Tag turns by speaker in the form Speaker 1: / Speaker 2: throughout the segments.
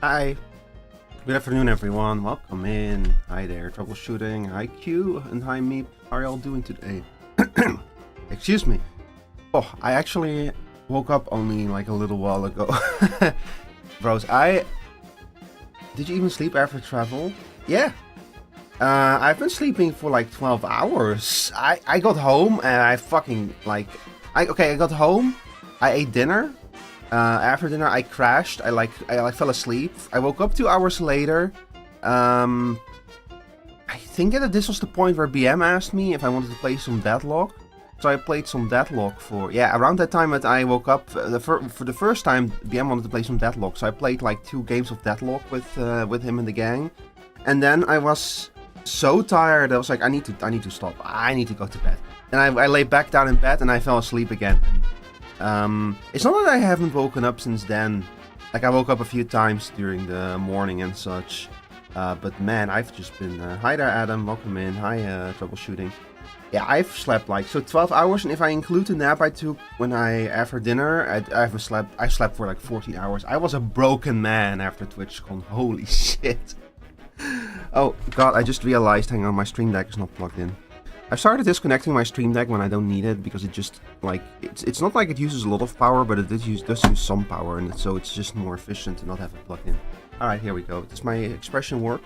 Speaker 1: Hi, good afternoon everyone, welcome in. Hi there, troubleshooting, hi Q, and hi Meep. How are y'all doing today? Excuse me. Oh, I actually woke up only like a little while ago. Bros, did you even sleep after travel? Yeah. I've been sleeping for like 12 hours. I got home and I fucking like... I got home, I ate dinner. After dinner, I crashed. I fell asleep. I woke up 2 hours later. I think that this was the point where BM asked me if I wanted to play some Deadlock. So I played some Deadlock around that time that I woke up. For the first time, BM wanted to play some Deadlock. So I played like 2 games of Deadlock with him and the gang. And then I was so tired. I was like, I need to stop. I need to go to bed. And I lay back down in bed and I fell asleep again. It's not that I haven't woken up since then. Like, I woke up a few times during the morning and such. But man, I've just been... hi there, Adam. Welcome in. Hi, troubleshooting. Yeah, I've slept like... So 12 hours, and if I include the nap I took after dinner, I slept for like 14 hours. I was a broken man after TwitchCon. Holy shit. Oh, God, I just realized, hang on, my Stream Deck is not plugged in. I started disconnecting my Stream Deck when I don't need it because it just, like, it's not like it uses a lot of power, but it does use some power, and so it's just more efficient to not have it plugged in. Alright, here we go. Does my expression work?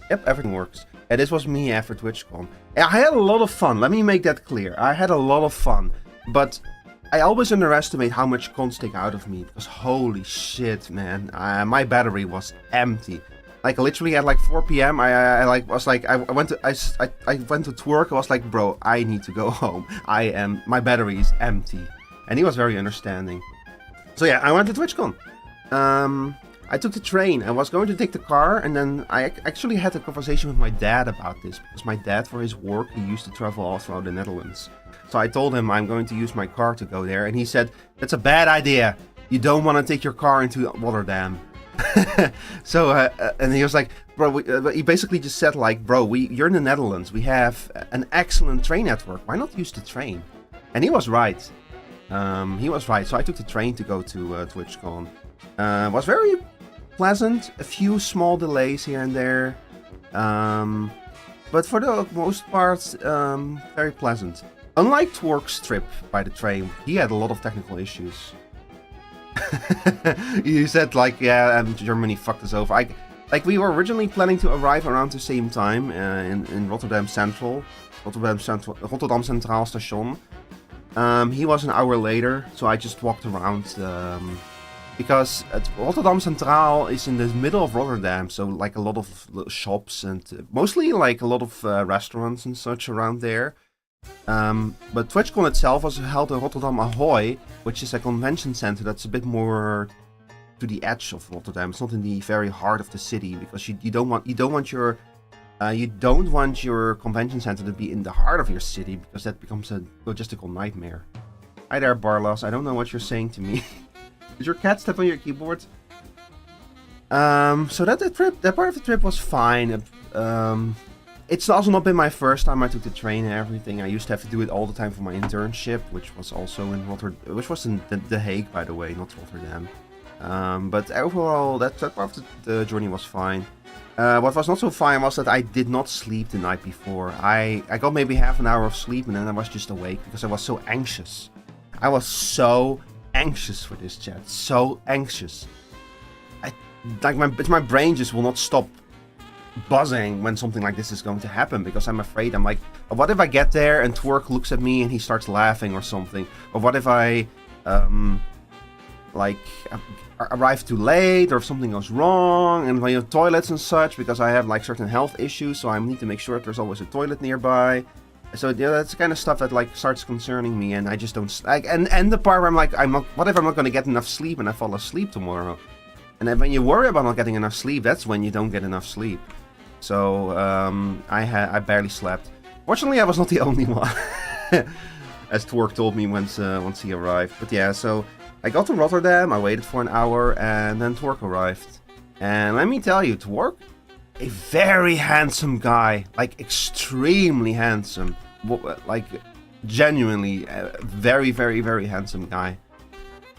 Speaker 1: Yep, everything works. And this was me after TwitchCon. I had a lot of fun, let me make that clear. I had a lot of fun, but I always underestimate how much cons take out of me, because holy shit, man, my battery was empty. Like, literally at like 4 PM, I went to twerk. I was like, bro, I need to go home. My battery is empty. And he was very understanding. So yeah, I went to TwitchCon. I took the train. I was going to take the car, and then I actually had a conversation with my dad about this, because my dad, for his work, he used to travel all throughout the Netherlands. So I told him I'm going to use my car to go there, and he said, that's a bad idea. You don't want to take your car into Rotterdam. So, and he was like, bro, he basically just said like, bro, you're in the Netherlands, we have an excellent train network, why not use the train? And he was right. So I took the train to go to TwitchCon. It was very pleasant, a few small delays here and there, but for the most part, very pleasant. Unlike Twerk's trip by the train, he had a lot of technical issues. You said like, yeah, Germany fucked us over. We were originally planning to arrive around the same time in Rotterdam Central, Rotterdam Centraal Station. He was an hour later, so I just walked around because Rotterdam Centraal is in the middle of Rotterdam, so like a lot of shops and mostly like a lot of restaurants and such around there. But TwitchCon itself was held in Rotterdam Ahoy, which is a convention center that's a bit more to the edge of Rotterdam. It's not in the very heart of the city, because you don't want your convention center to be in the heart of your city, because that becomes a logistical nightmare. Hi there, Barlas. I don't know what you're saying to me. Did your cat step on your keyboard? So that part of the trip was fine. it's also not been my first time I took the train and everything. I used to have to do it all the time for my internship, which was also in Rotterdam, which was in The Hague, by the way, not Rotterdam. But overall, that part of the journey was fine. What was not so fine was that I did not sleep the night before. I got maybe half an hour of sleep and then I was just awake because I was so anxious. I was so anxious for this chat. So anxious. My brain just will not stop buzzing when something like this is going to happen because I'm afraid. I'm like, what if I get there and Twerk looks at me and he starts laughing or something? Or what if I arrive too late, or if something goes wrong, and when you have toilets and such, because I have like certain health issues, so I need to make sure that there's always a toilet nearby. So yeah, that's the kind of stuff that like starts concerning me, and I just don't like. And the part where I'm like, what if I'm not going to get enough sleep and I fall asleep tomorrow? And then when you worry about not getting enough sleep, that's when you don't get enough sleep. So I barely slept. Fortunately, I was not the only one, as Twerk told me once he arrived. But yeah, so I got to Rotterdam, I waited for an hour, and then Twerk arrived. And let me tell you, Twerk, a very handsome guy, like extremely handsome, like genuinely very, very, very handsome guy.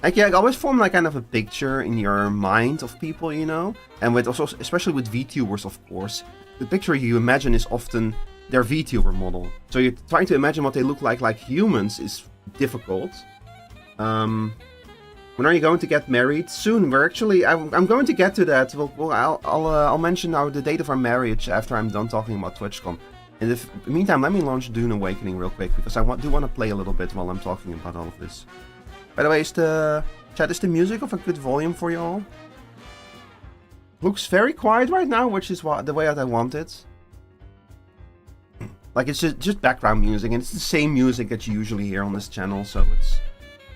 Speaker 1: Like, yeah, I always form like kind of a picture in your mind of people, you know? And with also, especially with VTubers, of course, the picture you imagine is often their VTuber model. So you're trying to imagine what they look like humans is difficult. When are you going to get married? Soon. We're actually, I'm going to get to that. I'll mention now the date of our marriage after I'm done talking about TwitchCon. In the meantime, let me launch Dune Awakening real quick, because I do want to play a little bit while I'm talking about all of this. By the way, is the music of a good volume for you all? Looks very quiet right now, which is the way that I want it. Like, it's just background music, and it's the same music that you usually hear on this channel, so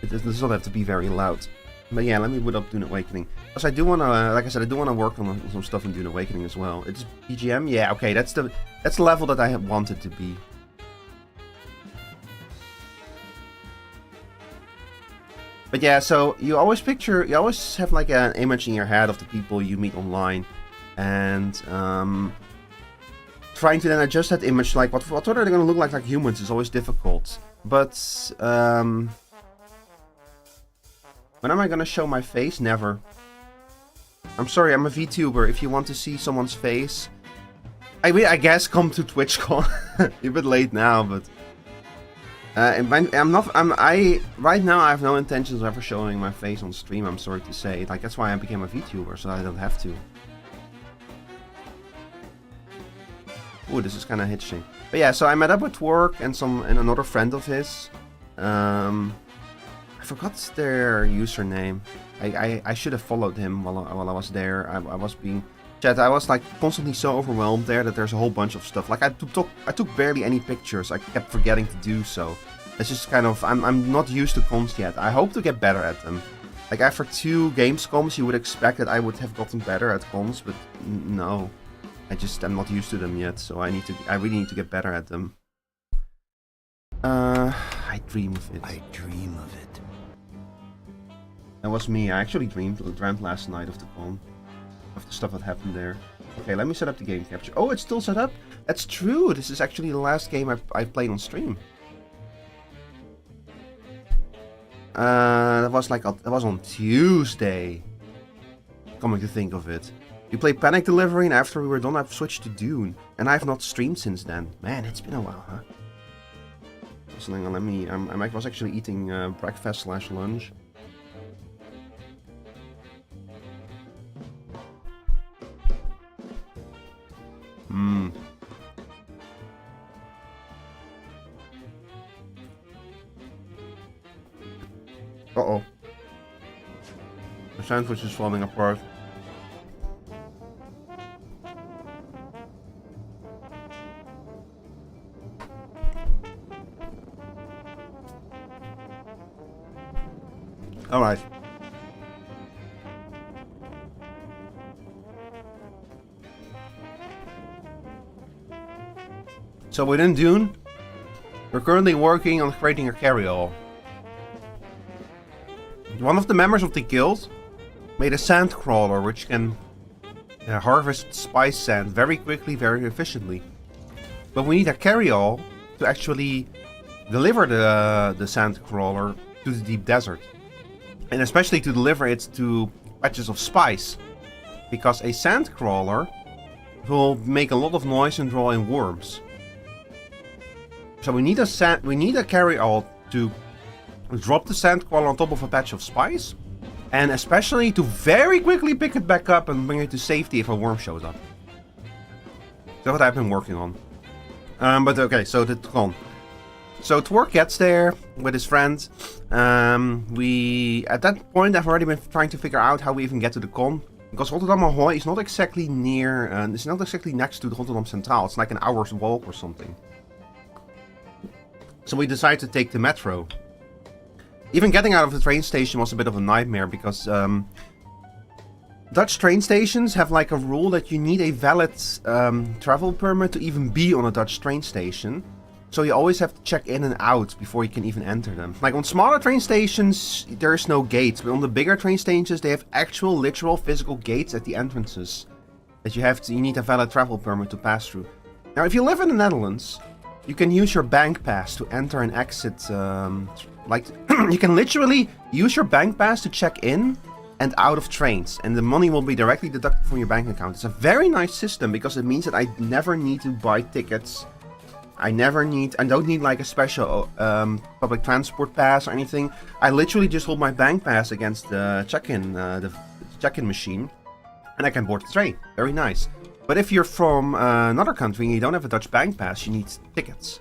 Speaker 1: it does not have to be very loud. But yeah, let me boot up Dune Awakening. Because I do want to, like I said, I do want to work on some stuff in Dune Awakening as well. It's BGM? Yeah, okay, that's the level that I want it to be. But yeah, so you always have like an image in your head of the people you meet online. And trying to then adjust that image, like what are they going to look like humans is always difficult. But when am I going to show my face? Never. I'm sorry, I'm a VTuber. If you want to see someone's face, I mean, I guess come to TwitchCon. A bit late now, but right now I have no intentions of ever showing my face on stream, I'm sorry to say. Like, that's why I became a VTuber, so I don't have to. Ooh, this is kind of hitching. But yeah, so I met up with Twerk and another friend of his. I forgot their username. I should have followed him while I was there. I was like constantly so overwhelmed there that there's a whole bunch of stuff. Like I took barely any pictures. I kept forgetting to do so. It's just kind of, I'm not used to cons yet. I hope to get better at them. Like after 2 Gamescoms, you would expect that I would have gotten better at cons, but no. I'm not used to them yet, so I really need to get better at them. I dream of it. I dream of it. That was me. I actually dreamt last night of the con. Of the stuff that happened there. Okay, let me set up the game capture. Oh, it's still set up? That's true. This is actually the last game I played on stream. That was on Tuesday. Coming to think of it. We played Panic Delivery, and after we were done, I've switched to Dune. And I've not streamed since then. Man, it's been a while, huh? So hang on, I was actually eating breakfast/lunch. Uh-oh. The sandwich is falling apart. Alright. So within Dune, we're currently working on creating a carry-all. One of the members of the guild made a sand crawler which can harvest spice sand very quickly, very efficiently. but we need a carry-all to actually deliver the sand crawler to the deep desert. And especially to deliver it to patches of spice. Because a sand crawler will make a lot of noise and draw in worms. So we need a carry-all to drop the sand crawler on top of a patch of spice. And especially to very quickly pick it back up and bring it to safety if a worm shows up. That's what I've been working on. But okay, so the con. So Twerk gets there with his friend. At that point, I've already been trying to figure out how we even get to the con. Because Rotterdam Ahoy is not exactly near, it's not exactly next to the Rotterdam Centraal. It's like an hour's walk or something. So we decided to take the metro. Even getting out of the train station was a bit of a nightmare because Dutch train stations have like a rule that you need a valid travel permit to even be on a Dutch train station. So you always have to check in and out before you can even enter them. Like on smaller train stations, there's no gates. But on the bigger train stations, they have actual, literal, physical gates at the entrances. That you need a valid travel permit to pass through. Now, if you live in the Netherlands, you can use your bank pass to enter and exit. You can literally use your bank pass to check in and out of trains. And the money will be directly deducted from your bank account. It's a very nice system because it means that I never need to buy tickets. I don't need like a special public transport pass or anything. I literally just hold my bank pass against the check-in machine, and I can board the train. Very nice. But if you're from another country and you don't have a Dutch bank pass, you need tickets.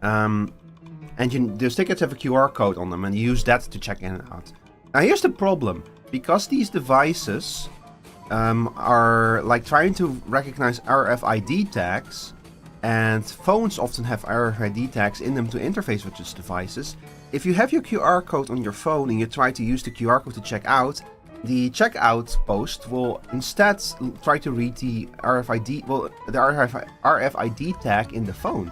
Speaker 1: Those tickets have a QR code on them, and you use that to check in and out. Now here's the problem. Because these devices are like trying to recognize RFID tags, and phones often have RFID tags in them to interface with these devices. If you have your QR code on your phone and you try to use the QR code to check out, the checkout post will instead try to read the RFID tag in the phone.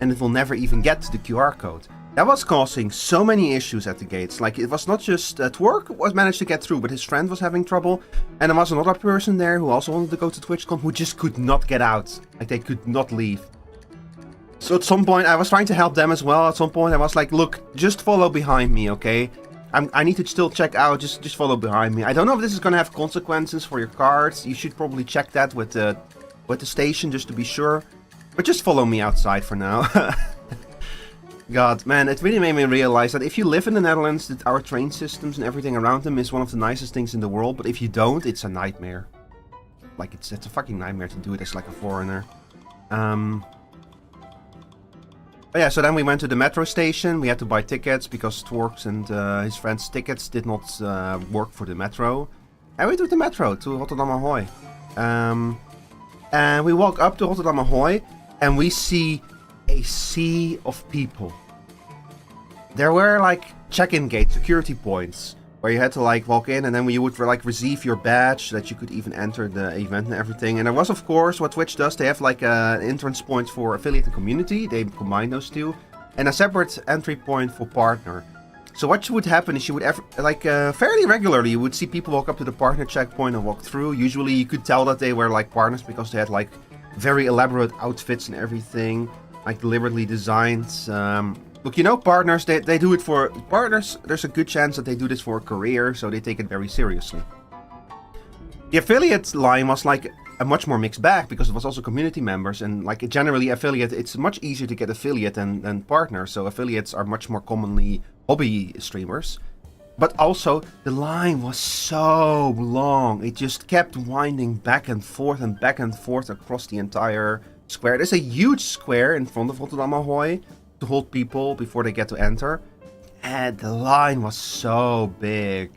Speaker 1: And it will never even get to the QR code. That was causing so many issues at the gates. Like, it was not just Twerk was managed to get through, but his friend was having trouble. And there was another person there who also wanted to go to TwitchCon who just could not get out. Like, they could not leave. So at some point, I was trying to help them as well. At some point, I was like, look, just follow behind me, okay? I need to still check out, just follow behind me. I don't know if this is going to have consequences for your cards. You should probably check that with the station just to be sure. But just follow me outside for now. God, man, it really made me realize that if you live in the Netherlands, that our train systems and everything around them is one of the nicest things in the world. But if you don't, it's a nightmare. Like, it's a fucking nightmare to do it as like a foreigner. But yeah, so then we went to the metro station. We had to buy tickets because Twerk's and his friend's tickets did not work for the metro. And we took the metro to Rotterdam Ahoy. And we walk up to Rotterdam Ahoy and we see a sea of people. There were like check-in gates, security points, where you had to like walk in and then you would like receive your badge so that you could even enter the event and everything. And there was, of course, what Twitch does. They have like an entrance point for affiliate and community. They combine those two. And a separate entry point for partner. So what would happen is you would fairly regularly you would see people walk up to the partner checkpoint and walk through. Usually you could tell that they were like partners because they had like very elaborate outfits and everything. Like deliberately designed. Look, you know, partners, they do it for... Partners, there's a good chance that they do this for a career, so they take it very seriously. The affiliate line was like a much more mixed bag, because it was also community members, and like generally affiliate, it's much easier to get affiliate than partner, so affiliates are much more commonly hobby streamers. But also, the line was so long, it just kept winding back and forth across the entire square. There's a huge square in front of Rotterdam Ahoy to hold people before they get to enter. And the line was so big.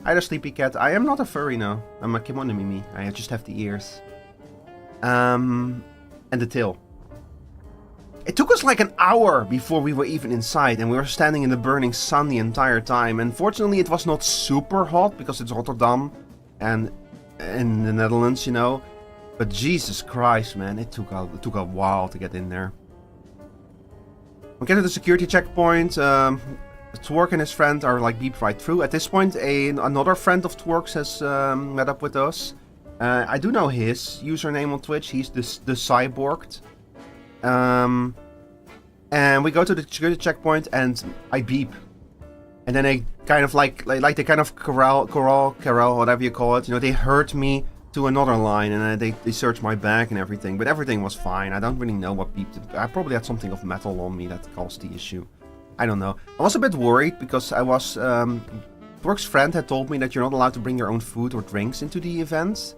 Speaker 1: Hi there, Sleepy Cat. I am not a furry now. I'm a kimono mimi. I just have the ears. And the tail. It took us like an hour before we were even inside. And we were standing in the burning sun the entire time. And fortunately it was not super hot because it's Rotterdam. And in the Netherlands, you know. But Jesus Christ, man, it took a while to get in there. We get to the security checkpoint. Twerk and his friend are like beeped right through. At this point, another friend of Twerk's has met up with us. I do know his username on Twitch. He's the Cyborged. And we go to the security checkpoint, and I beep. And then they kind of like they kind of corral, whatever you call it. You know, they herd me to another line, and they search my bag and everything. But everything was fine. I don't really know what beeped. I probably had something of metal on me that caused the issue. I don't know. I was a bit worried because I was... Twerk's friend had told me that you're not allowed to bring your own food or drinks into the event.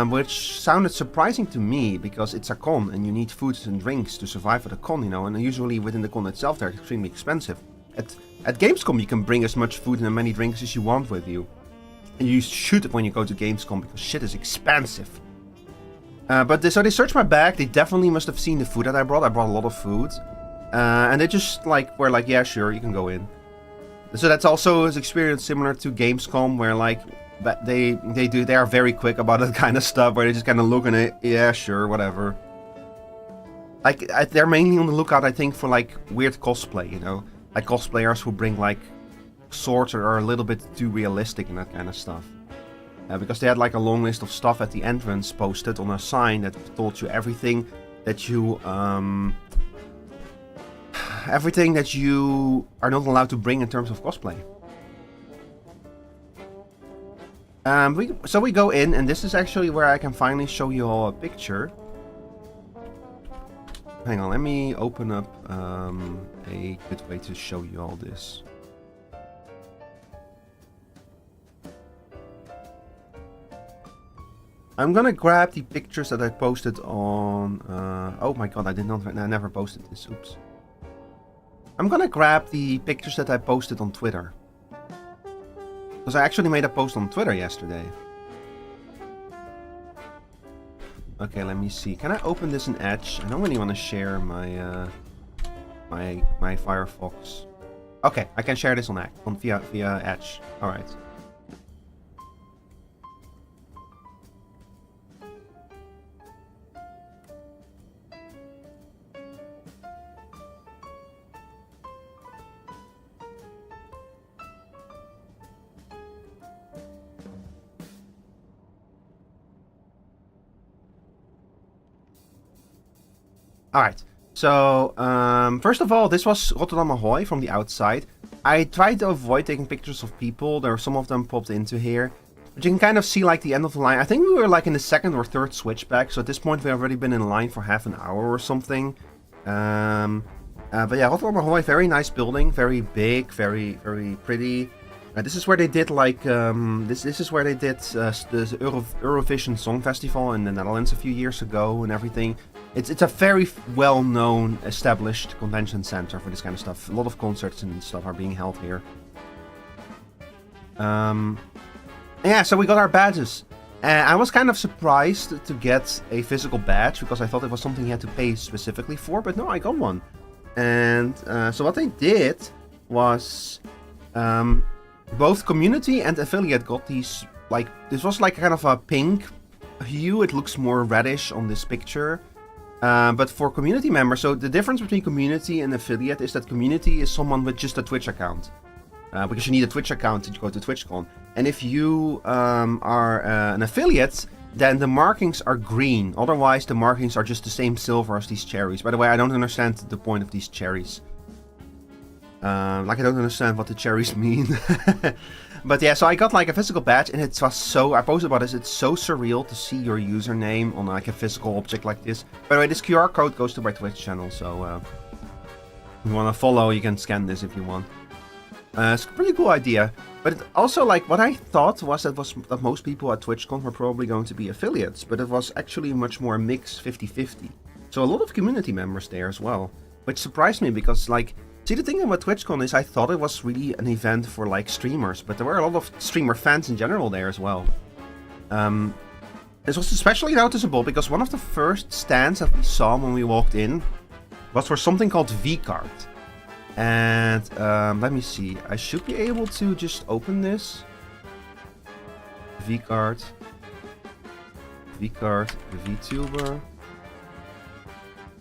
Speaker 1: Which sounded surprising to me, because it's a con and you need foods and drinks to survive at a con, you know, and usually within the con itself they're extremely expensive. At Gamescom you can bring as much food and as many drinks as you want with you. And you should when you go to Gamescom, because shit is expensive. So they searched my bag. They definitely must have seen the food that I brought. I brought a lot of food. And they just were like, yeah, sure, you can go in. So that's also an experience similar to Gamescom, where they are very quick about that kind of stuff, where they just kind of look at it, yeah, sure, whatever. They're mainly on the lookout, I think, for weird cosplay, you know, like cosplayers who bring swords that are a little bit too realistic and that kind of stuff. Because they had a long list of stuff at the entrance posted on a sign that told you everything that you are not allowed to bring in terms of cosplay. So we go in, and this is actually where I can finally show you all a picture. Hang on, let me open up a good way to show you all this. I'm gonna grab the pictures that I posted on... oh my god, I never posted this, oops. I'm gonna grab the pictures that I posted on Twitter. Because I actually made a post on Twitter yesterday. Okay, let me see. Can I open this in Edge? I don't really want to share my my Firefox. Okay, I can share this on via Edge. All right. Alright, so first of all, this was Rotterdam Ahoy from the outside. I tried to avoid taking pictures of people. There were some of them popped into here. But you can kind of see the end of the line. I think we were in the second or third switchback, so at this point we've already been in line for half an hour or something. But yeah, Rotterdam Ahoy, very nice building, very big, very, very pretty. This is where they did this is where they did the Eurovision Song Festival in the Netherlands a few years ago and everything. It's a very well-known, established convention center for this kind of stuff. A lot of concerts and stuff are being held here. Yeah, so we got our badges. I was kind of surprised to get a physical badge, because I thought it was something you had to pay specifically for, but no, I got one. And so what they did was... both community and affiliate got these, this was kind of a pink hue. It looks more reddish on this picture. But for community members, so the difference between community and affiliate is that community is someone with just a Twitch account. Because you need a Twitch account to go to TwitchCon. And if you are an affiliate, then the markings are green. Otherwise, the markings are just the same silver as these cherries. By the way, I don't understand the point of these cherries. I don't understand what the cherries mean. But yeah, so I got a physical badge, and it was so... I posted about this, it's so surreal to see your username on a physical object like this. By the way, this QR code goes to my Twitch channel, so if you want to follow, you can scan this if you want. It's a pretty cool idea. But also, what I thought was that most people at TwitchCon were probably going to be affiliates, but it was actually much more a mix, 50-50. So a lot of community members there as well, which surprised me, because see, the thing about TwitchCon is I thought it was really an event for streamers, but there were a lot of streamer fans in general there as well. This was especially noticeable because one of the first stands that we saw when we walked in was for something called V-Card. And let me see, I should be able to just open this. V-Card, VTuber.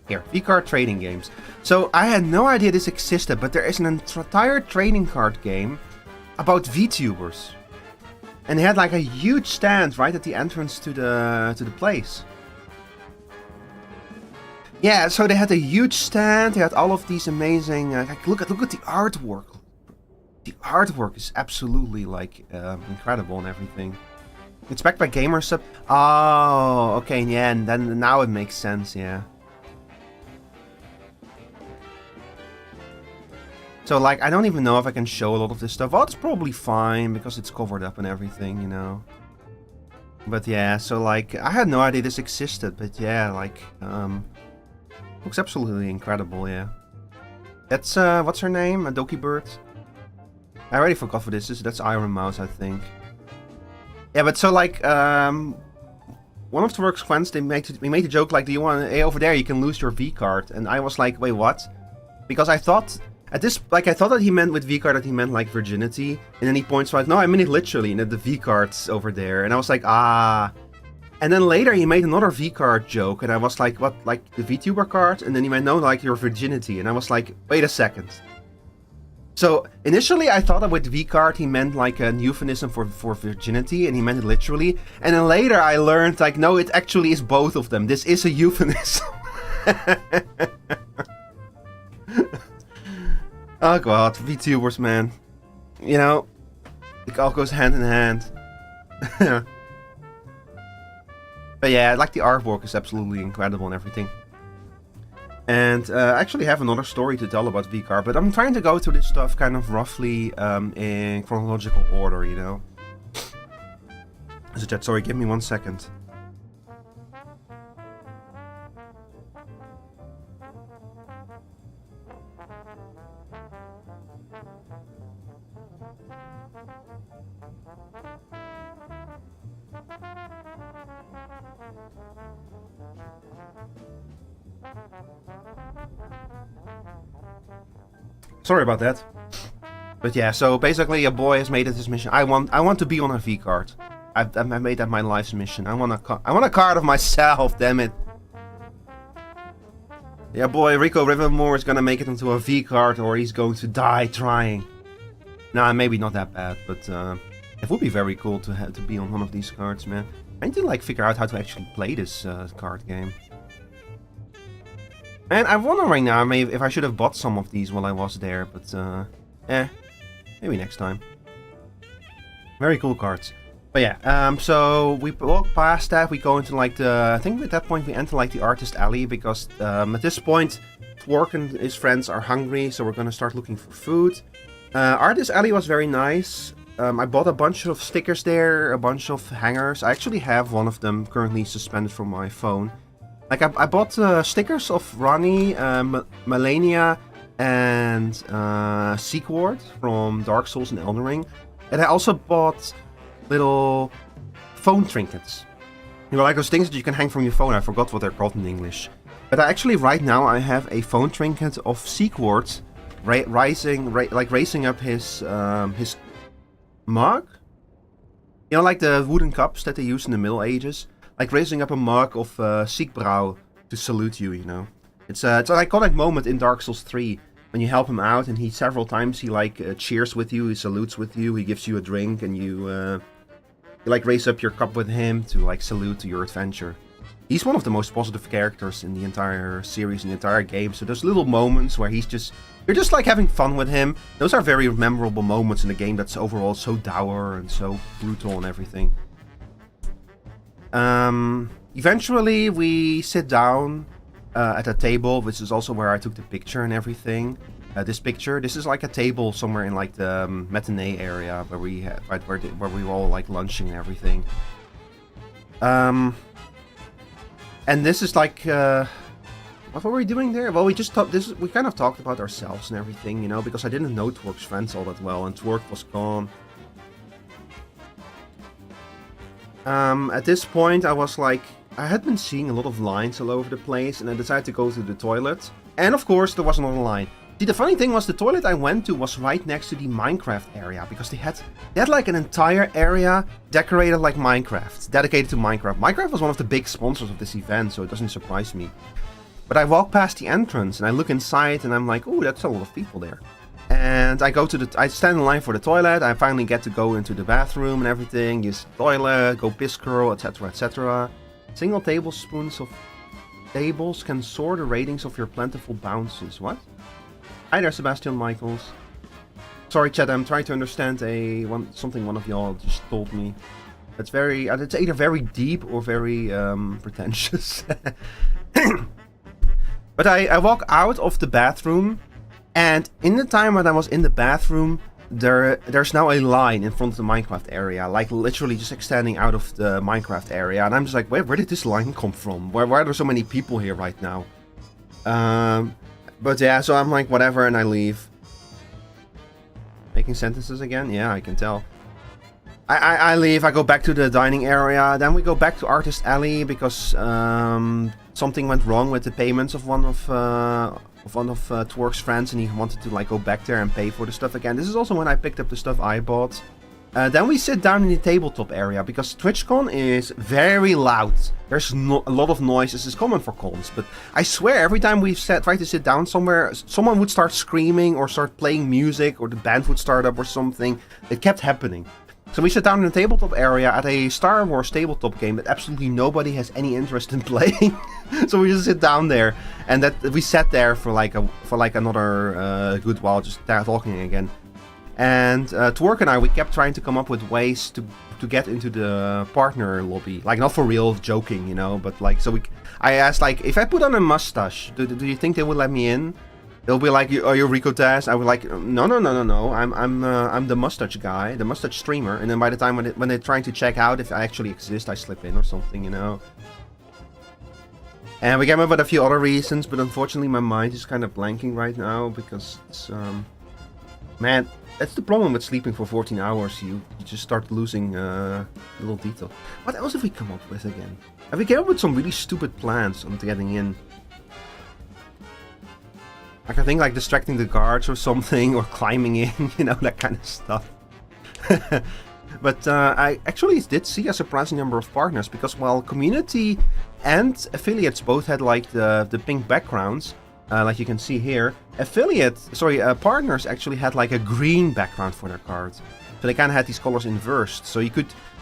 Speaker 1: Here, V-Card trading games. So I had no idea this existed, but there is an entire trading card game about VTubers. And they had like a huge stand right at the entrance to the place. Yeah, so they had a huge stand. They had all of these amazing. Like, look at the artwork. The artwork is absolutely like incredible and everything. It's backed by Gamersub. Oh, okay, yeah, and then now it makes sense, yeah. So like, I don't even know if I can show a lot of this stuff. Oh, it's probably fine because it's covered up and everything, you know. But yeah, so like, I had no idea this existed, but yeah, like, looks absolutely incredible, yeah. That's, what's her name? A Doki Bird? I already forgot what this is. That's Iron Mouse, I think. Yeah, but so like, one of the work's friends, we made a joke like, do you want, hey, over there you can lose your V card, and I was like, wait, what? Because I thought I thought that he meant with V card that he meant like virginity, and then he points out, no, I mean it literally, and that the V card's over there, and I was like, ah. And then later he made another V card joke, and I was like, what, like the VTuber card? And then he meant, no, like your virginity, and I was like, wait a second. So initially I thought that with V card he meant like a euphemism for virginity, and he meant it literally. And then later I learned like, no, it actually is both of them. This is a euphemism. Oh god, VTubers, man. You know, it all goes hand in hand. But yeah, like the artwork is absolutely incredible and everything. And I actually have another story to tell about VCard, but I'm trying to go through this stuff kind of roughly in chronological order, you know. So chat, sorry, give me 1 second. Sorry about that. But yeah, so basically a boy has made it his mission. I want to be on a V card. I made that my life's mission. I want a card of myself, damn it. Yeah, boy, Rico Rivermore is gonna make it into a V card, or he's going to die trying. Nah, maybe not that bad, but it would be very cool to be on one of these cards, man. I need to like figure out how to actually play this card game. And I'm wondering right now maybe if I should have bought some of these while I was there, but maybe next time. Very cool cards. But yeah, so we walk past that, we go into like the, I think at that point we enter like the artist alley, because at this point Twerk and his friends are hungry, so we're gonna start looking for food. Artist alley was very nice. I bought a bunch of stickers there, a bunch of hangers. I actually have one of them currently suspended from my phone. Like I bought stickers of Ronnie, Melania, and Sequard from Dark Souls and Elden Ring. And I also bought little phone trinkets. You know, like those things that you can hang from your phone. I forgot what they're called in English. But actually right now I have a phone trinket of Sequard raising up his mug. You know, like the wooden cups that they used in the Middle Ages. Like raising up a mug of Seekbrow to salute you, you know. It's an iconic moment in Dark Souls 3 when you help him out, and he several times he like cheers with you, he salutes with you, he gives you a drink, and you like raise up your cup with him to like salute to your adventure. He's one of the most positive characters in the entire series, in the entire game. So there's little moments where you're just like having fun with him. Those are very memorable moments in a game that's overall so dour and so brutal and everything. Eventually we sit down at a table, which is also where I took the picture and everything. This is like a table somewhere in like the matinee area where we were all like lunching and everything. And this is like what were we doing there? Well, we kind of talked about ourselves and everything, you know, because I didn't know Twerk's friends all that well, and Twerk was gone. At this point, I was like, I had been seeing a lot of lines all over the place, and I decided to go to the toilet. And of course, there was another line. See, the funny thing was, the toilet I went to was right next to the Minecraft area, because they had like an entire area decorated like Minecraft, dedicated to Minecraft. Minecraft was one of the big sponsors of this event, so it doesn't surprise me. But I walk past the entrance, and I look inside, and I'm like, oh, that's a lot of people there. And I stand in line for the toilet. I finally get to go into the bathroom and everything. Use the toilet, go piss curl, etc., etc. Single tablespoons of tables can soar the ratings of your plentiful bounces. What? Hi there, Sebastian Michaels. Sorry, chat. I'm trying to understand something one of y'all just told me. It's either very deep or very pretentious. But I walk out of the bathroom. And in the time when I was in the bathroom, there's now a line in front of the Minecraft area, like literally just extending out of the Minecraft area. And I'm just like, where did this line come from? Why are there so many people here right now? But yeah, so I'm like, whatever, and I leave. Making sentences again? Yeah, I can tell. I leave, I go back to the dining area, then we go back to Artist Alley because something went wrong with the payments of one of Twerk's friends, and he wanted to like go back there and pay for the stuff again. This is also when I picked up the stuff I bought. Then we sit down in the tabletop area because TwitchCon is very loud. There's a lot of noise. This is common for cons, but I swear every time we tried to sit down somewhere, someone would start screaming or start playing music, or the band would start up or something. It kept happening. So we sit down in the tabletop area at a Star Wars tabletop game that absolutely nobody has any interest in playing. So we just sit down there, and we sat there for another good while, just talking again. And Twerk and we kept trying to come up with ways to get into the partner lobby, like not for real, joking, you know, but like I asked like, if I put on a mustache, do you think they would let me in? They'll be like, "Are you Rico Taz?" I was like, "No. I'm the mustache guy, the mustache streamer." And then by the time when they're trying to check out if I actually exist, I slip in or something, you know. And we came up with a few other reasons, but unfortunately my mind is kind of blanking right now because it's, man, that's the problem with sleeping for 14 hours. You just start losing little detail. What else have we come up with again? Have we come up with some really stupid plans on getting in? Like I think like distracting the guards or something, or climbing in, you know, that kind of stuff. But I actually did see a surprising number of partners, because while community and affiliates both had like the pink backgrounds, like you can see here, partners actually had like a green background for their cards. So they kind of had these colors inversed. So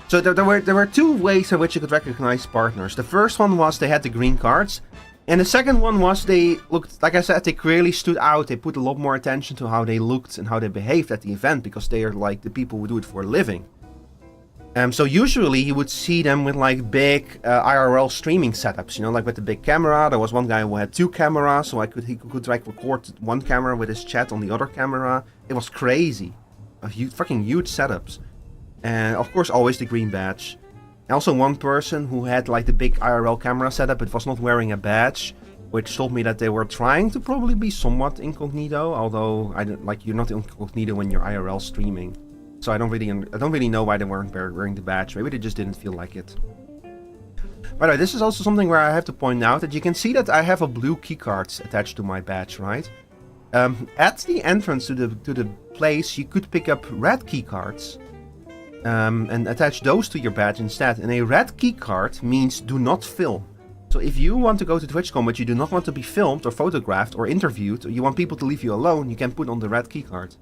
Speaker 1: there were two ways in which you could recognize partners. The first one was they had the green cards. And the second one was they looked, like I said, they clearly stood out. They put a lot more attention to how they looked and how they behaved at the event, because they are like the people who do it for a living. So usually you would see them with like big IRL streaming setups, you know, like with the big camera. There was one guy who had two cameras, so he could like record one camera with his chat on the other camera. It was crazy. Fucking huge setups. And of course always the green badge. Also one person who had like the big IRL camera setup, but was not wearing a badge, which told me that they were trying to probably be somewhat incognito, although you're not incognito when you're IRL streaming. So I don't really know why they weren't wearing the badge. Maybe they just didn't feel like it. By the way, this is also something where I have to point out that you can see that I have a blue keycard attached to my badge, right? At the entrance to the place, you could pick up red keycards. And attach those to your badge instead. And a red keycard means do not film. So if you want to go to TwitchCon but you do not want to be filmed or photographed or interviewed, or you want people to leave you alone, you can put on the red keycard.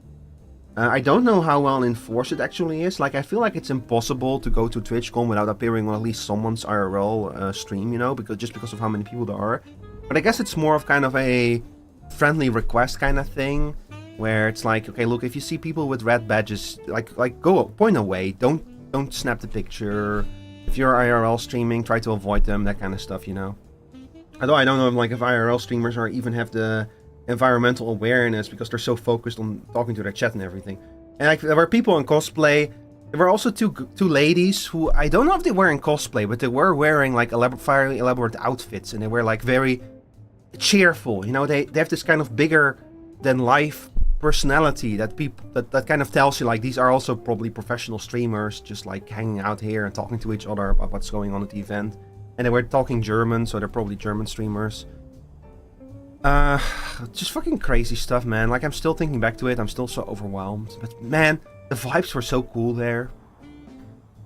Speaker 1: I don't know how well enforced it actually is. Like, I feel like it's impossible to go to TwitchCon without appearing on at least someone's IRL stream, you know, because of how many people there are. But I guess it's more of kind of a friendly request kind of thing, where it's like, okay, look, if you see people with red badges, like go point away, don't snap the picture. If you're IRL streaming, try to avoid them, that kind of stuff, you know. Although I don't know if IRL streamers even have the environmental awareness, because they're so focused on talking to their chat and everything. And like, there were people in cosplay. There were also two ladies who, I don't know if they were in cosplay, but they were wearing like fairly elaborate outfits, and they were like very cheerful, you know. They have this kind of bigger than life personality that kind of tells you like these are also probably professional streamers, just like hanging out here and talking to each other about what's going on at the event. And they were talking German, so they're probably German streamers. Just fucking crazy stuff, man. Like, I'm still thinking back to it, I'm still so overwhelmed. But man, the vibes were so cool there.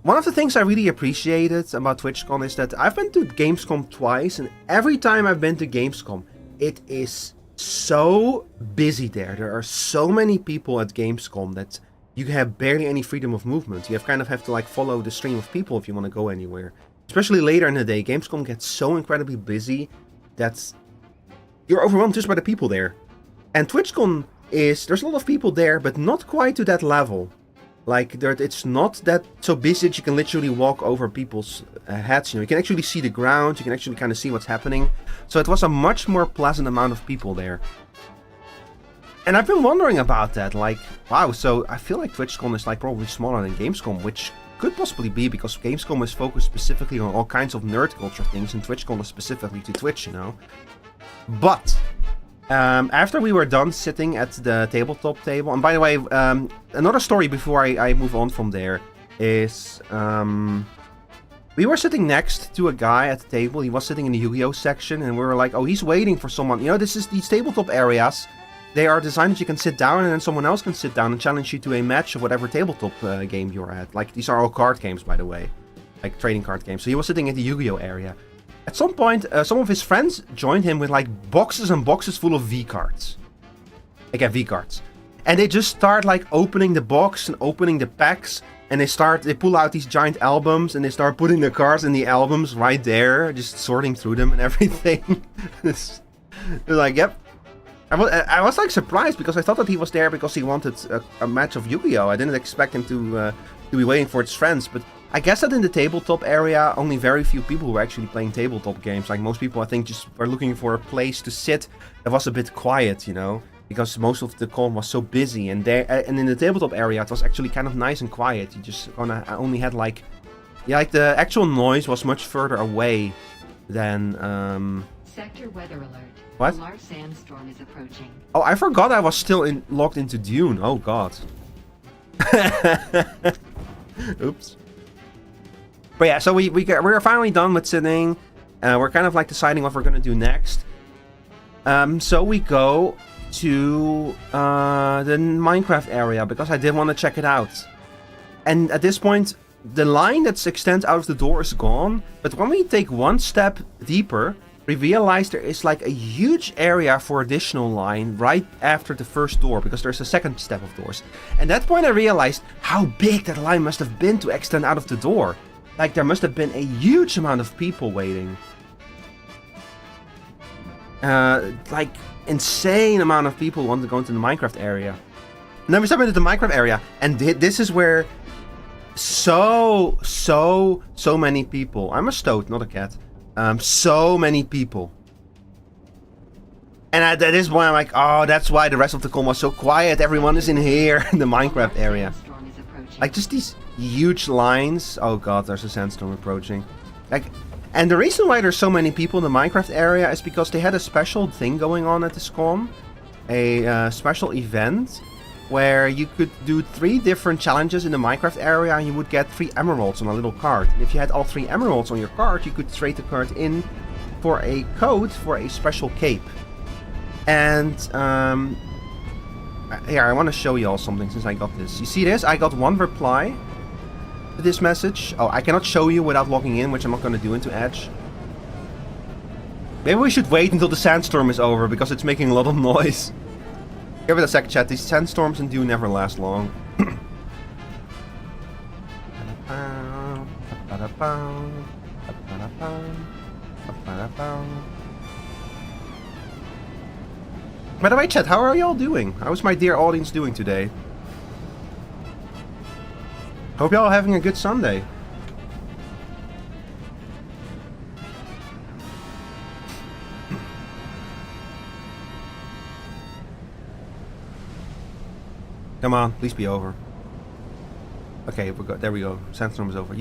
Speaker 1: One of the things I really appreciated about TwitchCon is that I've been to Gamescom twice, and every time I've been to Gamescom, it is so busy there. There are so many people at Gamescom that you have barely any freedom of movement. You have to like follow the stream of people if you want to go anywhere. Especially later in the day, Gamescom gets so incredibly busy that you're overwhelmed just by the people there. And TwitchCon there's a lot of people there, but not quite to that level. Like, it's not that so busy that you can literally walk over people's heads. You know, you can actually see the ground, you can actually kind of see what's happening. So it was a much more pleasant amount of people there. And I've been wondering about that, like, wow, so I feel like TwitchCon is like probably smaller than Gamescom, which could possibly be because Gamescom is focused specifically on all kinds of nerd culture things, and TwitchCon is specifically to Twitch, you know. But after we were done sitting at the tabletop table, and by the way, another story before I move on from there is we were sitting next to a guy at the table. He was sitting in the Yu-Gi-Oh section, and we were like, oh, he's waiting for someone. You know, these tabletop areas, they are designed that you can sit down and then someone else can sit down and challenge you to a match of whatever tabletop game you're at. Like, these are all card games, by the way, like trading card games. So he was sitting at the Yu-Gi-Oh area. At some point, some of his friends joined him with like boxes and boxes full of V cards. Again, V cards. And they just start like opening the box and opening the packs. And they pull out these giant albums and they start putting the cards in the albums right there. Just sorting through them and everything. They're like, yep. I was like surprised because I thought that he was there because he wanted a match of Yu-Gi-Oh! I didn't expect him to be waiting for his friends, but I guess that in the tabletop area, only very few people were actually playing tabletop games. Like, most people, I think, just were looking for a place to sit that was a bit quiet, you know? Because most of the con was so busy. And in the tabletop area, it was actually kind of nice and quiet. You just only had, like... Yeah, like, the actual noise was much further away than...
Speaker 2: Sector weather alert.
Speaker 1: What?
Speaker 2: A large sandstorm is approaching.
Speaker 1: Oh, I forgot I was still logged into Dune. Oh, God. Oops. But yeah, so we're finally done with sitting. We're kind of like deciding what we're gonna do next. So we go to the Minecraft area because I did want to check it out. And at this point, the line that extends out of the door is gone. But when we take one step deeper, we realize there is like a huge area for additional line right after the first door, because there's a second step of doors. And at that point I realized how big that line must have been to extend out of the door. Like, there must have been a huge amount of people waiting. Like, insane amount of people want to go into the Minecraft area. And then we step into the Minecraft area, and this is where so many people. I'm a stoat, not a cat. So many people. And that is why I'm like, oh, that's why the rest of the con was so quiet. Everyone is in here in the Minecraft area. Like, just these huge lines. Oh god, there's a sandstorm approaching. Like, and the reason why there's so many people in the Minecraft area is because they had a special thing going on at this con. A special event where you could do 3 different challenges in the Minecraft area and you would get 3 emeralds on a little card. And if you had all 3 emeralds on your card, you could trade the card in for a code for a special cape. And here, I want to show you all something since I got this. You see this? I got 1 reply to this message. Oh, I cannot show you without logging in, which I'm not going to do into Edge. Maybe we should wait until the sandstorm is over, because it's making a lot of noise. Give it a sec, chat. These sandstorms in Dune never last long. By the way, chat, how are y'all doing? How's my dear audience doing today? Hope y'all are having a good Sunday. Come on, please be over. Okay, there we go. Sandstorm is over.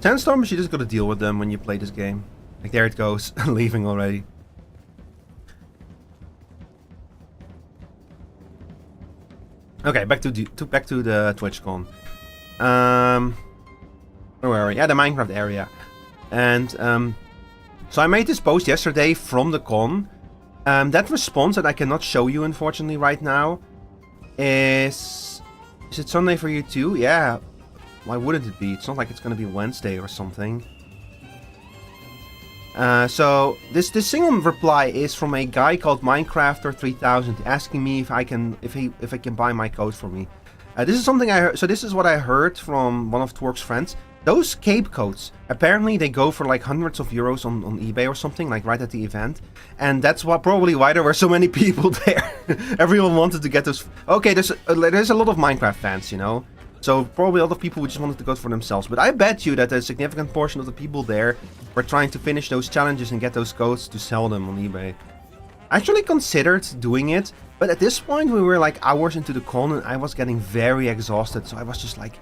Speaker 1: Sandstorms, you just gotta deal with them when you play this game. Like, there it goes, leaving already. Okay, back to the TwitchCon. Where were we? Yeah, the Minecraft area. And so I made this post yesterday from the con. That response that I cannot show you, unfortunately, right now, is it Sunday for you too? Yeah. Why wouldn't it be? It's not like it's gonna be Wednesday or something. So this single reply is from a guy called Minecrafter3000 asking me if I can buy my code for me. This is something I heard. So this is what I heard from one of Twerk's friends. Those cape codes, apparently they go for like hundreds of euros on eBay or something, like right at the event. And that's probably why there were so many people there. Everyone wanted to get those. Okay, there's a lot of Minecraft fans, you know. So probably a lot of people who just wanted to go for themselves. But I bet you that a significant portion of the people there were trying to finish those challenges and get those codes to sell them on eBay. I actually considered doing it, but at this point we were like hours into the con and I was getting very exhausted. So I was just like,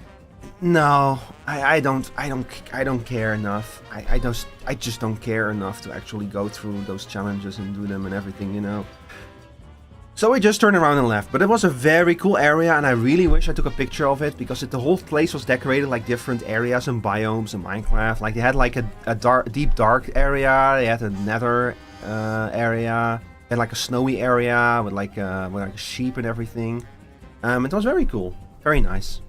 Speaker 1: no, I don't care enough. I just don't care enough to actually go through those challenges and do them and everything, you know. So I just turned around and left, but it was a very cool area and I really wish I took a picture of it because the whole place was decorated like different areas and biomes in Minecraft. Like they had like a deep dark area, they had a nether area, they had like a snowy area with like a sheep and everything. It was very cool, very nice.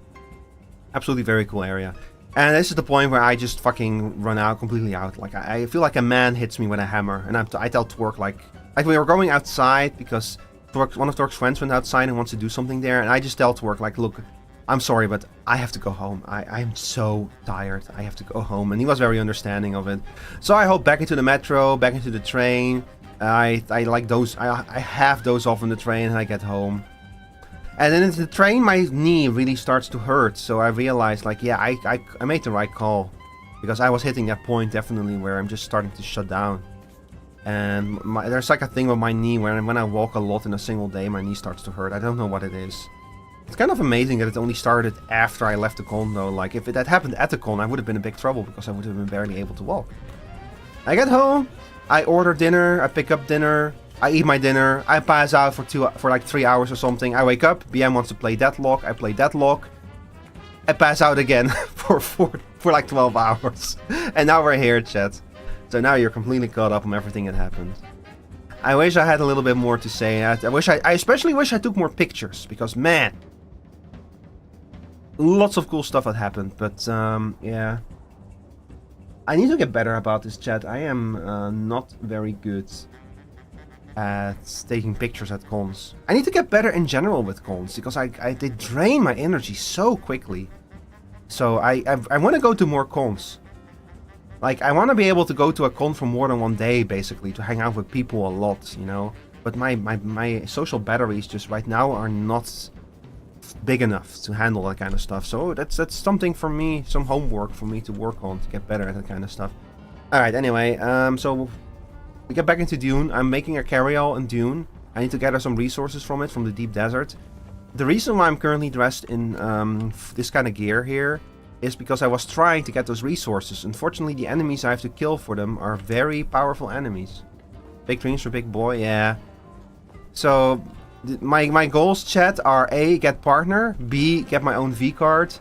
Speaker 1: Absolutely very cool area. And this is the point where I just fucking run out, completely out. Like I feel like a man hits me with a hammer and I tell Twerk like we were going outside because one of Twerk's friends went outside and wants to do something there, and I just tell Twerk like, look, I'm sorry, but I have to go home. I'm so tired. I have to go home. And he was very understanding of it. So I hop back into the metro, back into the train. I like those. I have those off on the train and I get home. And then in the train, my knee really starts to hurt. So I realized like, yeah, I made the right call. Because I was hitting that point definitely where I'm just starting to shut down. And there's like a thing with my knee where when I walk a lot in a single day, my knee starts to hurt. I don't know what it is. It's kind of amazing that it only started after I left the con though. Like if it had happened at the con, I would have been in big trouble because I would have been barely able to walk. I get home, I order dinner, I pick up dinner, I eat my dinner, I pass out for like 3 hours or something. I wake up, BM wants to play Deadlock, I play Deadlock. I pass out again for like 12 hours. And now we're here, chat. So now you're completely caught up on everything that happened. I wish I had a little bit more to say. I especially wish I took more pictures because man, lots of cool stuff had happened. But yeah, I need to get better about this, chat. I am not very good at taking pictures at cons. I need to get better in general with cons because they drain my energy so quickly. So I want to go to more cons. Like, I want to be able to go to a con for more than one day, basically, to hang out with people a lot, you know? But my social batteries just right now are not big enough to handle that kind of stuff. So that's something for me, some homework for me to work on to get better at that kind of stuff. Alright, anyway, so we get back into Dune. I'm making a carry-all in Dune. I need to gather some resources from it, from the deep desert. The reason why I'm currently dressed in this kind of gear here is because I was trying to get those resources. Unfortunately, the enemies I have to kill for them are very powerful enemies. Big dreams for big boy, yeah. So, my goals, chat, are A, get partner, B, get my own V card,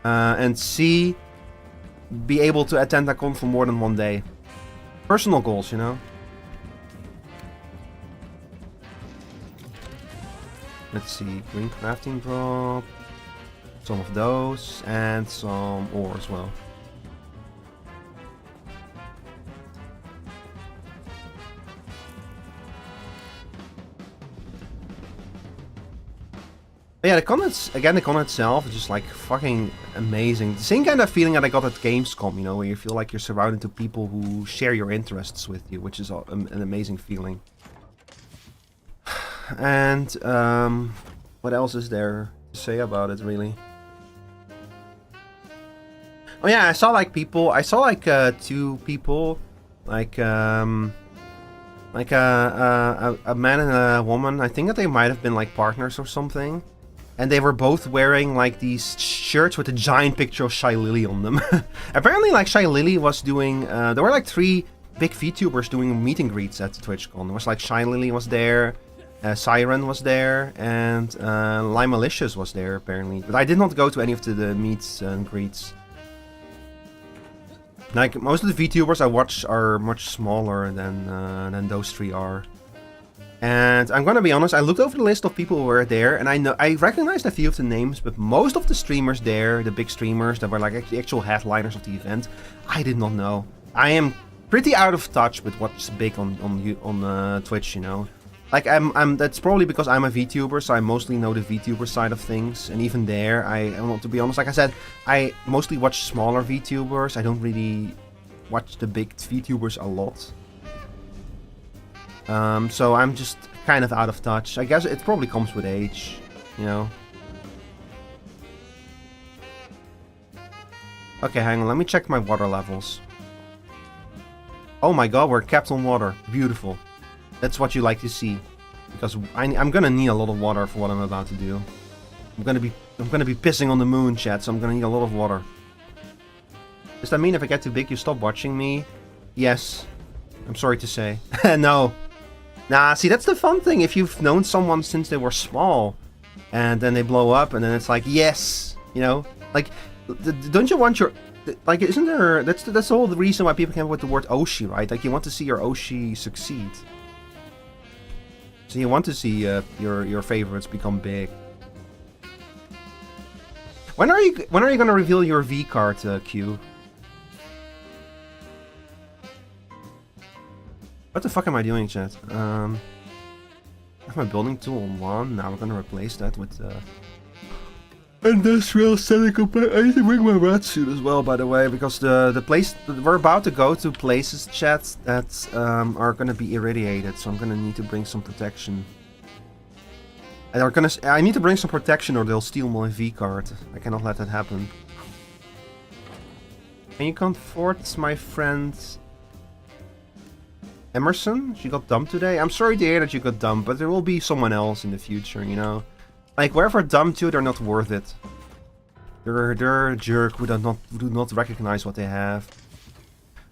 Speaker 1: and C, be able to attend a con for more than one day. Personal goals, you know. Let's see, green crafting drop. Some of those, and some ore as well. But yeah, the con itself is just like fucking amazing. The same kind of feeling that I got at Gamescom, you know, where you feel like you're surrounded to people who share your interests with you, which is an amazing feeling. And what else is there to say about it, really? Oh yeah, I saw like people. I saw like 2 people, like a man and a woman. I think that they might have been like partners or something, and they were both wearing like these shirts with a giant picture of Shy Lily on them. Apparently, like Shy Lily was doing. There were like 3 big VTubers doing meet and greets at TwitchCon. There was like Shy Lily was there, Siren was there, and Lime Malicious was there apparently. But I did not go to any of the meets and greets. Like, most of the VTubers I watch are much smaller than those 3 are. And I'm gonna be honest, I looked over the list of people who were there, and I recognized a few of the names, but most of the streamers there, the big streamers that were like the actual headliners of the event, I did not know. I am pretty out of touch with what's big on Twitch, you know. Like that's probably because I'm a VTuber, so I mostly know the VTuber side of things. And even there, to be honest, like I said, I mostly watch smaller VTubers. I don't really watch the big VTubers a lot. So I'm just kind of out of touch. I guess it probably comes with age, you know. Okay, hang on, let me check my water levels. Oh my god, we're capped on water. Beautiful. That's what you like to see. Because I'm gonna need a lot of water for what I'm about to do. I'm gonna be pissing on the moon, chat, so I'm gonna need a lot of water. Does that mean if I get too big you stop watching me? Yes. I'm sorry to say. No. Nah, see, that's the fun thing. If you've known someone since they were small, and then they blow up, and then it's like, yes, you know? Like, don't you want your... Like, isn't there... That's the whole reason why people came up with the word Oshi, right? Like, you want to see your Oshi succeed. So you want to see your favorites become big. When are you gonna reveal your V card, Q? What the fuck am I doing, chat? I have my building tool on 1. Now we're gonna replace that with industrial static. I need to bring my rat suit as well, by the way, because the place we're about to go to places, chat, that are gonna be irradiated. So I'm gonna need to bring some protection. And I need to bring some protection, or they'll steal my V card. I cannot let that happen. Can you comfort my friend Emerson? She got dumped today. I'm sorry to hear that you got dumped, but there will be someone else in the future, you know? Like, wherever dumped to, they're not worth it. They're a jerk who do not recognize what they have.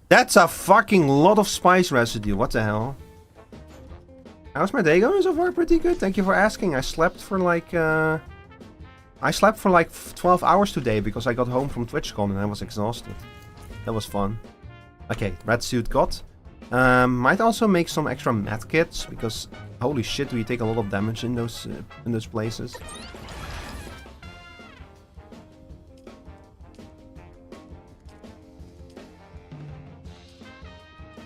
Speaker 1: That's a fucking lot of spice residue. What the hell? How's my day going so far? Pretty good. Thank you for asking. I slept for like 12 hours today because I got home from TwitchCon and I was exhausted. That was fun. Okay, red suit got. Might also make some extra med kits because holy shit, do you take a lot of damage in those places.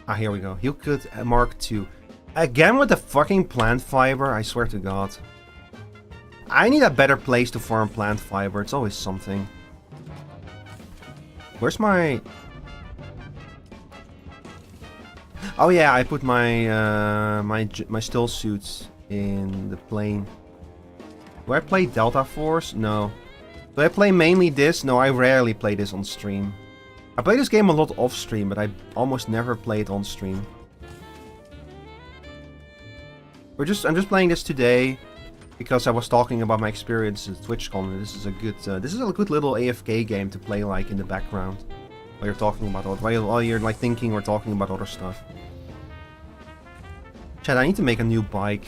Speaker 1: Ah, here we go. You could Mark II. Again with the fucking plant fiber, I swear to god. I need a better place to farm plant fiber, it's always something. Where's my... Oh yeah, I put my my still suits in the plane. Do I play Delta Force? No. Do I play mainly this? No, I rarely play this on stream. I play this game a lot off stream, but I almost never play it on stream. I'm just playing this today because I was talking about my experience at TwitchCon. And this is a good little AFK game to play like in the background while you're talking about while you're like thinking or talking about other stuff. Chat, I need to make a new bike.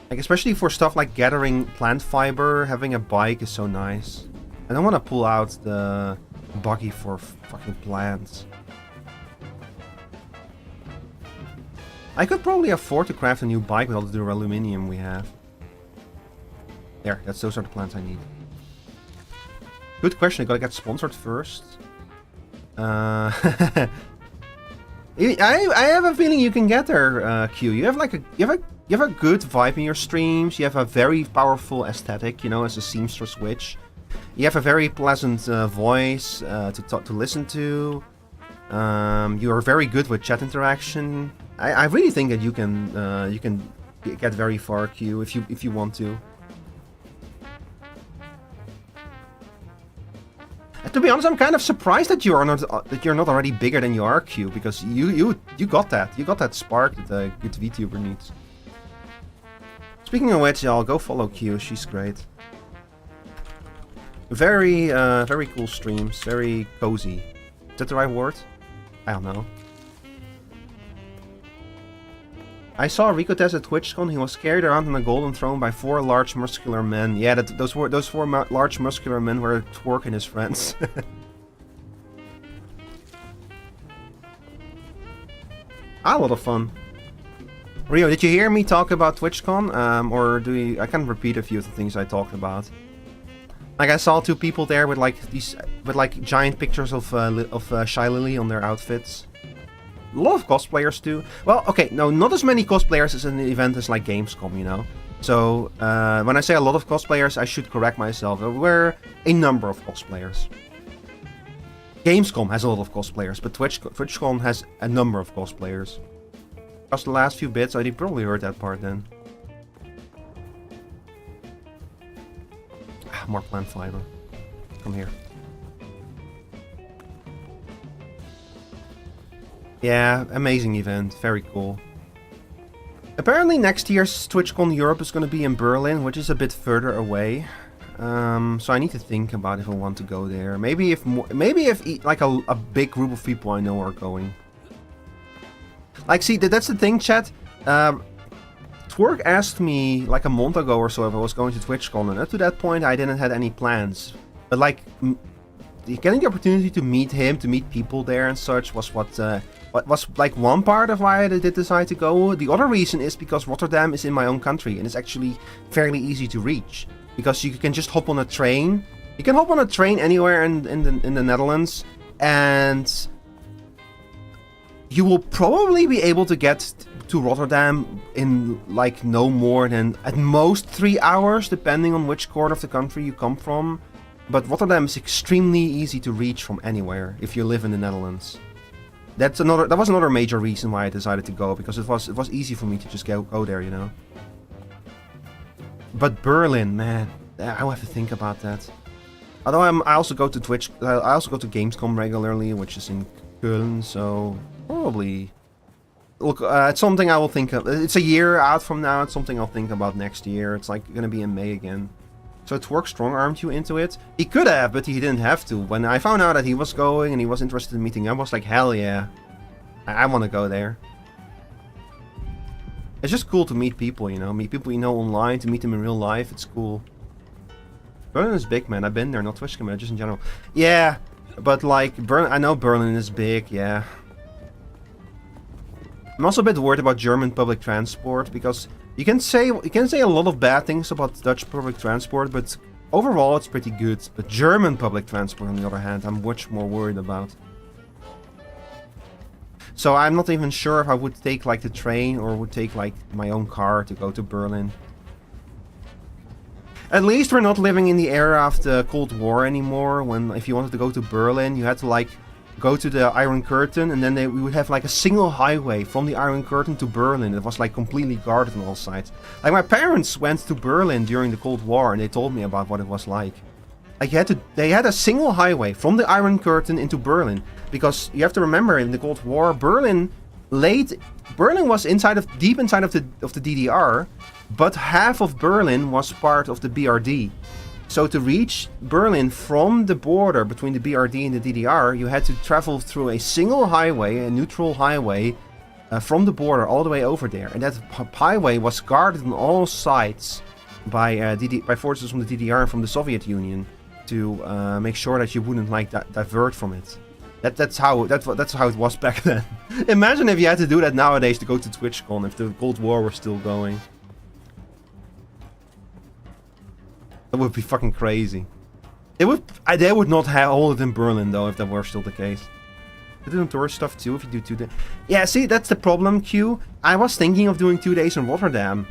Speaker 1: Like, especially for stuff like gathering plant fiber, having a bike is so nice. I don't want to pull out the buggy for fucking plants. I could probably afford to craft a new bike with all the aluminium we have. There, those are the plants I need. Good question, I gotta get sponsored first. I have a feeling you can get there, Q. You have like you have a good vibe in your streams. You have a very powerful aesthetic, you know, as a seamstress witch. You have a very pleasant voice to listen to. You are very good with chat interaction. I really think that you can get very far, Q, if you want to. To be honest, I'm kind of surprised that you're not already bigger than you are, Q, because you got that spark that a good VTuber needs. Speaking of which, y'all, go follow Q. She's great. Very very cool streams, very cozy. Is that the right word? I don't know. I saw Rico Tess at TwitchCon. He was carried around on a golden throne by 4 large muscular men. Yeah, those 4 large muscular men were twerking his friends. A lot of fun. Rio, did you hear me talk about TwitchCon? Or do you? I can repeat a few of the things I talked about. Like, I saw 2 people there with like giant pictures of Shy Lily on their outfits. a lot of cosplayers too. Well, okay, no, not as many cosplayers as an event as like Gamescom, you know. So when I say a lot of cosplayers, I should correct myself. There were a number of cosplayers. Gamescom has a lot of cosplayers, but TwitchCon has a number of cosplayers. Just the last few bits, I probably heard that part then. More plant fiber. Come here. Yeah, amazing event. Very cool. Apparently next year's TwitchCon Europe is going to be in Berlin, which is a bit further away. So I need to think about if I want to go there. Maybe if like a big group of people I know are going. Like, see, that's the thing, chat. Twerk asked me like a month ago or so if I was going to TwitchCon, and up to that point I didn't have any plans. But like, getting the opportunity to meet him, to meet people there and such was what was like one part of why I did decide to go. The other reason is because Rotterdam is in my own country and it's actually fairly easy to reach. Because you can just hop on a train. You can hop on a train anywhere in the Netherlands, and you will probably be able to get to Rotterdam in like no more than at most 3 hours, depending on which corner of the country you come from. But Rotterdam is extremely easy to reach from anywhere if you live in the Netherlands. That was another major reason why I decided to go, because it was easy for me to just go there, you know. But Berlin, man, I will have to think about that. Although I also go to Gamescom regularly, which is in Köln, so probably. Look, it's something I will think of. It's a year out from now. It's something I'll think about next year. It's like gonna be in May again. So Twerk strong-armed you into it. He could have, but he didn't have to. When I found out that he was going and he was interested in meeting up, I was like, hell yeah, I want to go there. It's just cool to meet people, you know. Meet people you know online, to meet them in real life. It's cool. Berlin is big, man. I've been there, not TwitchCon, but just in general. Yeah, but like, I know Berlin is big, yeah. I'm also a bit worried about German public transport, because you can say a lot of bad things about Dutch public transport, but overall it's pretty good. But German public transport, on the other hand, I'm much more worried about. So I'm not even sure if I would take like the train or would take like my own car to go to Berlin. At least we're not living in the era of the Cold War anymore, when if you wanted to go to Berlin, you had to like go to the Iron Curtain, and then we would have like a single highway from the Iron Curtain to Berlin. It was like completely guarded on all sides. Like my parents went to Berlin during the Cold War and they told me about what it was like. Like they had a single highway from the Iron Curtain into Berlin, because you have to remember in the Cold War, Berlin was deep inside of the DDR, but half of Berlin was part of the BRD. So to reach Berlin from the border between the BRD and the DDR, you had to travel through a single highway, a neutral highway, from the border all the way over there. And that highway was guarded on all sides by forces from the DDR and from the Soviet Union to make sure that you wouldn't like divert from it. That's how it was back then. Imagine if you had to do that nowadays to go to TwitchCon, if the Cold War were still going. That would be fucking crazy. They would not hold it in Berlin though if that were still the case. They do tourist stuff too if you do 2 days. Yeah, see, that's the problem, Q. I was thinking of doing 2 days in Rotterdam.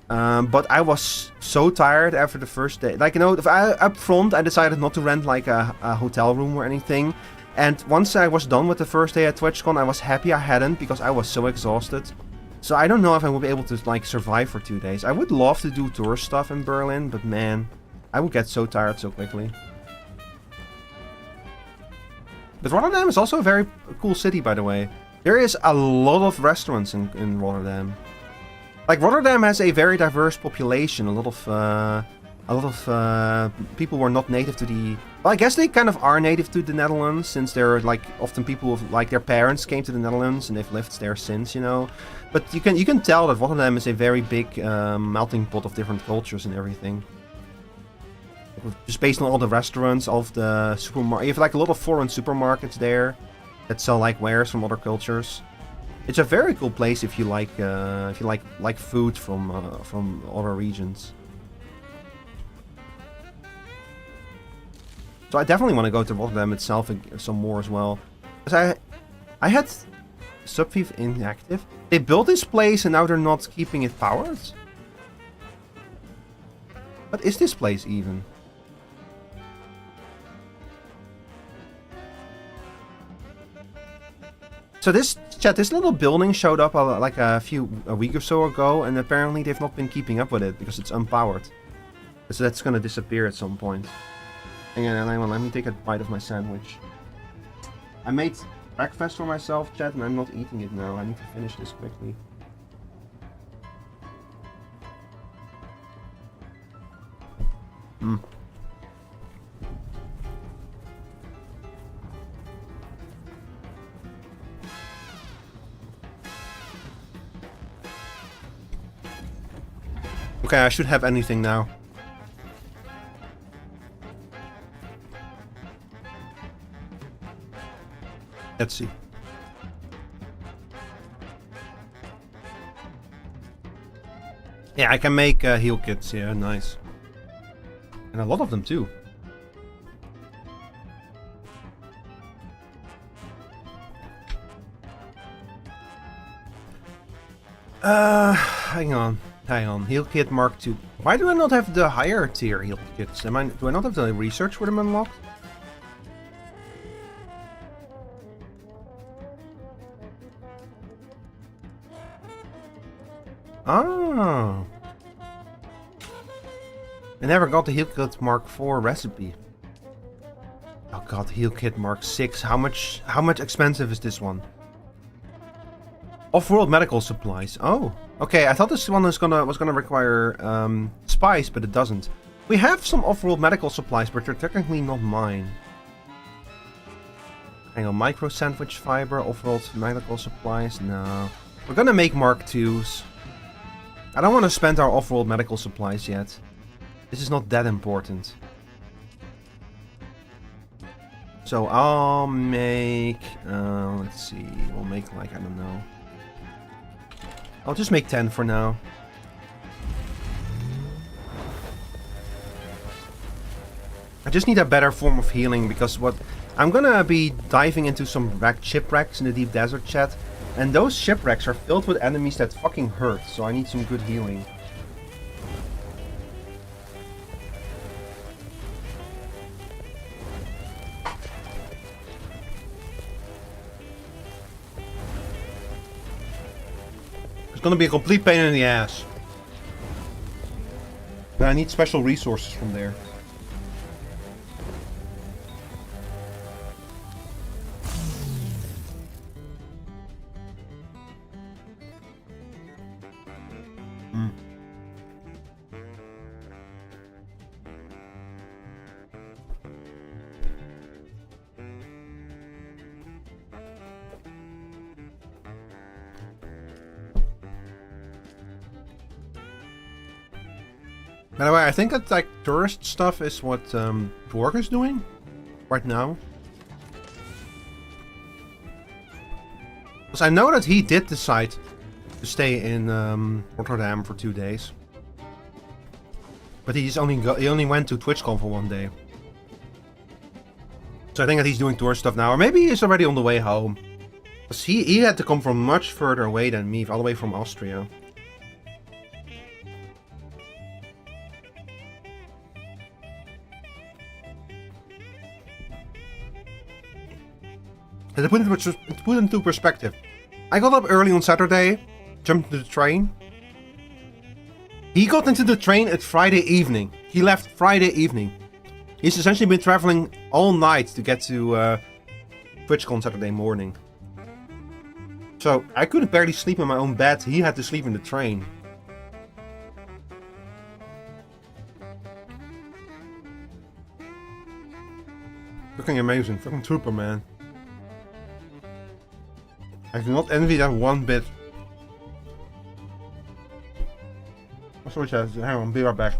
Speaker 1: But I was so tired after the first day. Like, you know, up front I decided not to rent like a hotel room or anything. And once I was done with the first day at TwitchCon, I was happy I hadn't, because I was so exhausted. So I don't know if I will be able to like survive for 2 days. I would love to do tourist stuff in Berlin, but man, I would get so tired so quickly. But Rotterdam is also a very cool city, by the way. There is a lot of restaurants in Rotterdam. Like, Rotterdam has a very diverse population. A lot of people who are not native to the... Well, I guess they kind of are native to the Netherlands, since they're like often people who, like, their parents came to the Netherlands and they've lived there since, you know. But you can tell that Rotterdam is a very big melting pot of different cultures and everything. Just based on all the restaurants, all of the supermarkets. You have like a lot of foreign supermarkets there that sell like wares from other cultures. It's a very cool place if you like food from other regions. So I definitely want to go to Rotterdam itself some more as well. Because I had Subviv inactive. They built this place and now they're not keeping it powered? What is this place even? So this little building showed up like a week or so ago, and apparently they've not been keeping up with it because it's unpowered. So that's gonna disappear at some point. Hang on, let me take a bite of my sandwich. I made breakfast for myself, chat, and I'm not eating it now. I need to finish this quickly. Okay, I should have anything now. Let's see. Yeah, I can make heal kits. Yeah, nice. And a lot of them too. Hang on. Heal kit Mark 2. Why do I not have the higher tier heal kits? Do I not have the research for them unlocked? Oh. I never got the heal kit Mark 4 recipe. Oh god, heal kit Mark 6. How much expensive is this one? Off-world medical supplies. Oh, okay. I thought this one was gonna require spice, but it doesn't. We have some off-world medical supplies, but they're technically not mine. Hang on, micro sandwich fiber, off-world medical supplies. No, we're gonna make Mark 2s. I don't want to spend our off-world medical supplies yet. This is not that important. So I'll make. Let's see. We'll make like I don't know. I'll just make 10 for now. I just need a better form of healing because I'm gonna be diving into some shipwrecks in the deep desert, chat, and those shipwrecks are filled with enemies that fucking hurt, so I need some good healing. It's gonna be a complete pain in the ass. But I need special resources from there. By the way, I think that like tourist stuff is what Dwarg is doing right now. Because I know that he did decide to stay in Rotterdam for 2 days, but he only went to TwitchCon for 1 day. So I think that he's doing tourist stuff now, or maybe he's already on the way home. Because he had to come from much further away than me, all the way from Austria. And to put into perspective, I got up early on Saturday, jumped into the train. He got into the train at Friday evening. He left Friday evening. He's essentially been traveling all night to get to TwitchCon Saturday morning. So I couldn't barely sleep in my own bed. He had to sleep in the train. Fucking amazing. Fucking trooper, man. I do not envy that one bit. Oh, sorry, chat. Hang on, be right back.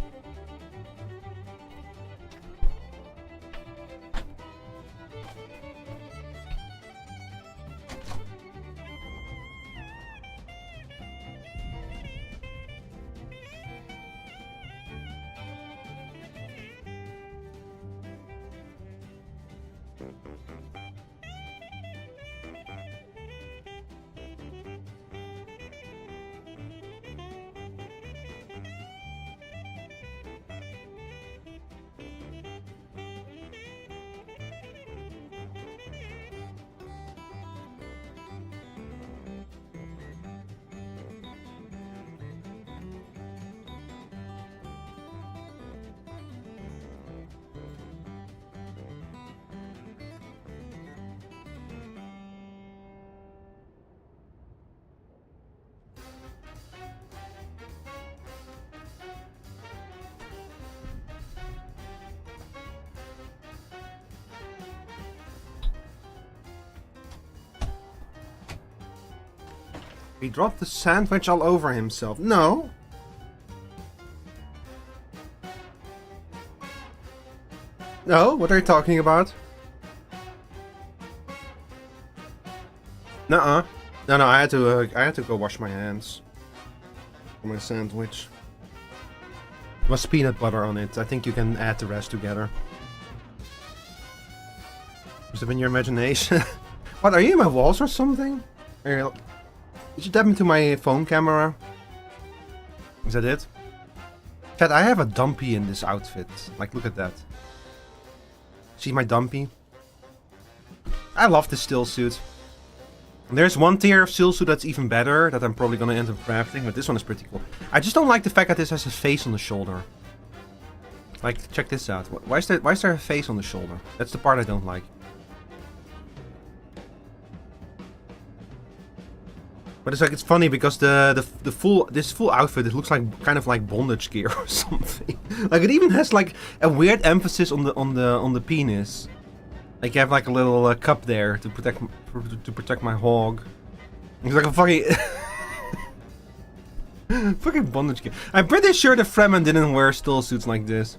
Speaker 1: He dropped the sandwich all over himself. No. No, what are you talking about? Nuh-uh. No, I had to go wash my hands for my sandwich. There was peanut butter on it. I think you can add the rest together. Must have been your imagination. What, are you in my walls or something? Did you tap into my phone camera? Is that it? Chat, I have a dumpy in this outfit. Like, look at that. See my dumpy? I love this still suit. There's one tier of still suit that's even better that I'm probably gonna end up crafting, but this one is pretty cool. I just don't like the fact that this has a face on the shoulder. Like, check this out. Why is there a face on the shoulder? That's the part I don't like. But it's like, it's funny because this full outfit, it looks like kind of like bondage gear or something. Like, it even has like a weird emphasis on the penis. Like, you have like a little cup there to protect my hog. It's like a fucking fucking bondage gear. I'm pretty sure the Fremen didn't wear still suits like this.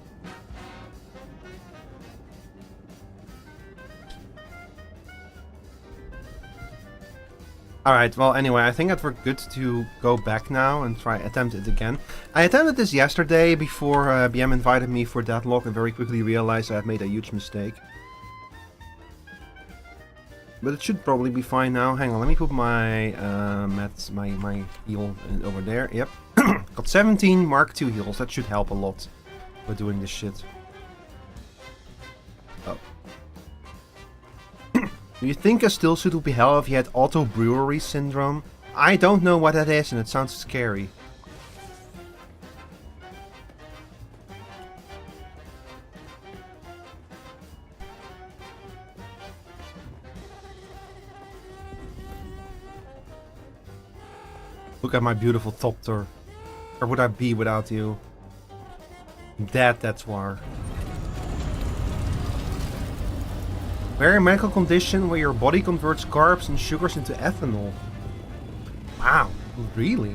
Speaker 1: Alright, well anyway, I think that we're good to go back now and attempt it again. I attempted this yesterday before BM invited me for Deadlock and very quickly realized I had made a huge mistake. But it should probably be fine now. Hang on, let me put my my heal over there. Yep. Got 17 Mark II heals. That should help a lot with doing this shit. Oh. Do you think a still suit would be hell if you had auto brewery syndrome? I don't know what that is and it sounds scary. Look at my beautiful Thopter. Where would I be without you? Dead, that's war. Very medical condition where your body converts carbs and sugars into ethanol. Wow, really?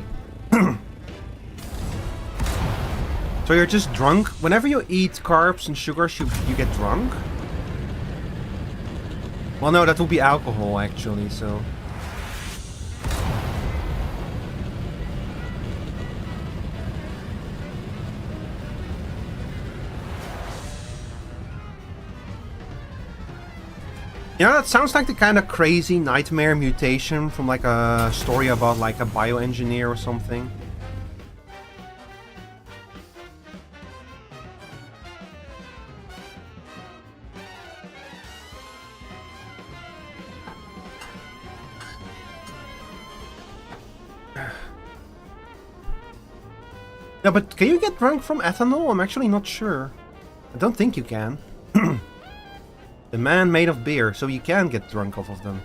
Speaker 1: So you're just drunk? Whenever you eat carbs and sugars, you get drunk? Well, no, that would be alcohol actually, so... You know, that sounds like the kind of crazy nightmare mutation from like a story about like a bioengineer or something. Yeah, but can you get drunk from ethanol? I'm actually not sure. I don't think you can. The man made of beer, so you can get drunk off of them.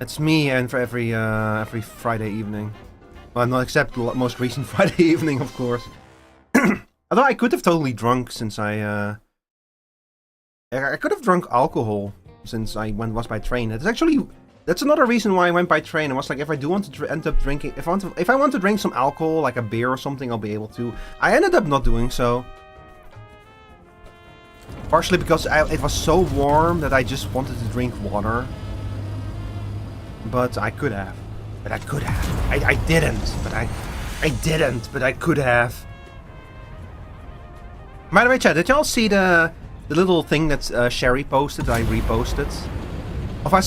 Speaker 1: It's me and for every Friday evening. Well, not except the most recent Friday evening, of course. Although I could have totally drunk since I could have drunk alcohol since I was by train. That's another reason why I went by train. I was like, if I do want to end up drinking, if I want to drink some alcohol, like a beer or something, I'll be able to. I ended up not doing so. Partially because it was so warm that I just wanted to drink water. But I could have. But I could have. I didn't. But I didn't. But I could have. By the way, chat, did y'all see the little thing that Sherry posted? I reposted of a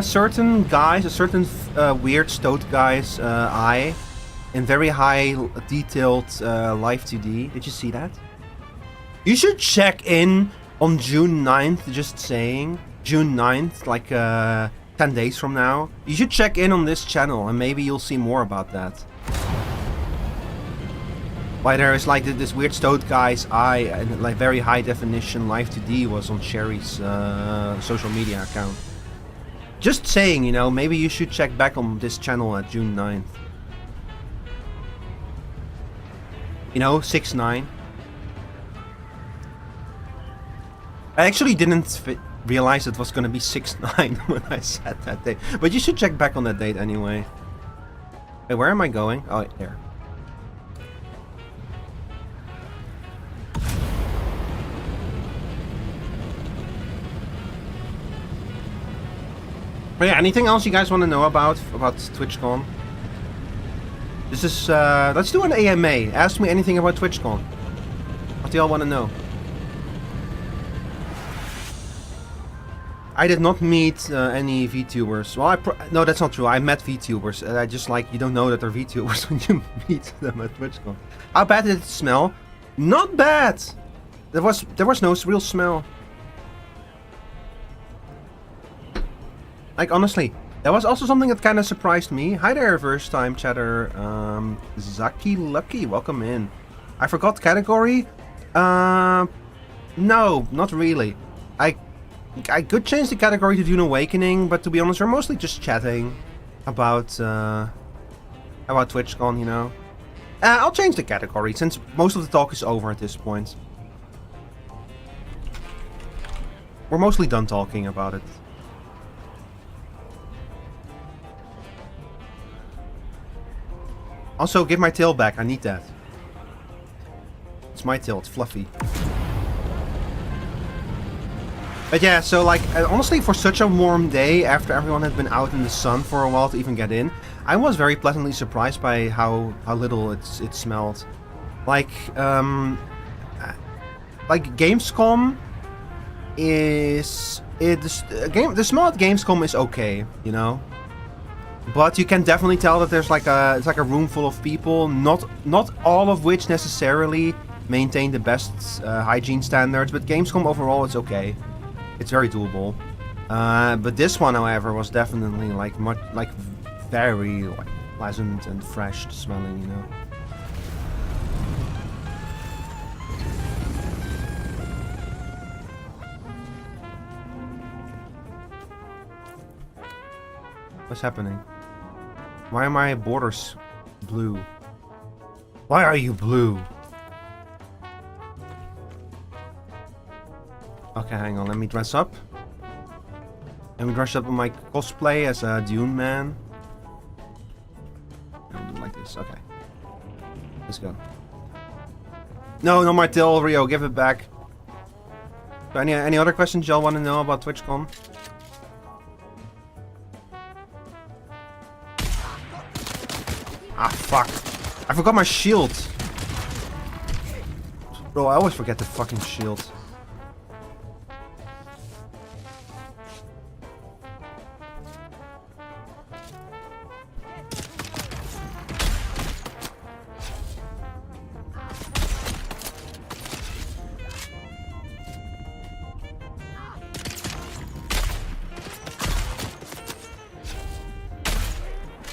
Speaker 1: certain guy's, a certain weird stoat guy's eye in very high detailed live 2D. Did you see that? You should check in on June 9th, just saying. June 9th, like 10 days from now. You should check in on this channel and maybe you'll see more about that. Why there is like this weird stoat guy's eye and like very high definition live 2D was on Sherry's social media account. Just saying, you know, maybe you should check back on this channel at June 9th. You know, 6-9. I actually didn't realize it was gonna be 6/9 when I said that date. But you should check back on that date anyway. Hey, where am I going? Oh, there. But yeah, anything else you guys want to know about TwitchCon? This is, let's do an AMA. Ask me anything about TwitchCon. What do y'all want to know? I did not meet any VTubers. Well, no, that's not true. I met VTubers. I just like, you don't know that they're VTubers when you meet them at TwitchCon. How bad did it smell? Not bad! There was no real smell. Like, honestly, that was also something that kind of surprised me. Hi there, first time chatter. Zaki Lucky, welcome in. I forgot category? No, not really. I could change the category to Dune Awakening, but to be honest, we're mostly just chatting about TwitchCon, you know. I'll change the category, since most of the talk is over at this point. We're mostly done talking about it. Also, give my tail back. I need that. It's my tail. It's fluffy. But yeah, so like, honestly, for such a warm day, after everyone had been out in the sun for a while to even get in, I was very pleasantly surprised by how little it smelled. Like Gamescom is... the smell at Gamescom is okay, you know? But you can definitely tell that there's like it's like a room full of people, not all of which necessarily maintain the best hygiene standards, but Gamescom overall it's okay. It's very doable. But this one, however, was definitely like very like pleasant and fresh smelling, you know. What's happening? Why are my borders blue? Why are you blue? Okay, hang on. Let me dress up. Let me dress up in my cosplay as a Dune man. I'll do like this. Okay. Let's go. No, not my tail, Rio. Give it back. So any other questions y'all want to know about TwitchCon? Ah, fuck. I forgot my shield. Bro, I always forget the fucking shield.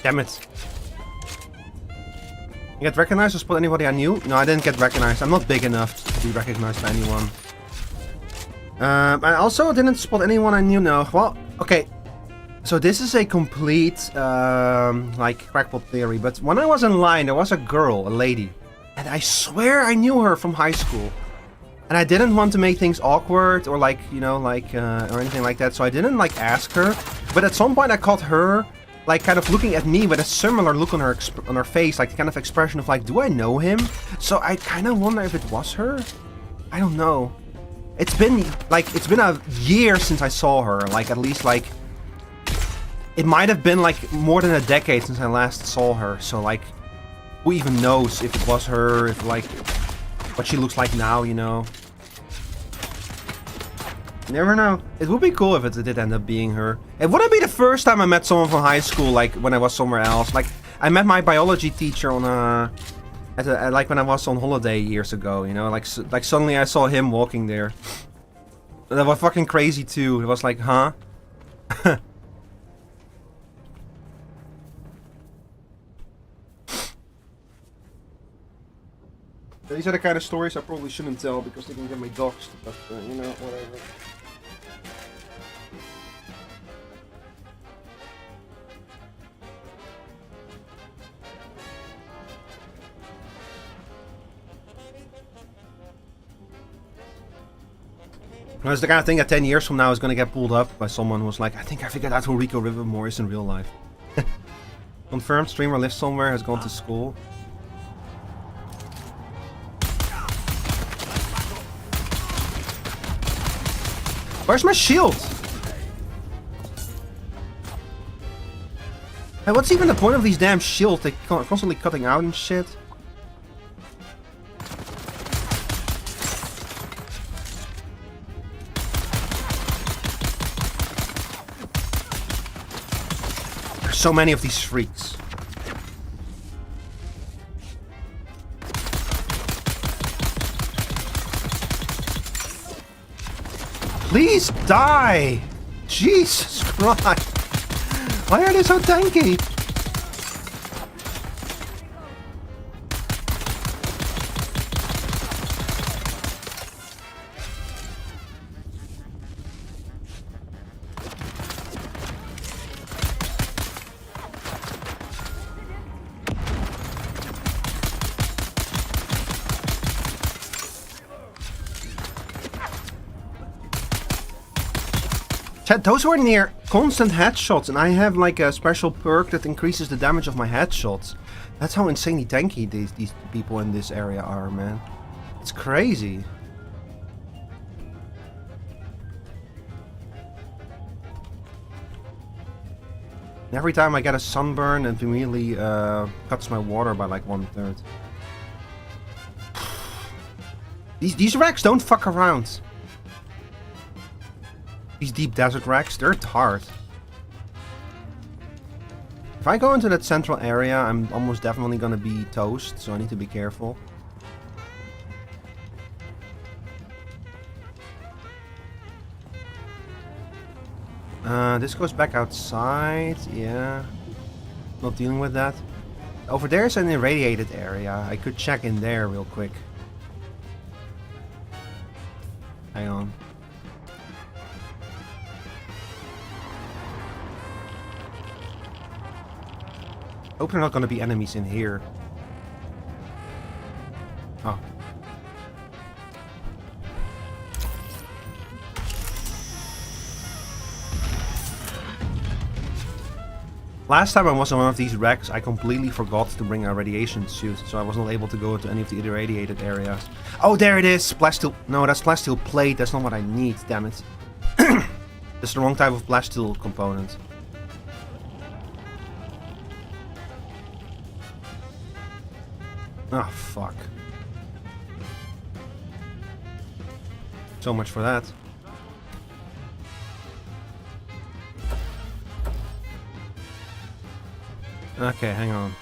Speaker 1: Damn it. You get recognized or spot anybody I knew? No, I didn't get recognized. I'm not big enough to be recognized by anyone. I also didn't spot anyone I knew, no. Well, okay. So this is a complete, like, crackpot theory. But when I was in line, there was a girl, a lady. And I swear I knew her from high school. And I didn't want to make things awkward or, like, you know, like, or anything like that. So I didn't, like, ask her. But at some point I caught her, like, kind of looking at me with a similar look on her face, like the kind of expression of like, do I know him? So I kind of wonder if it was her. I don't know. It's been a year since I saw her. Like, at least like, it might have been like more than a decade since I last saw her. So like, who even knows if it was her? If like, what she looks like now, you know? Never know. It would be cool if it did end up being her. It wouldn't be the first time I met someone from high school, like when I was somewhere else. Like, I met my biology teacher on like when I was on holiday years ago, you know? Like suddenly I saw him walking there. That was fucking crazy too. It was like, huh? These are the kind of stories I probably shouldn't tell because they can get me doxxed, but you know, whatever. It's the kind of thing that 10 years from now is going to get pulled up by someone who's like, I think I figured out who Rico Rivermore is in real life. Confirmed, streamer lives somewhere, has gone to school. Where's my shield? Hey, what's even the point of these damn shields? They're constantly cutting out and shit. There's so many of these freaks. Please die! Jesus Christ! Why are they so tanky? Chat, those were near constant headshots, and I have like a special perk that increases the damage of my headshots. That's how insanely tanky these people in this area are, man. It's crazy. And every time I get a sunburn, it immediately cuts my water by like 1/3. These wrecks don't fuck around. These deep desert wrecks, they're hard. If I go into that central area, I'm almost definitely gonna be toast, so I need to be careful. This goes back outside, yeah. Not dealing with that. Over there's an irradiated area. I could check in there real quick. Hang on. Hope there are not going to be enemies in here. Oh. Last time I was on one of these wrecks, I completely forgot to bring a radiation suit, so I wasn't able to go into any of the irradiated areas. Oh, there it is! Plasteel. No, that's plasteel plate. That's not what I need, damn it. That's the wrong type of plasteel component. Oh, fuck. So much for that. Okay, hang on.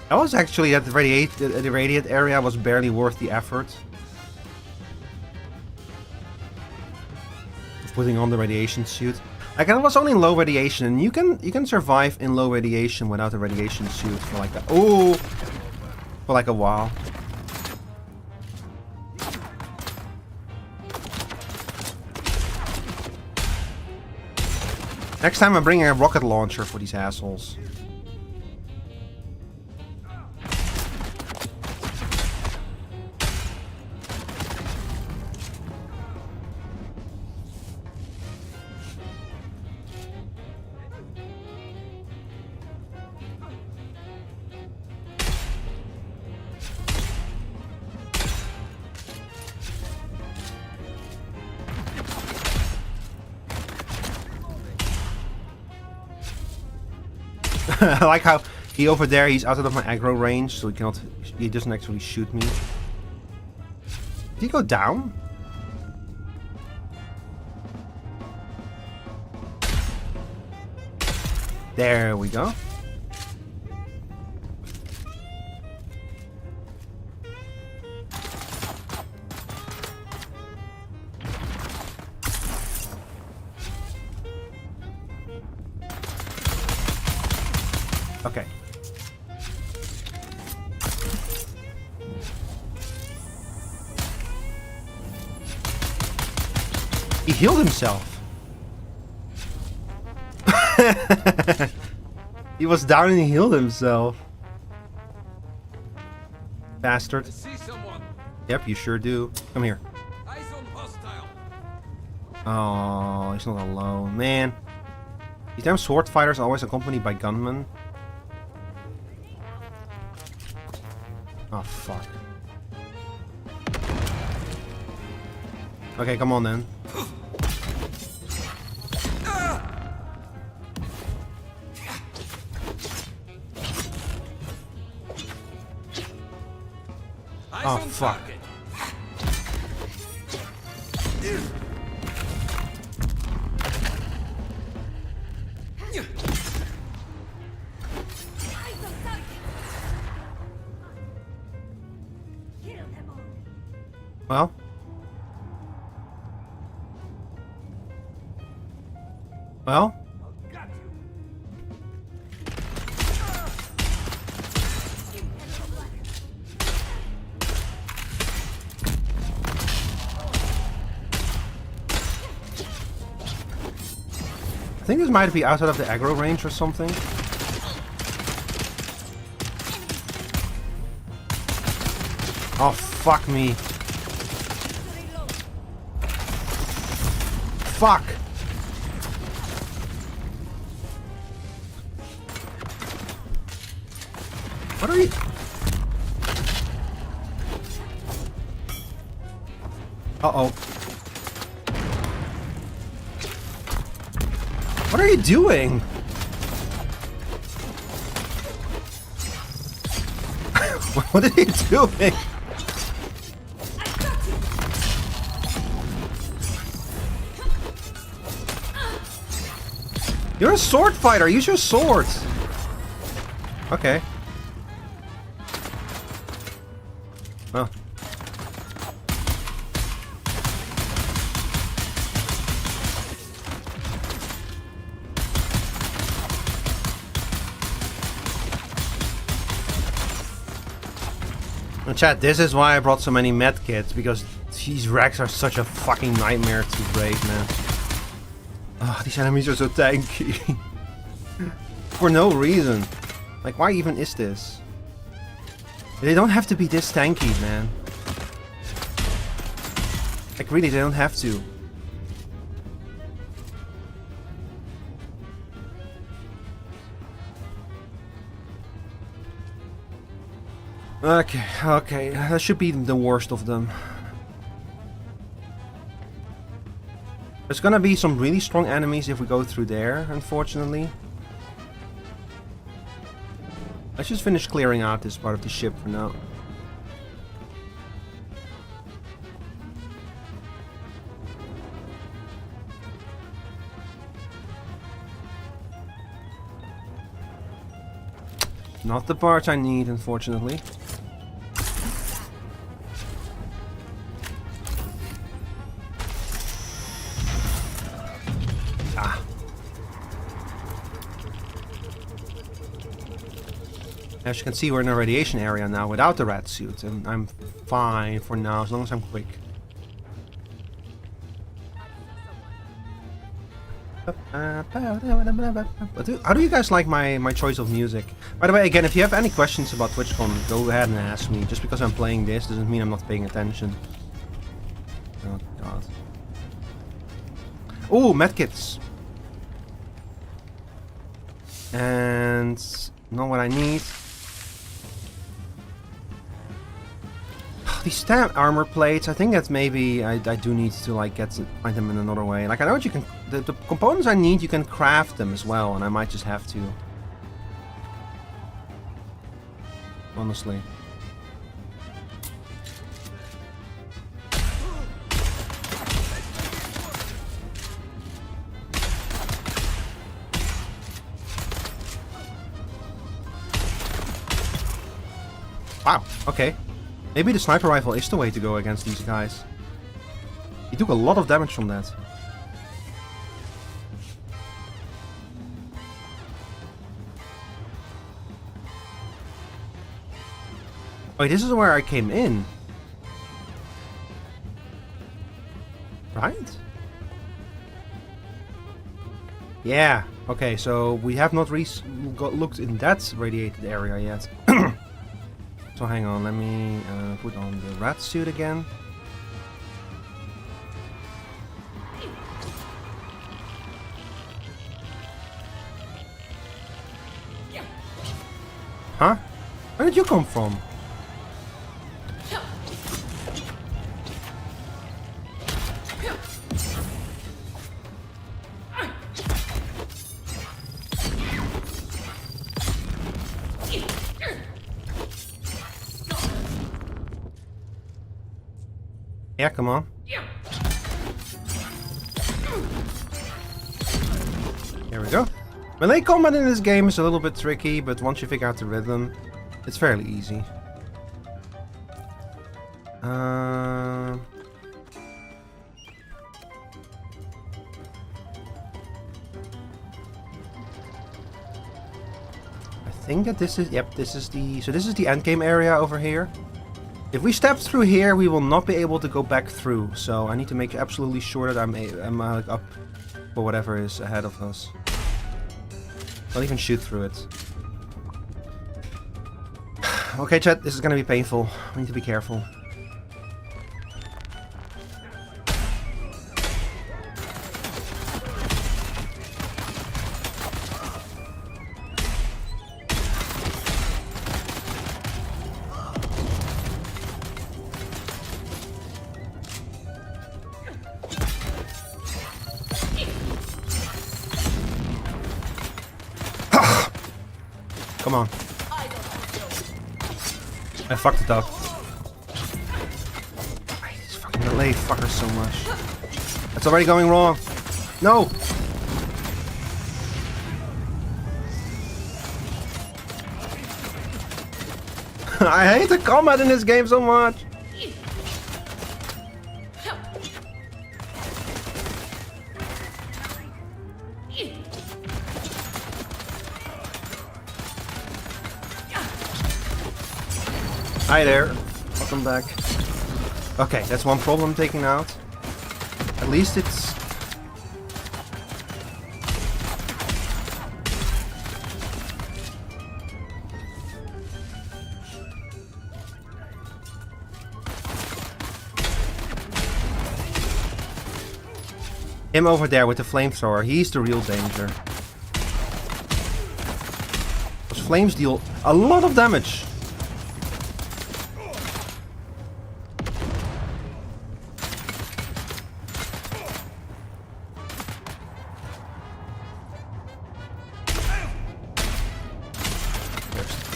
Speaker 1: That was actually at the radiated area was barely worth the effort of putting on the radiation suit. Like, it was only low radiation, and you can survive in low radiation without a radiation suit for like a while. Next time I'm bringing a rocket launcher for these assholes. I like how he over there, he's out of my aggro range, so he doesn't actually shoot me. Did he go down? There we go. Okay. He healed himself. He was down and he healed himself. bastard.
Speaker 3: I see someone.
Speaker 1: Yep, you sure do. Come here.
Speaker 3: Eyes on hostile.
Speaker 1: Oh, he's not alone. Man. These damn sword fighters are always accompanied by gunmen. Oh, fuck. Okay, come on then. Oh, fuck. Well. Well. I think this might be outside of the aggro range or something. Oh, fuck me. Fuck! What are you... Uh-oh. What are you doing? What are you doing? You're a sword fighter. Use your swords. Okay. Oh. Chat, this is why I brought so many med kits, because these wrecks are such a fucking nightmare to raid, man. Ah, these enemies are so tanky. For no reason. Like, why even is this? They don't have to be this tanky, man. Like, really, they don't have to. Okay, that should be the worst of them. There's gonna be some really strong enemies if we go through there, unfortunately. Let's just finish clearing out this part of the ship for now. Not the parts I need, unfortunately. As you can see, we're in a radiation area now without the rat suit, and I'm fine for now as long as I'm quick. How do you guys like my choice of music? By the way, again, if you have any questions about TwitchCon, go ahead and ask me. Just because I'm playing this doesn't mean I'm not paying attention. Oh god. Ooh, medkits. And not what I need. These damn armor plates, I think that maybe I do need to like find them in another way. Like, I know what you can, the components I need, you can craft them as well, and I might just have to. Honestly. Wow, okay. Maybe the sniper rifle is the way to go against these guys. He took a lot of damage from that. Wait, this is where I came in. Right? Yeah. Okay, so we have not looked in that radiated area yet. So hang on, let me put on the rat suit again. Huh? Where did you come from? Yeah, come on. Here we go. Melee combat in this game is a little bit tricky, but once you figure out the rhythm, it's fairly easy. I think that this is, yep, this is the, so this is the end game area over here. If we step through here, we will not be able to go back through, so I need to make absolutely sure that I'm up for whatever is ahead of us. Don't even shoot through it. Okay, chat, this is gonna be painful. We need to be careful. Come on. I fucked it up. I hate these fucking melee fuckers so much. That's already going wrong. No! I hate the combat in this game so much. Hi there, welcome back. Okay, that's one problem taken out. At least it's... Him over there with the flamethrower, he's the real danger. Those flames deal a lot of damage.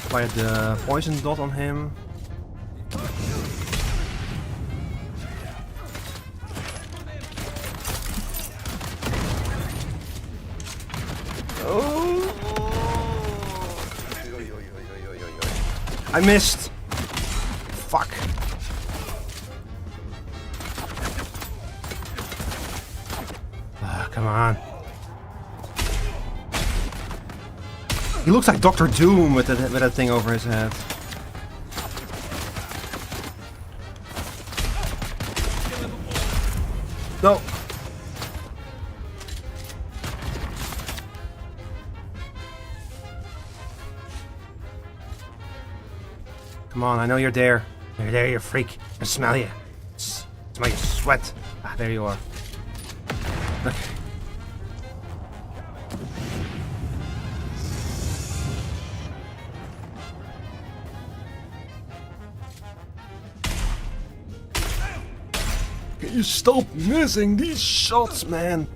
Speaker 1: Apply the poison dot on him. Oh! I missed. Fuck. Ah, come on. He looks like Dr. Doom with that thing over his head. No. Come on, I know you're there. You're there, you freak. I can smell you. Smell your sweat. Ah, there you are. Okay. Can you stop missing these shots, man?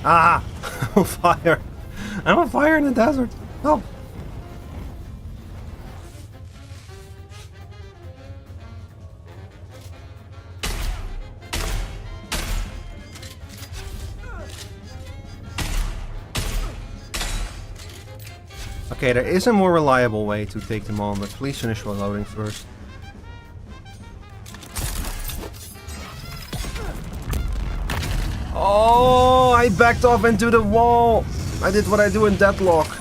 Speaker 1: Ah! I'm on fire! I'm on fire in the desert! No! Okay, there is a more reliable way to take them on, but please finish reloading first. Oh, I backed off into the wall! I did what I do in Deadlock.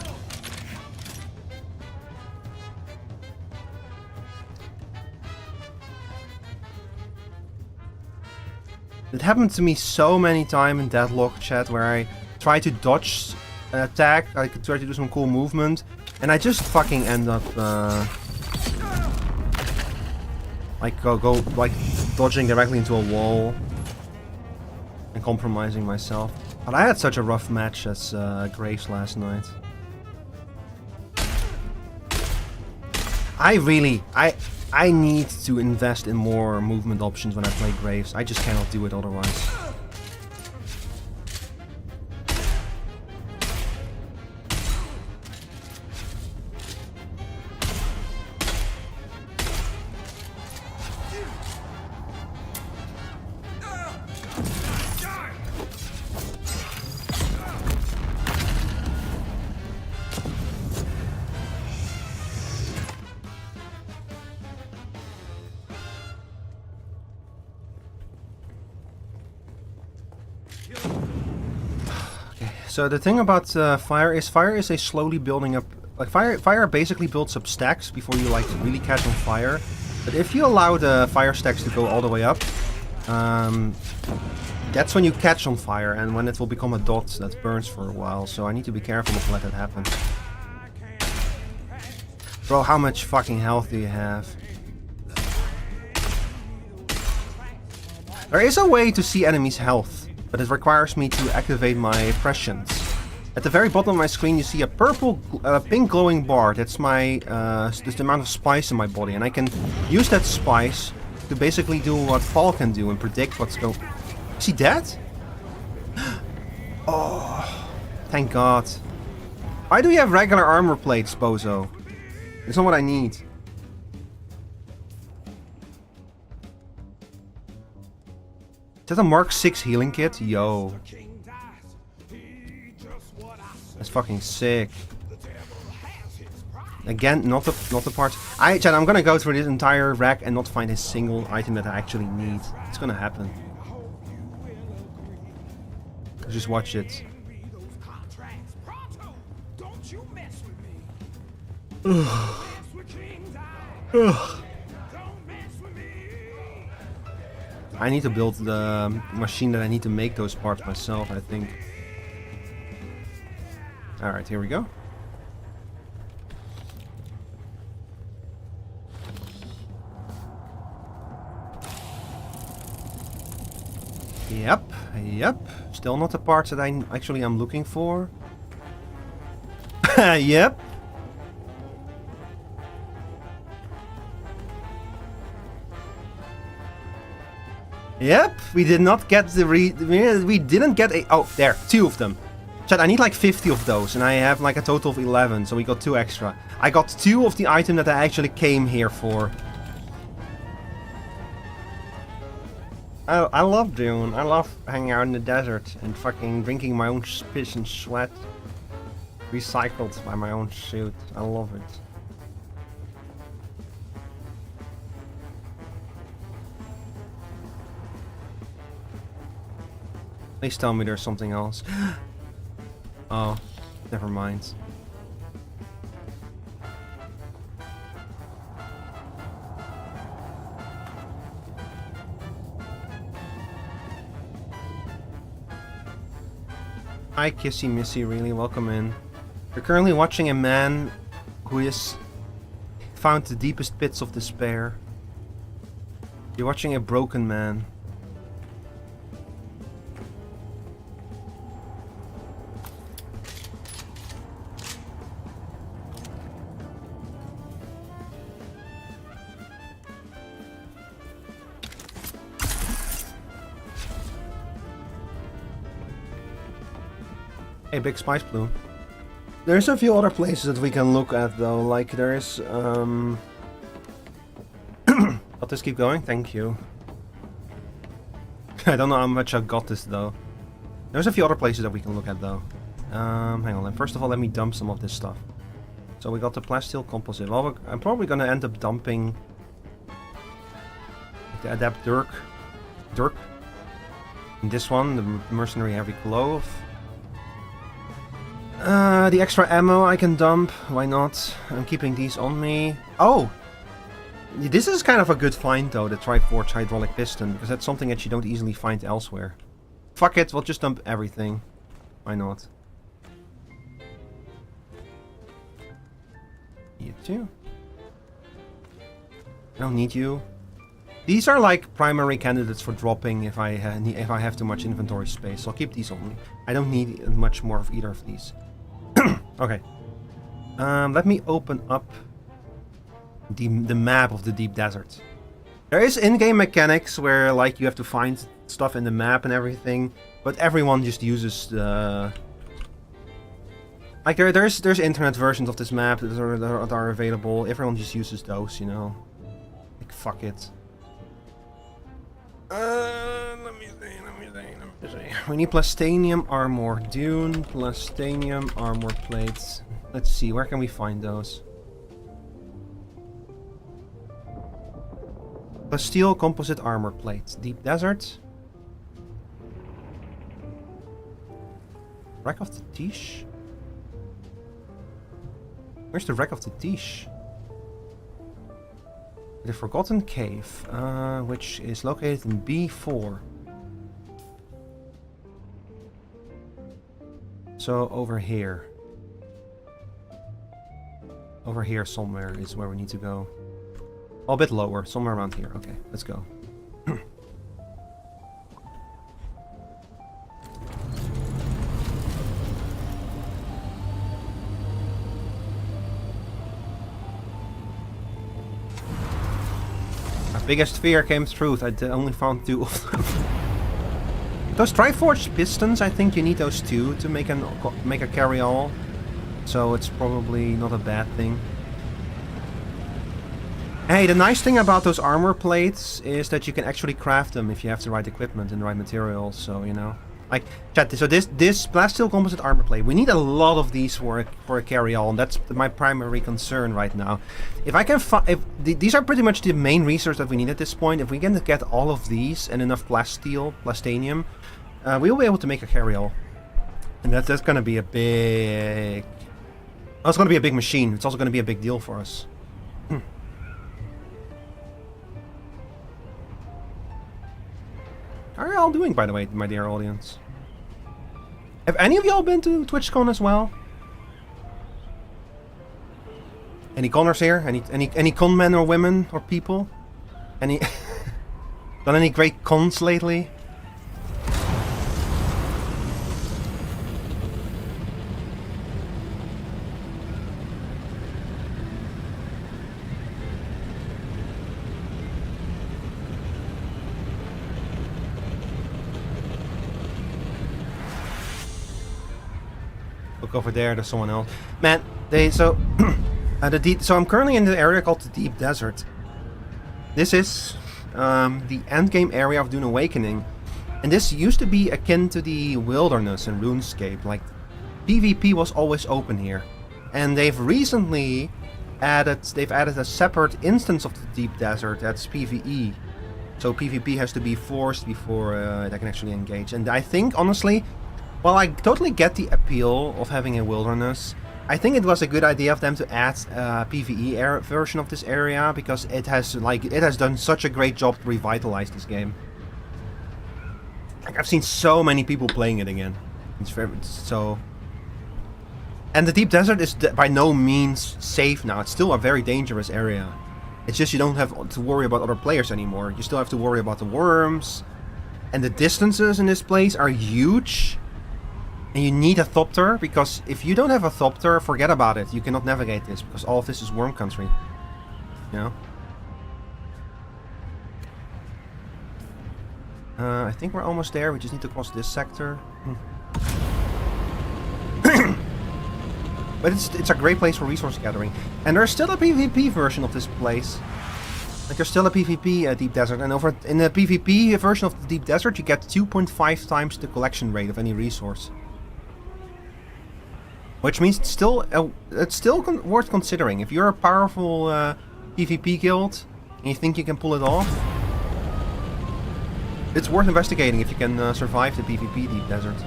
Speaker 1: It happened to me so many times in Deadlock chat where I try to dodge an attack, I could try to do some cool movement, and I just fucking end up like like dodging directly into a wall and compromising myself. But I had such a rough match as Graves last night. I need to invest in more movement options when I play Graves. I just cannot do it otherwise. So the thing about fire is a slowly building up. Like fire basically builds up stacks before you like really catch on fire. But if you allow the fire stacks to go all the way up, that's when you catch on fire, and when it will become a dot that burns for a while. So I need to be careful not to let that happen. Bro, how much fucking health do you have? There is a way to see enemies' health, but it requires me to activate my prescience. At the very bottom of my screen you see a pink glowing bar. That's my just the amount of spice in my body, and I can use that spice to basically do what Paul can do and predict what's going. Is he dead? Oh, thank God. Why do you have regular armor plates, Bozo? It's not what I need. Is that a Mark 6 healing kit? Yo. That's fucking sick. Again, not the parts. Chat, I'm gonna go through this entire rack and not find a single item that I actually need. It's gonna happen. Just watch it. I need to build the machine that I need to make those parts myself, I think. Alright, here we go. Yep. Still not the parts that I actually am looking for. Yep. Yep, we did not get the we didn't get a... Oh, there, 2 of them. Chat, I need like 50 of those, and I have like a total of 11, so we got 2 extra. I got 2 of the item that I actually came here for. I love Dune. I love hanging out in the desert and fucking drinking my own piss and sweat. Recycled by my own suit. I love it. Please tell me there's something else. Oh, never mind. Hi Kissy Missy, really welcome in. You're currently watching a man who has found the deepest pits of despair. You're watching a broken man. Hey, Big Spice Blue. There's a few other places that we can look at though, like there's I'll just keep going, thank you. I don't know how much I got this though. There's a few other places that we can look at though. Hang on, first of all let me dump some of this stuff. So we got the plasteel composite. Well, I'm probably gonna end up dumping the Adept Dirk. And this one, the Mercenary Heavy Glove. The extra ammo I can dump, why not? I'm keeping these on me. Oh! This is kind of a good find though, the Triforge hydraulic piston, because that's something that you don't easily find elsewhere. Fuck it, we'll just dump everything. Why not? You too. I don't need you. These are like primary candidates for dropping if I have too much inventory space. So I'll keep these only. I don't need much more of either of these. Okay. Let me open up the map of the deep desert. There is in-game mechanics where like you have to find stuff in the map and everything, but everyone just uses the... Like there's internet versions of this map that are available. Everyone just uses those, you know. Like fuck it. Let me see. We need plastanium armor. Dune, plastanium armor plates. Let's see, where can we find those? Steel composite armor plates. Deep desert. Wreck of the Tish? Where's the Wreck of the Tish? The Forgotten Cave, which is located in B4. So over here. Over here somewhere is where we need to go. A bit lower, somewhere around here. Okay, let's go. My biggest fear came true. I only found 2 of them. Those Triforged pistons, I think you need those 2 to make a carry-all. So it's probably not a bad thing. Hey, the nice thing about those armor plates is that you can actually craft them if you have the right equipment and the right materials. So, you know. Like, chat, so this plasteel composite armor plate, we need a lot of these for a carry-all, and that's my primary concern right now. If I can these are pretty much the main resource that we need at this point. If we can get all of these and enough plastanium, we will be able to make a carry-all. And that's gonna be a big... Oh, it's gonna be a big machine. It's also gonna be a big deal for us. How are y'all doing, by the way, my dear audience? Have any of y'all been to TwitchCon as well? Any conners here? Any con men or women or people? Any done any great cons lately? Over there, there's someone else. Man, so I'm currently in the area called the Deep Desert. This is the endgame area of Dune Awakening, and this used to be akin to the wilderness in RuneScape. Like, PvP was always open here, and they've recently added a separate instance of the Deep Desert that's PvE. So PvP has to be forced before they can actually engage. And I think honestly, while I totally get the appeal of having a wilderness, I think it was a good idea of them to add a PvE version of this area, because it has done such a great job to revitalize this game. Like, I've seen so many people playing it again. And the Deep Desert is by no means safe now. It's still a very dangerous area. It's just you don't have to worry about other players anymore. You still have to worry about the worms. And the distances in this place are huge. And you need a Thopter, because if you don't have a Thopter, forget about it. You cannot navigate this, because all of this is worm country. You know? I think we're almost there. We just need to cross this sector. But it's a great place for resource gathering. And there's still a PvP version of this place. Like, there's still a PvP Deep Desert. And over in the PvP version of the Deep Desert, you get 2.5 times the collection rate of any resource. Which means it's still worth considering. If you're a powerful PvP guild and you think you can pull it off, it's worth investigating if you can survive the PvP Deep Desert.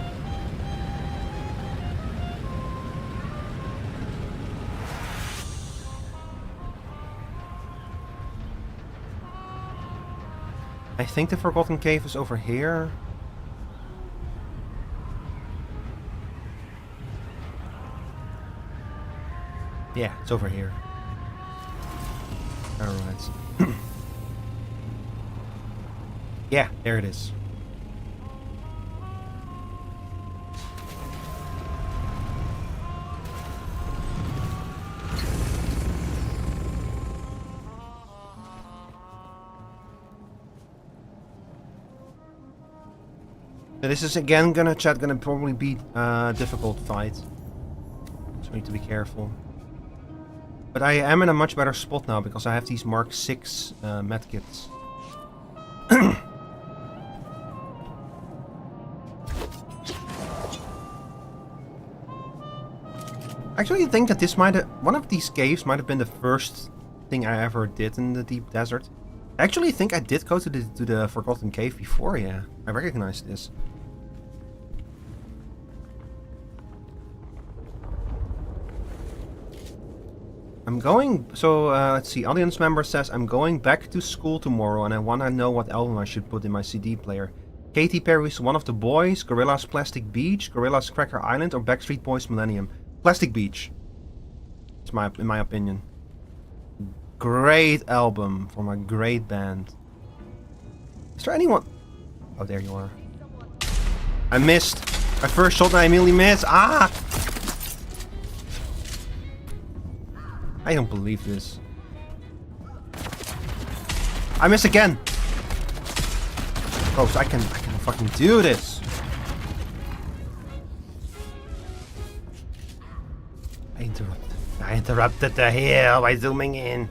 Speaker 1: I think the Forgotten Cave is over here. Yeah, it's over here. Alright. Yeah, there it is. So this is again gonna probably be a difficult fight. So we need to be careful. But I am in a much better spot now because I have these Mark 6 medkits. Actually, I think that this one of these caves might have been the first thing I ever did in the deep desert. I actually think I did go to the Forgotten Cave before, yeah. I recognize this. I'm going, so let's see, audience member says, I'm going back to school tomorrow and I want to know what album I should put in my CD player. Katy Perry's One of the Boys, Gorillaz Plastic Beach, Gorillaz Cracker Island, or Backstreet Boys Millennium. Plastic Beach. It's in my opinion. Great album from a great band. Is there anyone? Oh, there you are. I missed. My first shot and I immediately missed. Ah! I don't believe this. I miss again. Oh, so I can fucking do this. I interrupted the hill by zooming in.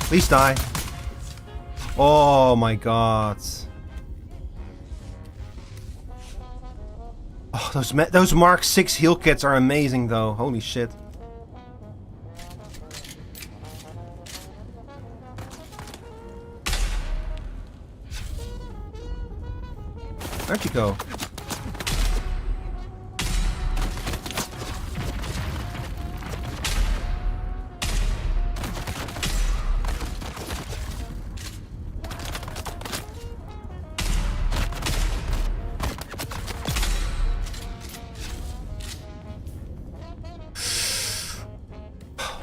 Speaker 1: Please die. Oh my god. Oh, those Mark 6 heal kits are amazing though. Holy shit. Where'd you go?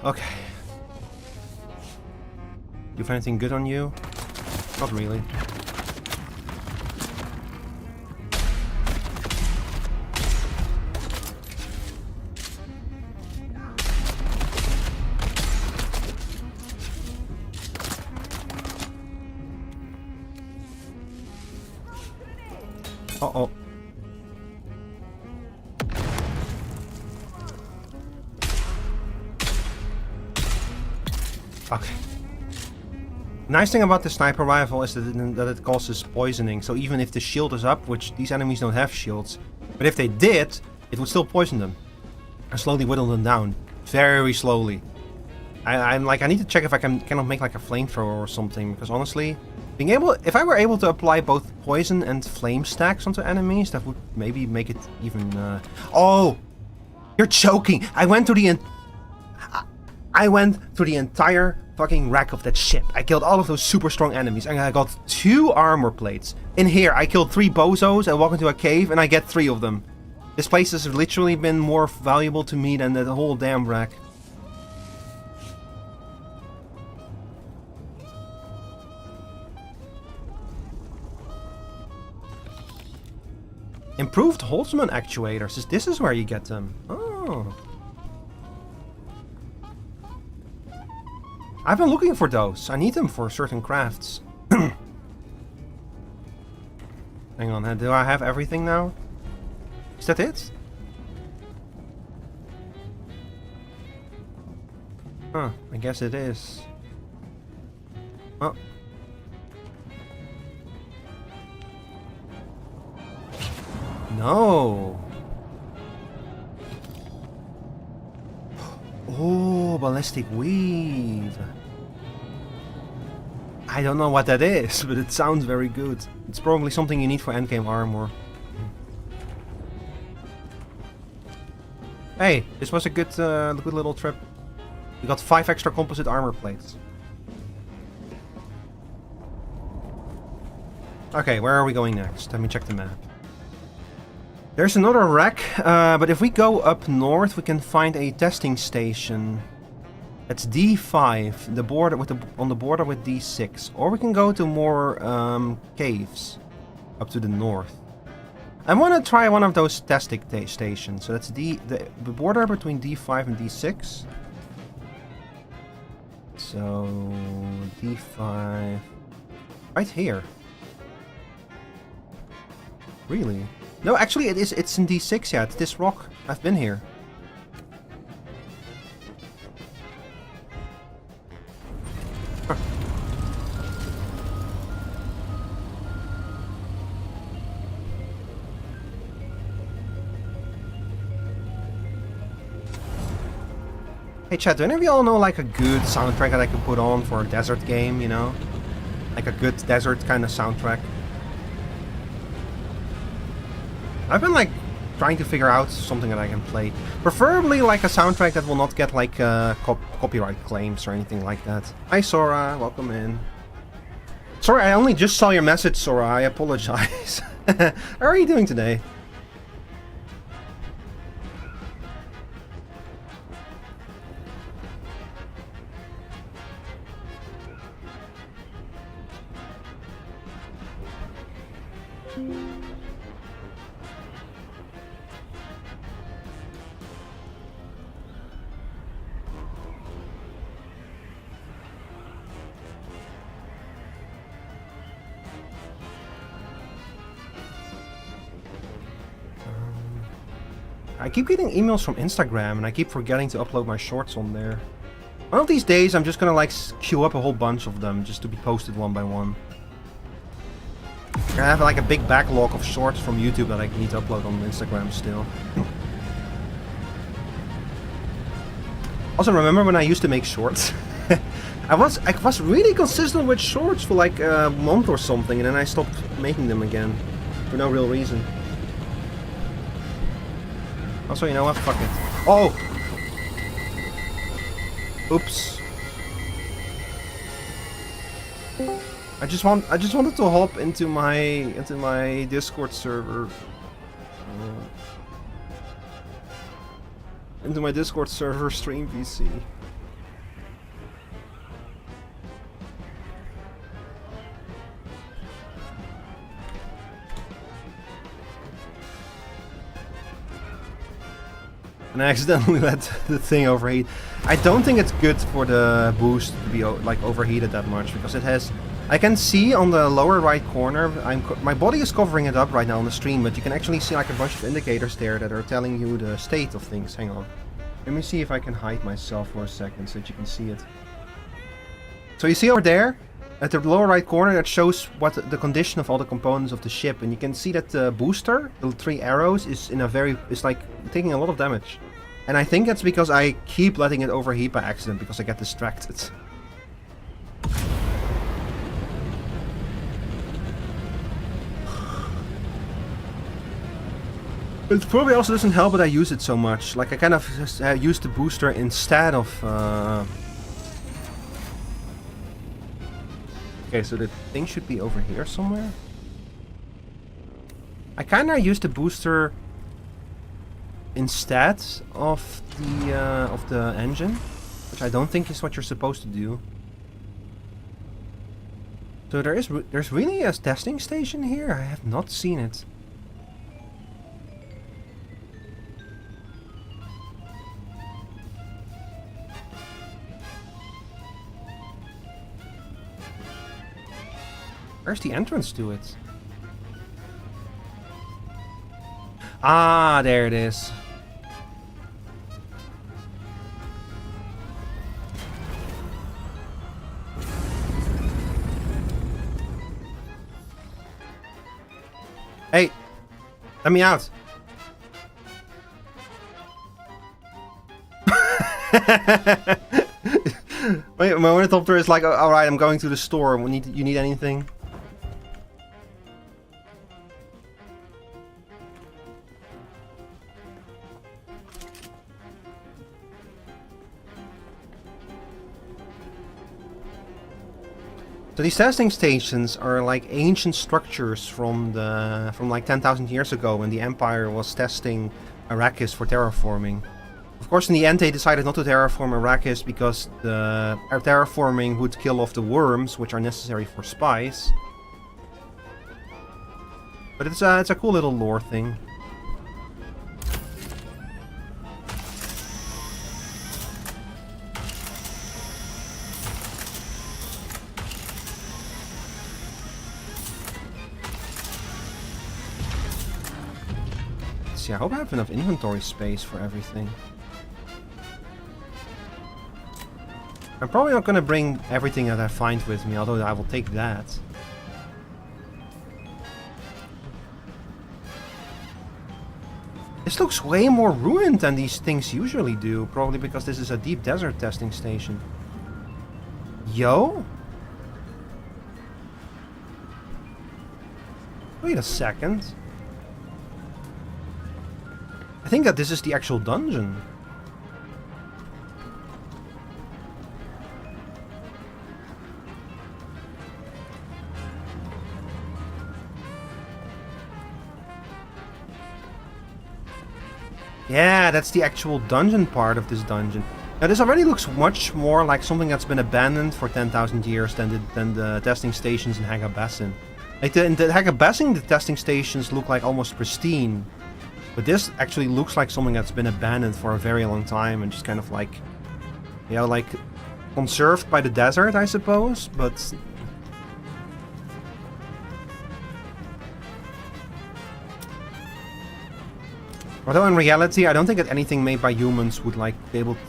Speaker 1: Okay. You find anything good on you? Not really. Uh-oh. Okay. Nice thing about the sniper rifle is that it causes poisoning, so even if the shield is up, which these enemies don't have shields, but if they did, it would still poison them. And slowly whittle them down. Very slowly. I'm like, I need to check if I cannot make like a flamethrower or something, because honestly, if I were able to apply both poison and flame stacks onto enemies, that would maybe make it even, Oh! You're choking! I went through the entire fucking wreck of that ship. I killed all of those super strong enemies and I got 2 armor plates. In here, I killed 3 bozos and walk into a cave and I get 3 of them. This place has literally been more valuable to me than the whole damn wreck. Improved Holtzman actuators. This is where you get them. Oh. I've been looking for those. I need them for certain crafts. Hang on, do I have everything now? Is that it? Huh, I guess it is. Oh. No. Oh, ballistic weave. I don't know what that is, but it sounds very good. It's probably something you need for endgame armor. Hey, this was a good little trip. We got 5 extra composite armor plates. Okay, where are we going next? Let me check the map. There's another wreck, but if we go up north, we can find a testing station. That's D5, the border with on the border with D6. Or we can go to more caves up to the north. I want to try one of those testing stations. So that's the border between D5 and D6. So D5 right here. Really? No, actually it's in D6, yeah, it's this rock. I've been here. Huh. Hey chat, do any of y'all know like a good soundtrack that I could put on for a desert game, you know? Like a good desert kind of soundtrack. I've been like trying to figure out something that I can play. Preferably like a soundtrack that will not get like copyright claims or anything like that. Hi Sora, welcome in. Sorry, I only just saw your message, Sora. I apologize. How are you doing today? I keep getting emails from Instagram and I keep forgetting to upload my shorts on there. One of these days I'm just gonna like queue up a whole bunch of them just to be posted one by one. I have like a big backlog of shorts from YouTube that I need to upload on Instagram still. Also, remember when I used to make shorts? I was really consistent with shorts for like a month or something, and then I stopped making them again for no real reason. Also, you know what? Fuck it. Oh! Oops. I just wanted to hop into my Discord server. Into my Discord server stream PC. And I accidentally let the thing overheat. I don't think it's good for the boost to be like overheated that much because it has. I can see on the lower right corner. My body is covering it up right now on the stream, but you can actually see like a bunch of indicators there that are telling you the state of things. Hang on. Let me see if I can hide myself for a second so that you can see it. So you see over there, at the lower right corner, that shows what the condition of all the components of the ship, and you can see that the booster, the 3 arrows, is like taking a lot of damage. And I think that's because I keep letting it overheat by accident because I get distracted. It probably also doesn't help that I use it so much. Like I kind of just use the booster instead of. Okay, so the thing should be over here somewhere. I kind of use the booster instead of the engine, which I don't think is what you're supposed to do. So there's really a testing station here. I have not seen it. Where's the entrance to it? Ah, there it is. Hey, let me out. Wait, my ornithopter is like, all right, I'm going to the store. You need anything? So these testing stations are like ancient structures from like 10,000 years ago when the Empire was testing Arrakis for terraforming. Of course, in the end, they decided not to terraform Arrakis because the terraforming would kill off the worms, which are necessary for spice. But it's a cool little lore thing. I hope I have enough inventory space for everything. I'm probably not going to bring everything that I find with me, although I will take that. This looks way more ruined than these things usually do, probably because this is a deep desert testing station. Yo? Wait a second. I think that this is the actual dungeon. Yeah, that's the actual dungeon part of this dungeon. Now this already looks much more like something that's been abandoned for 10,000 years than the testing stations in Hagabassin. Like in the Hagabassin, the testing stations look like almost pristine. But this actually looks like something that's been abandoned for a very long time and just kind of like, you know, like conserved by the desert, I suppose, but... Although in reality, I don't think that anything made by humans would like be able to,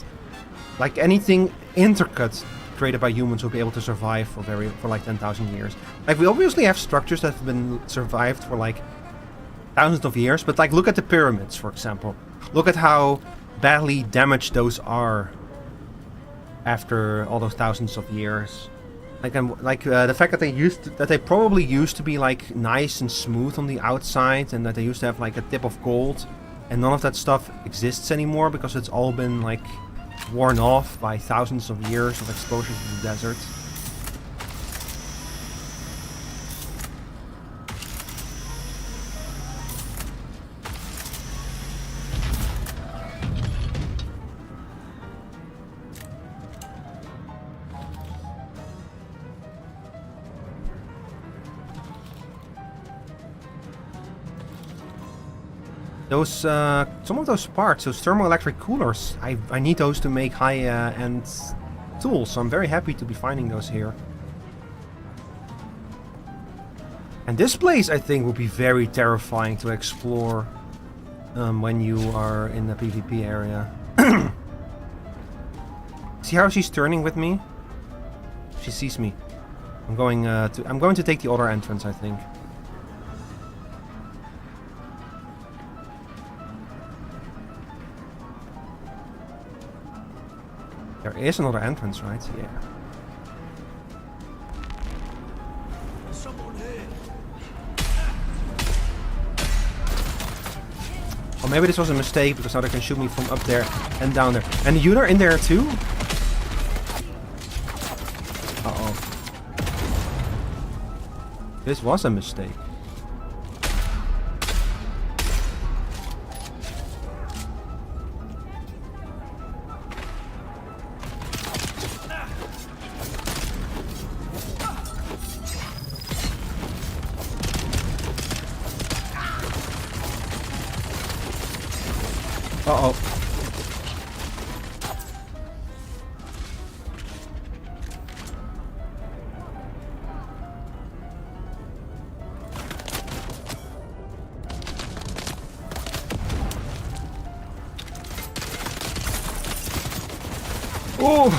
Speaker 1: like anything intricate created by humans would be able to survive for like 10,000 years. Like we obviously have structures that have been survived for like thousands of years, but like look at the pyramids, for example. Look at how badly damaged those are after all those thousands of years. Like the fact that they probably used to be like nice and smooth on the outside, and that they used to have like a tip of gold, and none of that stuff exists anymore because it's all been like worn off by thousands of years of exposure to the desert. Those, some of those parts, those thermoelectric coolers, I need those to make high-end tools, so I'm very happy to be finding those here. And this place, I think, will be very terrifying to explore when you are in the PvP area. See how she's turning with me? She sees me. I'm going to take the other entrance, I think. There is another entrance, right? Yeah. Or maybe this was a mistake because now they can shoot me from up there and down there. And you are in there too? Uh-oh. This was a mistake. Uh-oh. Oh!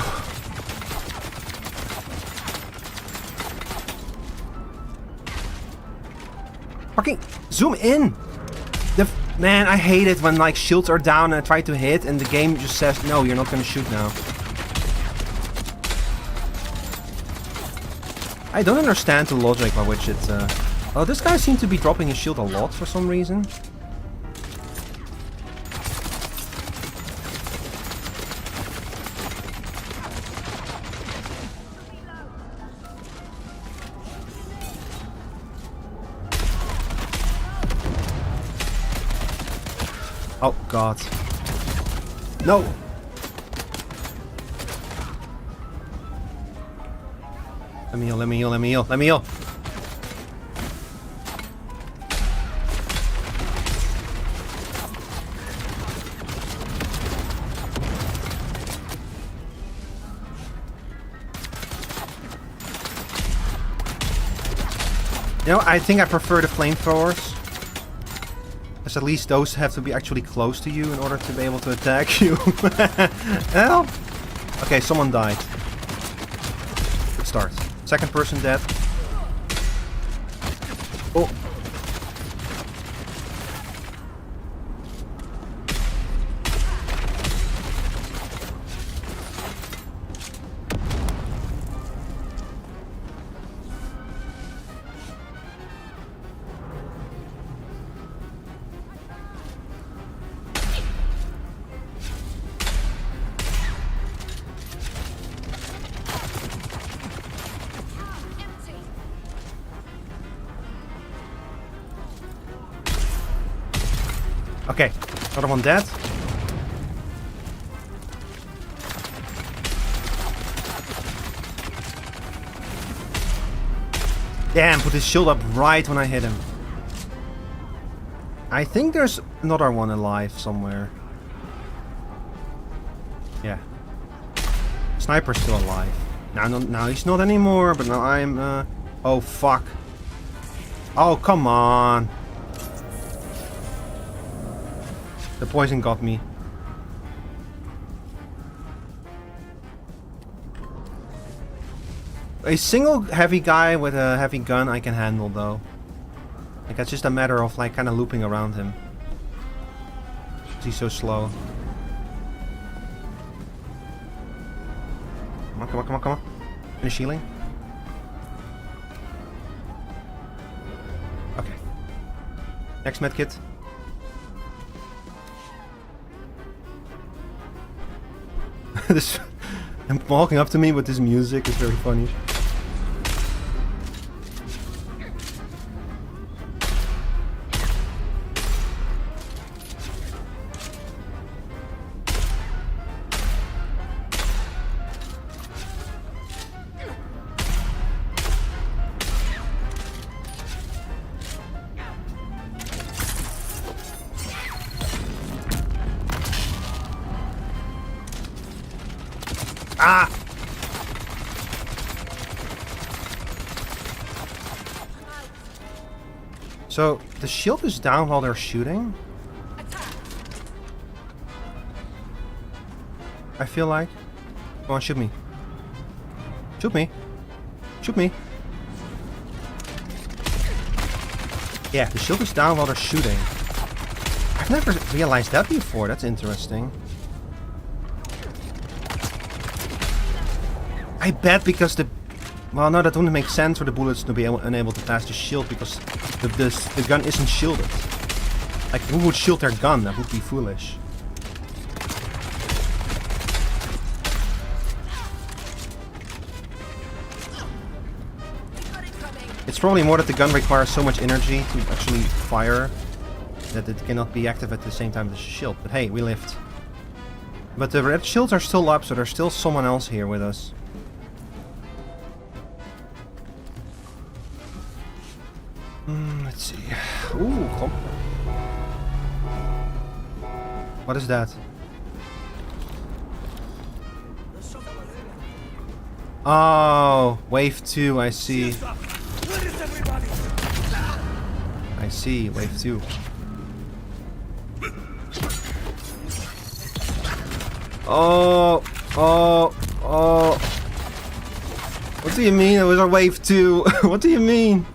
Speaker 1: Fucking zoom in! Man, I hate it when like shields are down and I try to hit and the game just says, no, you're not gonna shoot now. I don't understand the logic by which it... Oh, this guy seems to be dropping his shield a lot for some reason. Oh god. No! Let me heal, let me heal, let me heal, let me heal! You know, I think I prefer the flamethrowers. Because at least those have to be actually close to you in order to be able to attack you. Help! Okay, someone died. Good start. Second person dead. Oh. Okay, another one dead. Damn, put his shield up right when I hit him. I think there's another one alive somewhere. Yeah. Sniper's still alive. Now he's not anymore, but now I'm, oh fuck. Oh, come on. The poison got me. A single heavy guy with a heavy gun I can handle though. Like that's just a matter of like kind of looping around him. He's so slow. Come on, come on, come on, come on. Finish healing. Okay. Next medkit. This him walking up to me with this music is very funny. Ah! So, the shield is down while they're shooting? I feel like... Come on, shoot me. Shoot me. Shoot me. Yeah, the shield is down while they're shooting. I've never realized that before, that's interesting. I bet because the... Well, no, that wouldn't make sense for the bullets to be unable to pass the shield because the gun isn't shielded. Like, who would shield their gun? That would be foolish. It's probably more that the gun requires so much energy to actually fire that it cannot be active at the same time as the shield. But hey, we lived. But the red shields are still up, so there's still someone else here with us. Let's see. Ooh, kom. What is that? Oh, wave 2, I see. I see, wave 2. Oh. What do you mean it was a wave 2? What do you mean?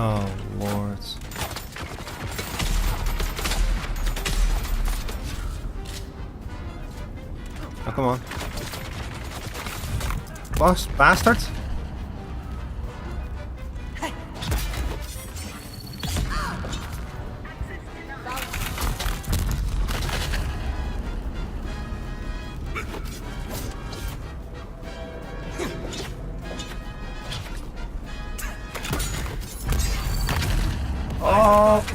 Speaker 1: Oh, Lord. Oh, come on. Boss, bastard! Oh!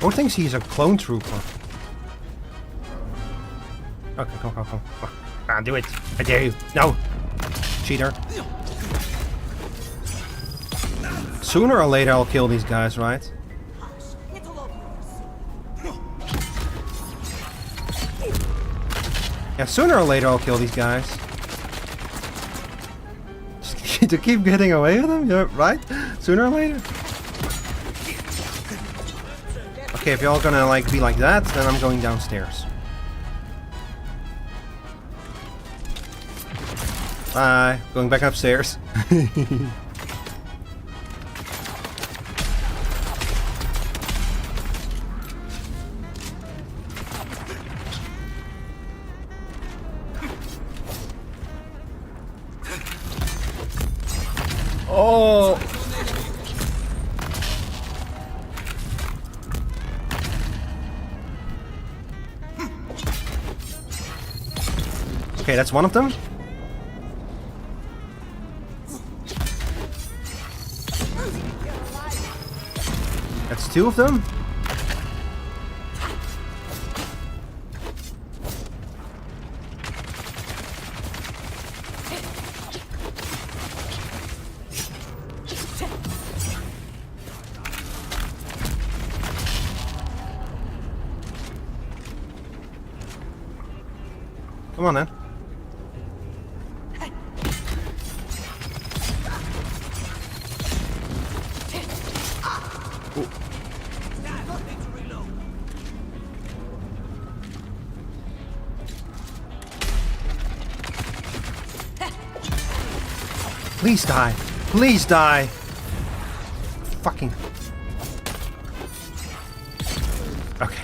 Speaker 1: Or thinks he's a clone trooper. Okay, come. Ah, do it. I dare you. No! Cheater. Sooner or later I'll kill these guys, right? Yeah, sooner or later I'll kill these guys. Just to keep getting away with them, yeah, right? Sooner or later. Okay, if y'all gonna like be like that, then I'm going downstairs. Bye. Going back upstairs. Oh! Okay, that's one of them. That's two of them. Come on then. Ooh. Please die. Please die. Fucking. Okay.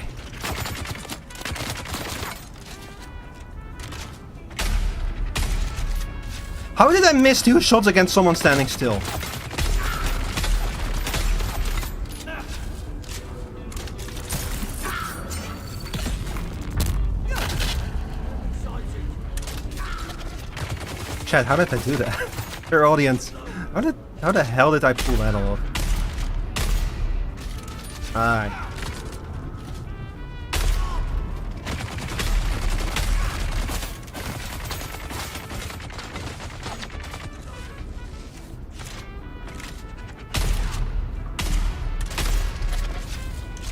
Speaker 1: How did I miss 2 shots against someone standing still? Chat, how did I do that? Their audience. How the hell did I pull that off? Alright.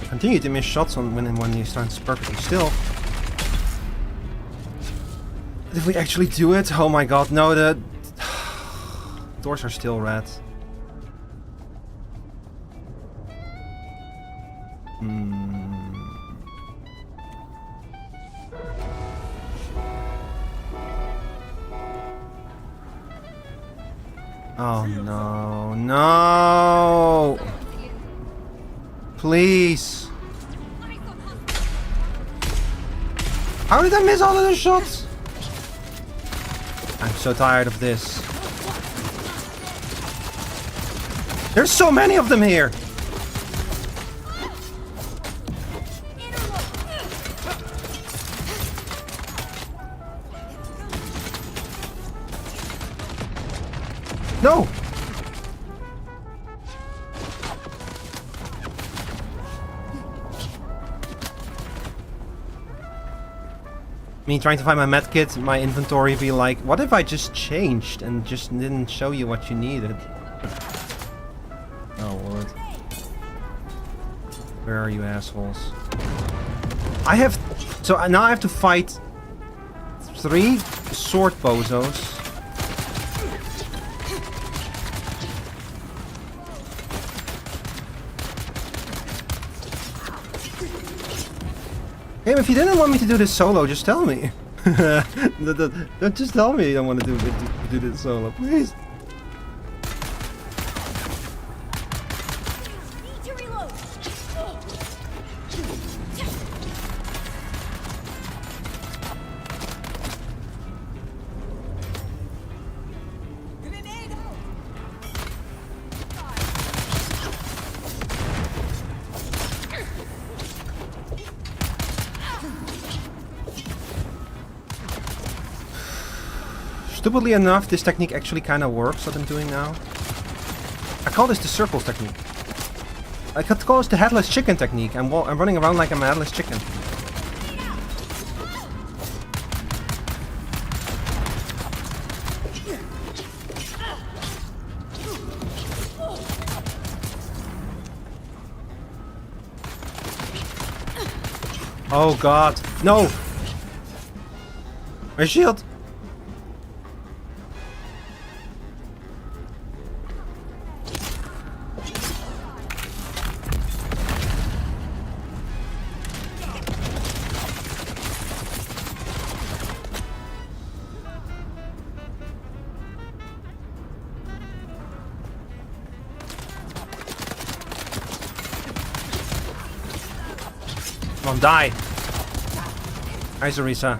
Speaker 1: Continue to miss shots on when you stand perfectly still. Did we actually do it? Oh my god, no, the doors are still red. Oh no, no! Please! How did I miss all of those shots? I'm so tired of this. There's so many of them here! No! Me trying to find my medkit, my inventory be like, what if I just changed and just didn't show you what you needed? Oh lord. Where are you assholes? I have... So now I have to fight 3 sword bozos. Game, if you didn't want me to do this solo, just tell me. Don't just tell me you don't want to do this solo, please.
Speaker 4: Need to reload. Grenade out.
Speaker 1: Stupidly enough, this technique actually kind of works, what I'm doing now. I call this the circles technique. I could call this the headless chicken technique. I'm running around like I'm a headless chicken. Oh god, no! My shield! Come on, die! Hi, Zarisa.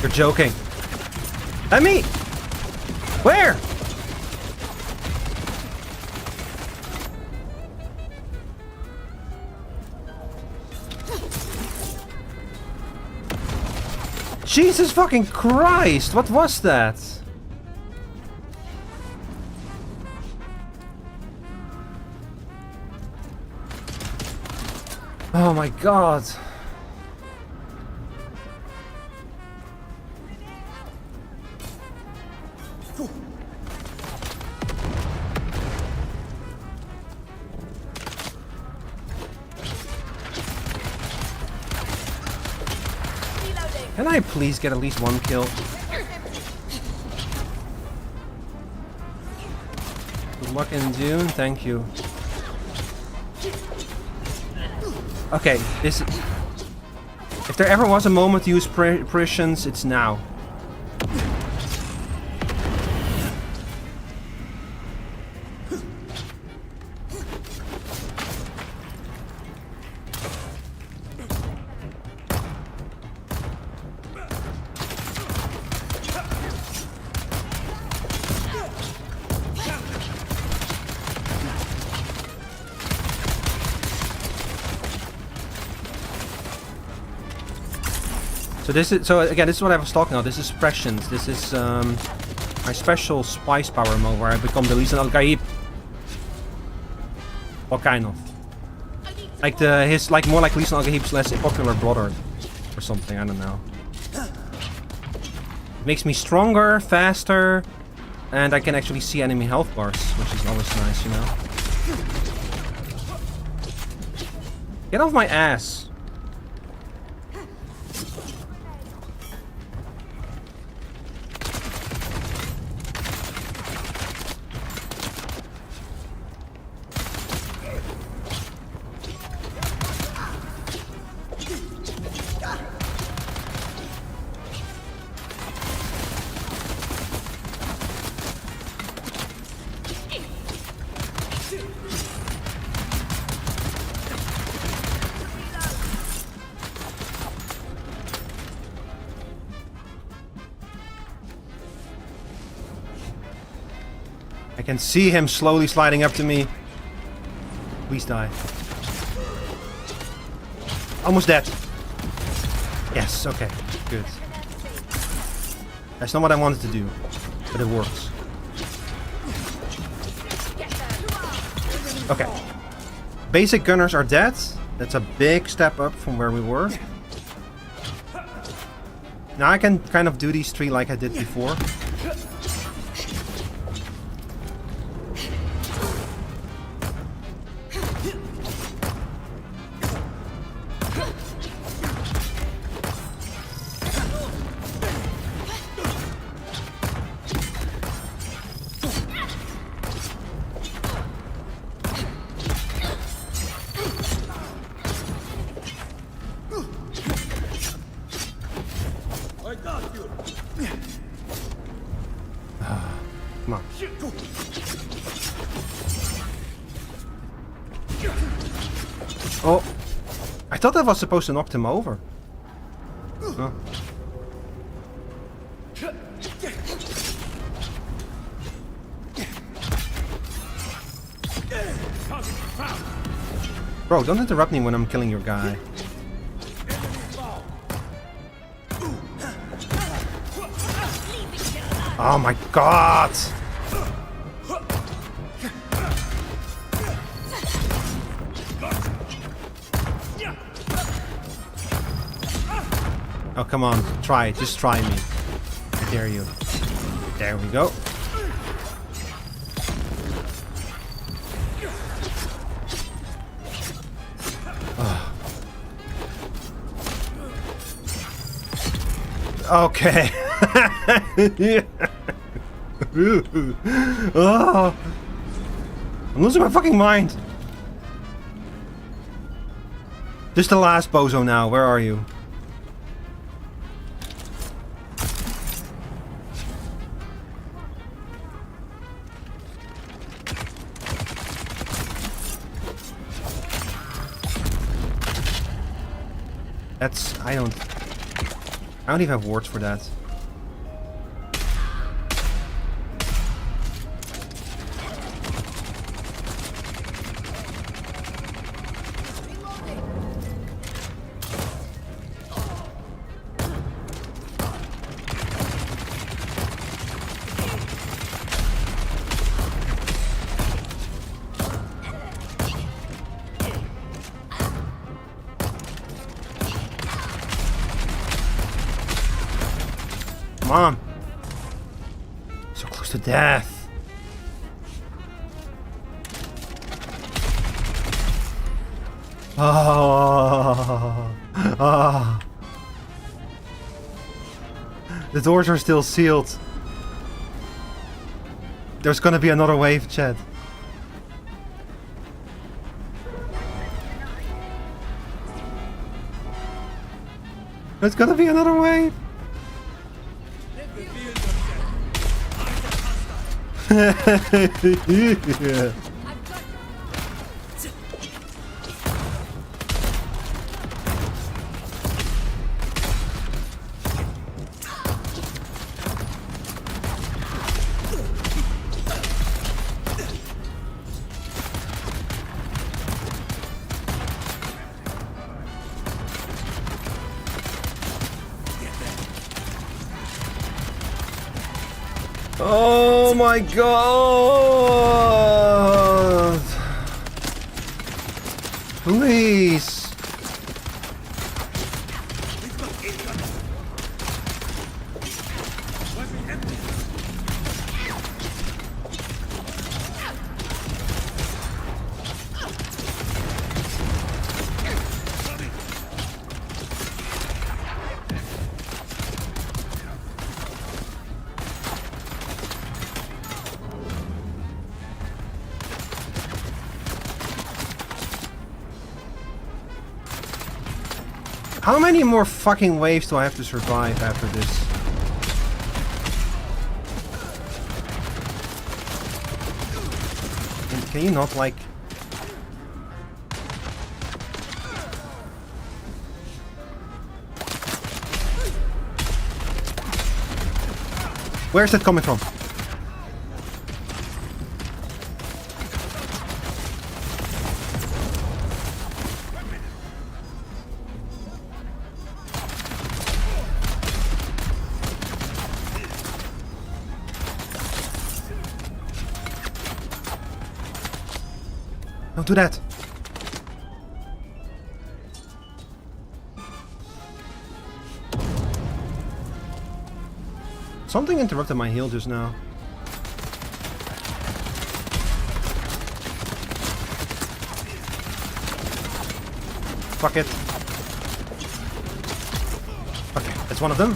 Speaker 1: You're joking. Let me! Where? Jesus fucking Christ! What was that? Oh my god. Can I please get at least one kill? Good luck in Dune, thank you. Okay, this... If there ever was a moment to use prescience, it's now. So again, this is what I was talking about. This is prescience. This is my special spice power mode where I become the Lisan al-Gaib. What kind of? Like more like Lisan al-Gaib's less popular brother or something. I don't know. It makes me stronger, faster, and I can actually see enemy health bars, which is always nice, you know. Get off my ass. I can see him slowly sliding up to me. Please die. Almost dead. Yes, okay, good. That's not what I wanted to do, but it works. Okay. Basic gunners are dead. That's a big step up from where we were. Now I can kind of do these three like I did before. Come on. Oh. I thought that was supposed to knock him over. Oh. Bro, don't interrupt me when I'm killing your guy. Oh my god! Oh, come on. Try it. Just try me. I dare you. There we go. Okay. Oh. I'm losing my fucking mind. Just the last bozo now. Where are you? That's... I don't even have words for that. Come on. So close to death. Oh. Oh. The doors are still sealed. There's gonna be another wave, chat. There's gonna be another wave. Yeah. Oh my god! Please! How many more fucking waves do I have to survive after this? Can you not, like... Where's that coming from? Don't do that. Something interrupted my heal just now. Fuck it. Okay, that's one of them.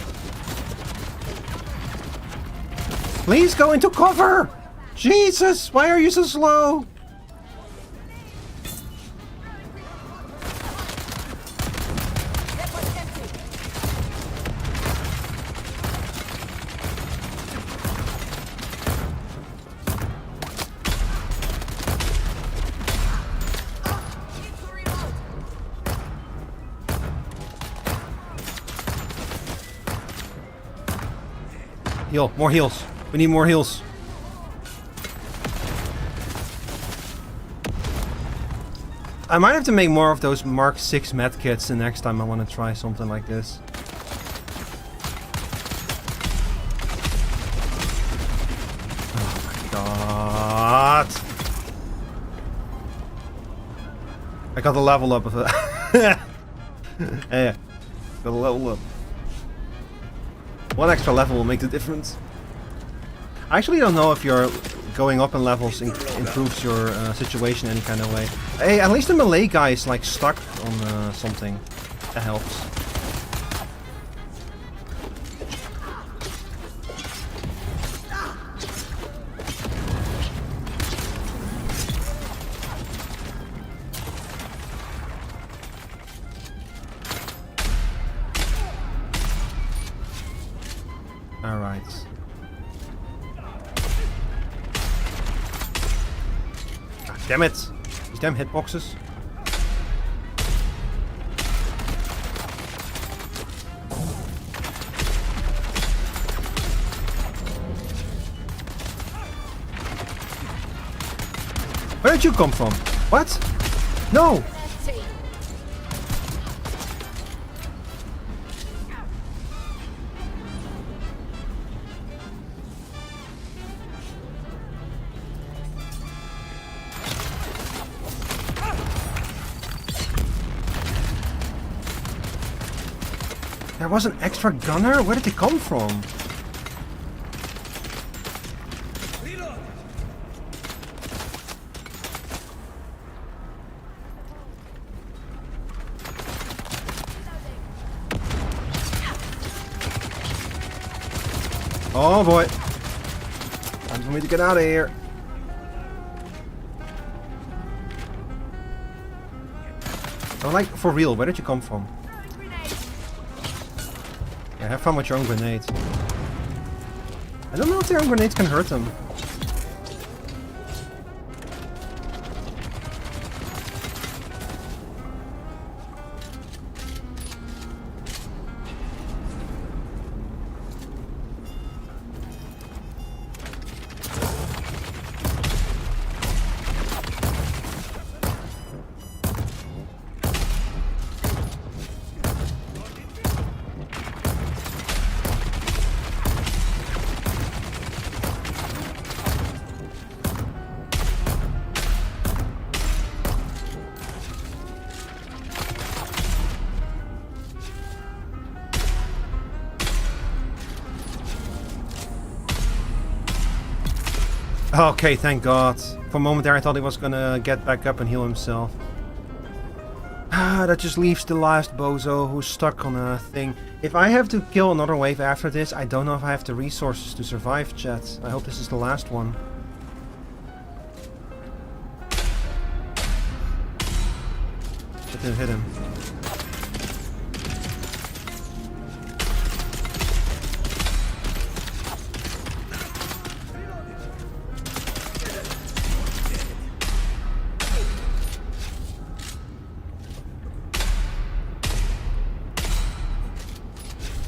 Speaker 1: Please go into cover! Jesus, why are you so slow? Heal. More heals. We need more heals. I might have to make more of those Mark 6 medkits the next time I want to try something like this. Oh my god. I got the level up of it. Yeah. Got a level up. One extra level will make the difference. I actually don't know if you're going up in levels improves your situation any kind of way. Hey, at least the melee guy is like stuck on something. That helps. Alright. Ah, damn it! These damn hitboxes. Where did you come from? What? No! There was an extra gunner? Where did he come from? Oh boy. Time for me to get out of here. Oh, like, for real, where did you come from? Yeah, have fun with your own grenades. I don't know if their own grenades can hurt them. Okay, thank God. For a moment there I thought he was gonna get back up and heal himself. Ah, that just leaves the last bozo who's stuck on a thing. If I have to kill another wave after this, I don't know if I have the resources to survive, chat. I hope this is the last one. That didn't hit him.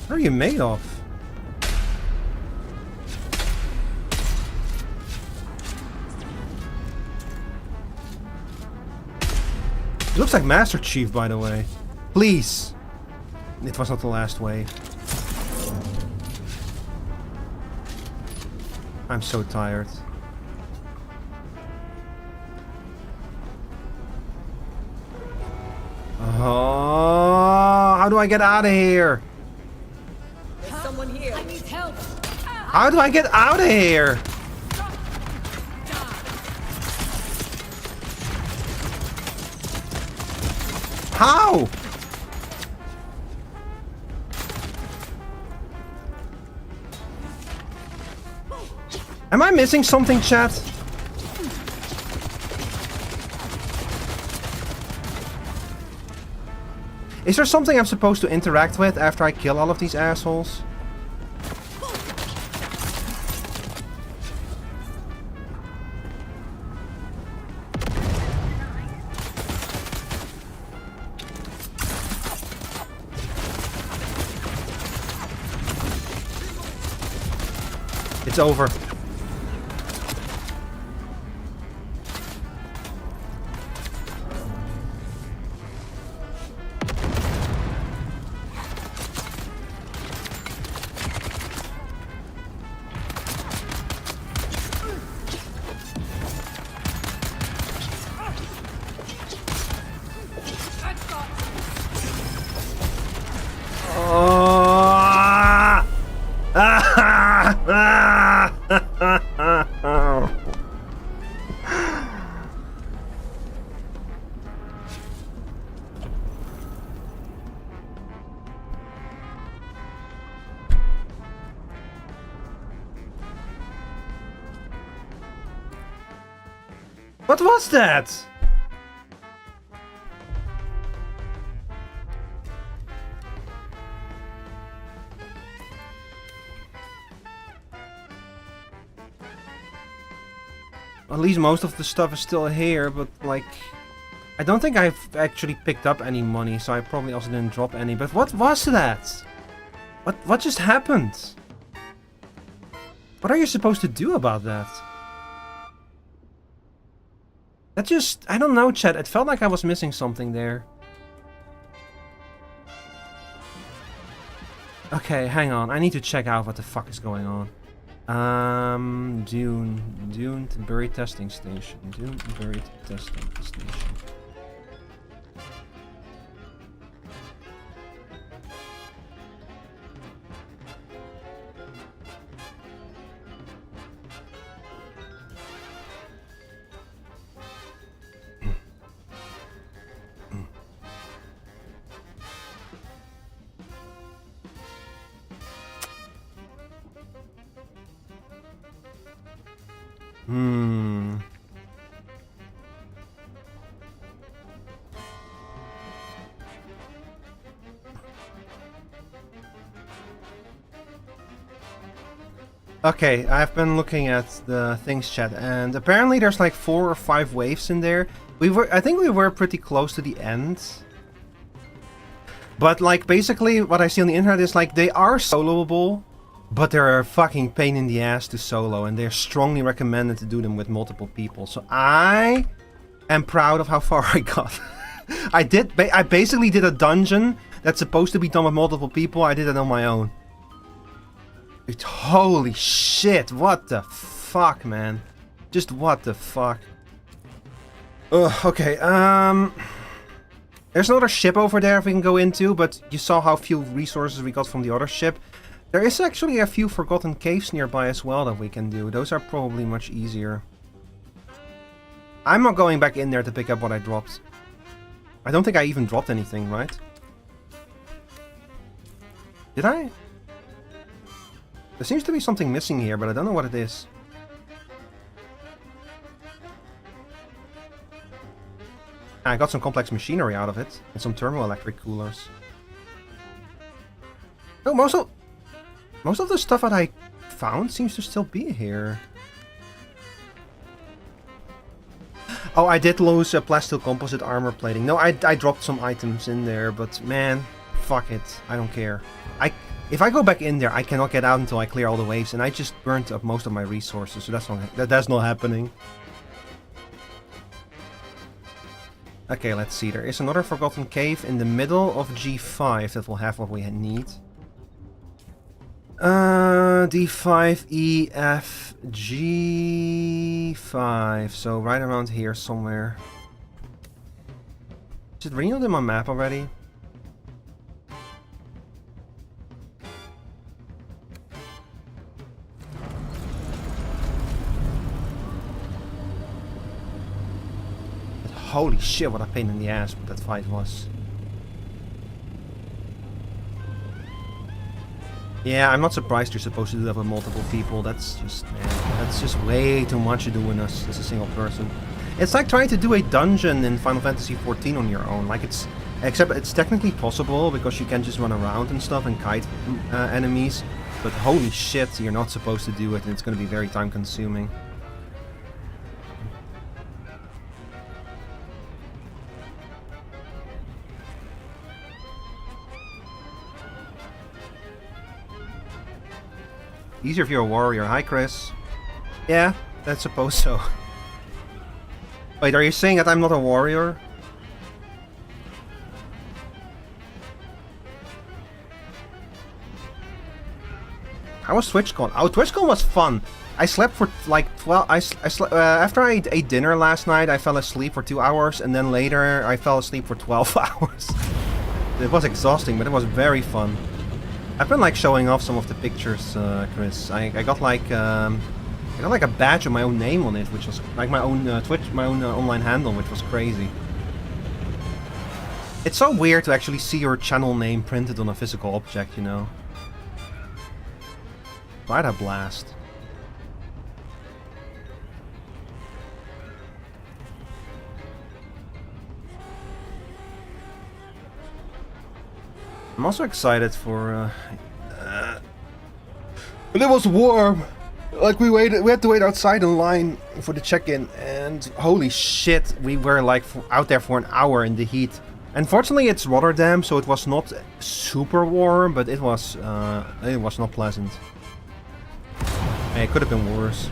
Speaker 1: What are you made of? It looks like Master Chief, by the way. Please! It was not the last wave. I'm so tired. Oh, how do I get out of here?
Speaker 4: Someone here. I need help.
Speaker 1: How do I get out of here? How? Am I missing something, chat? Is there something I'm supposed to interact with after I kill all of these assholes? It's over. What was that? At least most of the stuff is still here, but like... I don't think I've actually picked up any money, so I probably also didn't drop any. But what was that? What just happened? What are you supposed to do about that? That just... I don't know, chat. It felt like I was missing something there. Okay, hang on. I need to check out what the fuck is going on. Dune to buried testing station. Dune buried testing station. Okay, I've been looking at the things chat, and apparently there's like 4 or 5 waves in there. I think we were pretty close to the end. But like basically what I see on the internet is like they are soloable, but they're a fucking pain in the ass to solo, and they're strongly recommended to do them with multiple people. So I am proud of how far I got. I basically did a dungeon that's supposed to be done with multiple people. I did it on my own. Holy shit, what the fuck, man. Just what the fuck. Ugh, okay, there's another ship over there if we can go into, but you saw how few resources we got from the other ship. There is actually a few forgotten caves nearby as well that we can do. Those are probably much easier. I'm not going back in there to pick up what I dropped. I don't think I even dropped anything, right? Did I? There seems to be something missing here, but I don't know what it is. I got some complex machinery out of it, and some thermoelectric coolers. Oh, most of the stuff that I found seems to still be here. Oh, I did lose a plasteel composite armor plating. No, I dropped some items in there, but man, fuck it. I don't care. If I go back in there, I cannot get out until I clear all the waves, and I just burnt up most of my resources, so that's not happening. Okay, let's see. There is another forgotten cave in the middle of G5 that will have what we need. D5, E, F, G5. So right around here somewhere. Is it renewed in my map already? Holy shit, what a pain in the ass that fight was. Yeah, I'm not surprised you're supposed to do that with multiple people. That's just, man, that's just way too much to do in us as a single person. It's like trying to do a dungeon in Final Fantasy XIV on your own. Like except it's technically possible because you can just run around and stuff and kite enemies. But holy shit, you're not supposed to do it, and it's going to be very time consuming. Easier if you're a warrior. Hi, Chris. Yeah, I suppose so. Wait, are you saying that I'm not a warrior? How was TwitchCon? Oh, TwitchCon was fun. I slept for like 12. After I ate dinner last night, I fell asleep for 2 hours, and then later I fell asleep for 12 hours. It was exhausting, but it was very fun. I've been like showing off some of the pictures, Chris. I got like a badge with my own name on it, which was like my own my own online handle, which was crazy. It's so weird to actually see your channel name printed on a physical object, you know. Quite a blast. I'm also excited for. But it was warm. Like we had to wait outside in line for the check-in, and holy shit, we were like out there for an hour in the heat. Unfortunately, it's Rotterdam, so it was not super warm, but it was not pleasant. It could have been worse.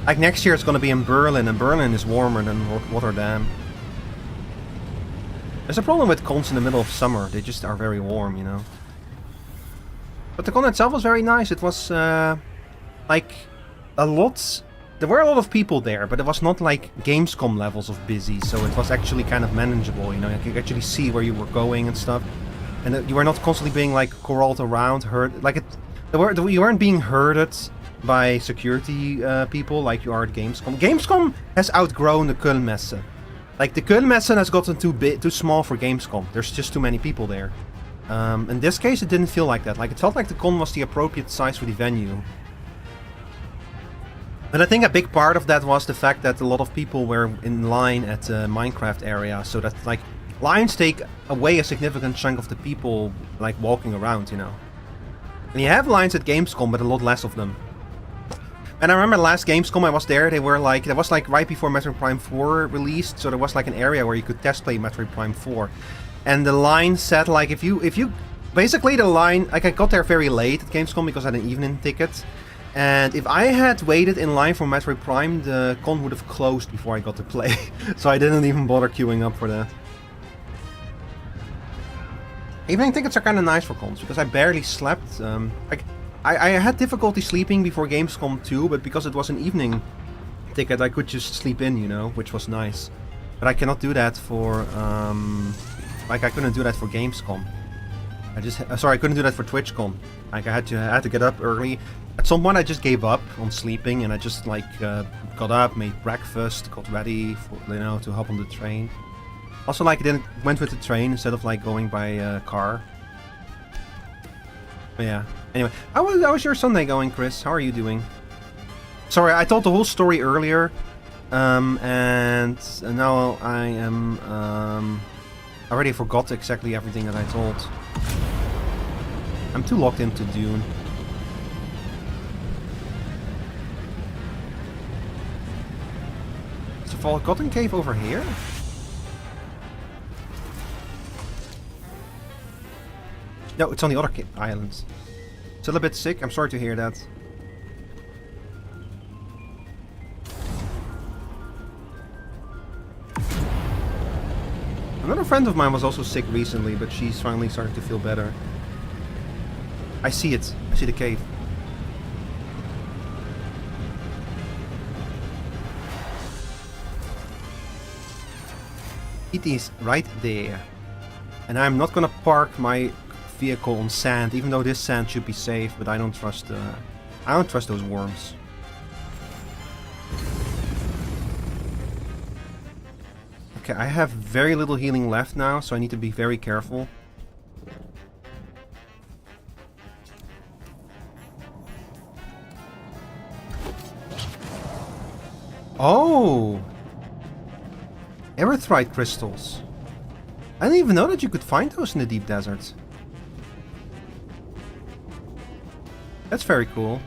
Speaker 1: Like next year, it's gonna be in Berlin, and Berlin is warmer than Rotterdam. There's a problem with cons in the middle of summer. They just are very warm, you know. But the con itself was very nice. It was like a lot. There were a lot of people there, but it was not like Gamescom levels of busy. So it was actually kind of manageable. You know, you could actually see where you were going and stuff, and you were not constantly being like corralled around, hurt. Like you weren't being herded by security people like you are at Gamescom. Gamescom has outgrown the Kölnmesse. Like the Kölnmesse has gotten too small for Gamescom. There's just too many people there. In this case, it didn't feel like that. Like it felt like the con was the appropriate size for the venue. And I think a big part of that was the fact that a lot of people were in line at the Minecraft area, so that like lines take away a significant chunk of the people like walking around, you know. And you have lines at Gamescom, but a lot less of them. And I remember last Gamescom I was there, there was like right before Metroid Prime 4 released, so there was like an area where you could test play Metroid Prime 4. And the line said like if you basically the line, like I got there very late at Gamescom because I had an evening ticket. And if I had waited in line for Metroid Prime, the con would have closed before I got to play. So I didn't even bother queuing up for that. Evening tickets are kind of nice for cons because I barely slept. I had difficulty sleeping before Gamescom too, but because it was an evening ticket, I could just sleep in, you know, which was nice. But I cannot do that for, like I couldn't do that for Gamescom. I couldn't do that for TwitchCon. Like I had to get up early. At some point I just gave up on sleeping and I just like got up, made breakfast, got ready for, you know, to hop on the train. Also like I went with the train instead of like going by car. But yeah. Anyway, how was your Sunday going, Chris? How are you doing? Sorry, I told the whole story earlier, and now I am. I already forgot exactly everything that I told. I'm too locked into Dune. Is the Forgotten Cave over here? No, it's on the other islands. Still a bit sick, I'm sorry to hear that. Another friend of mine was also sick recently, but she's finally starting to feel better. I see it. I see the cave. It is right there. And I'm not gonna park my vehicle on sand, even though this sand should be safe, but I don't trust those worms. Okay, I have very little healing left now, so I need to be very careful. Oh! Erythrite crystals. I didn't even know that you could find those in the deep desert. That's very cool.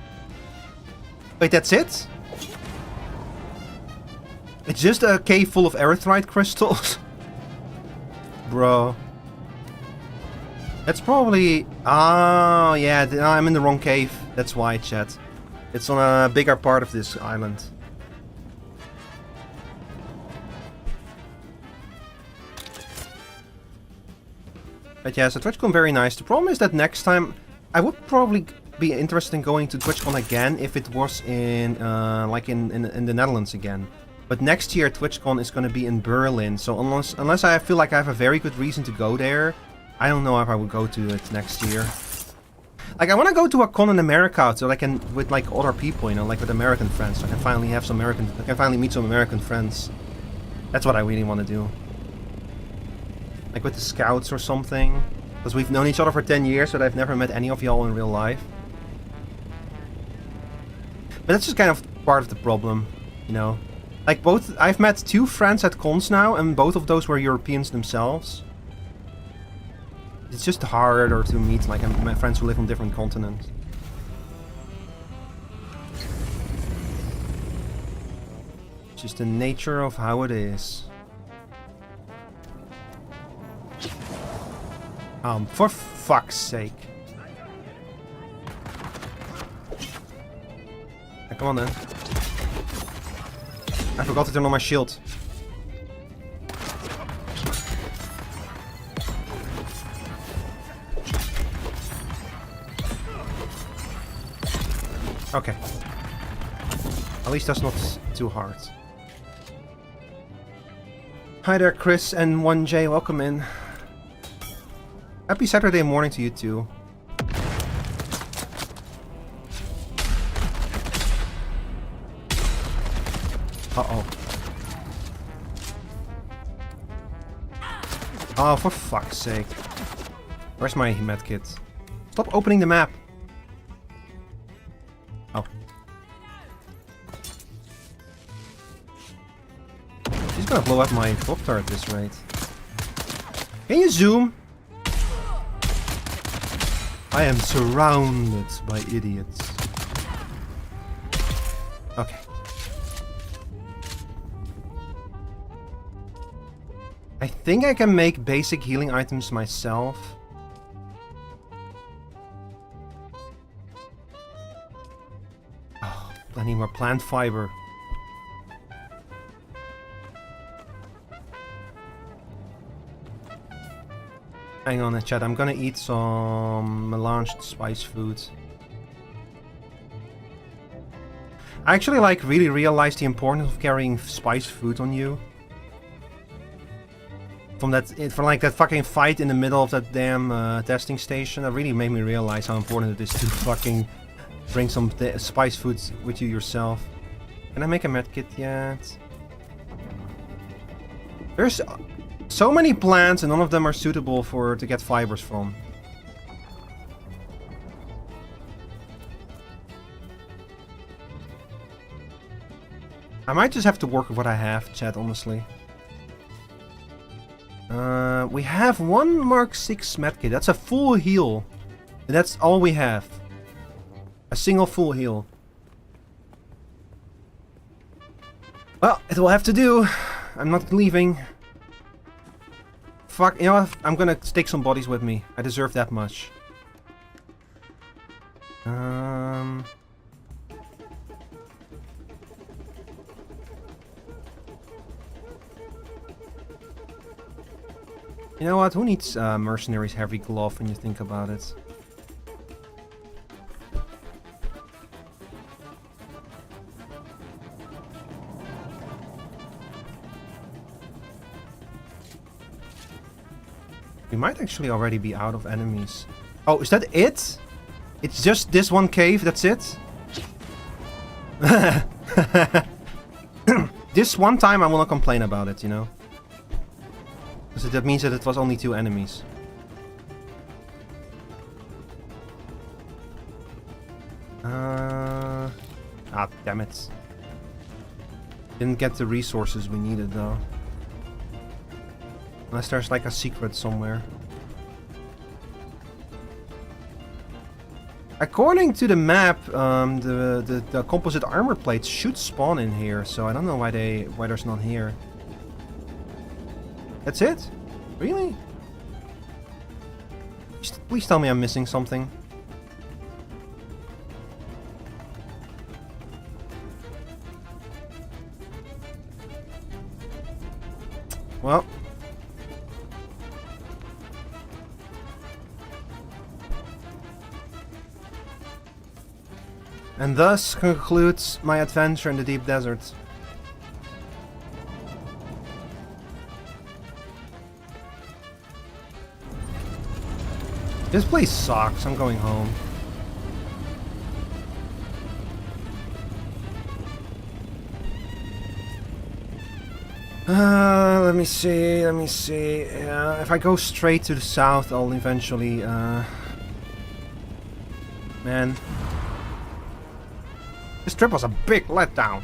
Speaker 1: Wait, that's it? It's just a cave full of erythrite crystals? Bro. That's probably... Oh, yeah, I'm in the wrong cave. That's why, chat. It's on a bigger part of this island. But yeah, so TwitchCon very nice. The problem is that next time I would probably be interested in going to TwitchCon again if it was in like in the Netherlands again. But next year TwitchCon is going to be in Berlin, so unless I feel like I have a very good reason to go there, I don't know if I would go to it next year. Like, I want to go to a con in America so I can, with like other people, you know, like with American friends. So I can finally have some I can finally meet some American friends. That's what I really want to do. Like with the scouts or something. Because we've known each other for 10 years, but I've never met any of y'all in real life. But that's just kind of part of the problem, you know. Like I've met 2 friends at cons now, and both of those were Europeans themselves. It's just harder to meet like my friends who live on different continents. It's just the nature of how it is. For fuck's sake. Yeah, come on then. I forgot to turn on my shield. Okay. At least that's not too hard. Hi there, Chris and 1J, welcome in. Happy Saturday morning to you too. Uh-oh. Oh, for fuck's sake. Where's my medkit? Stop opening the map. Oh. She's gonna blow up my Pop-Tart at this rate. Can you zoom? I am surrounded by idiots. Okay. I think I can make basic healing items myself. Oh, I need more plant fiber. Hang on, chat. I'm gonna eat some melanged spice food. I actually really realized the importance of carrying spice food on you. From that fucking fight in the middle of that damn testing station, that really made me realize how important it is to fucking bring some spice foods with you yourself. Can I make a medkit yet? There's so many plants and none of them are suitable to get fibers from. I might just have to work with what I have, chat, honestly. We have one Mark 6 medkit. That's a full heal. And that's all we have. A single full heal. Well, it will have to do. I'm not leaving. Fuck, you know what? I'm gonna take some bodies with me. I deserve that much. You know what? Who needs mercenaries heavy glove when you think about it? We might actually already be out of enemies. Oh, is that it? It's just this one cave, that's it? This one time I will not complain about it, you know? Because that means that it was only 2 enemies. Ah, damn it. Didn't get the resources we needed though. Unless there's like a secret somewhere. According to the map, the composite armor plates should spawn in here, so I don't know why there's none here. That's it? Really? Please tell me I'm missing something. Well. And thus concludes my adventure in the deep desert. This place sucks. I'm going home. Let me see. If I go straight to the south, I'll eventually, man. This trip was a big letdown.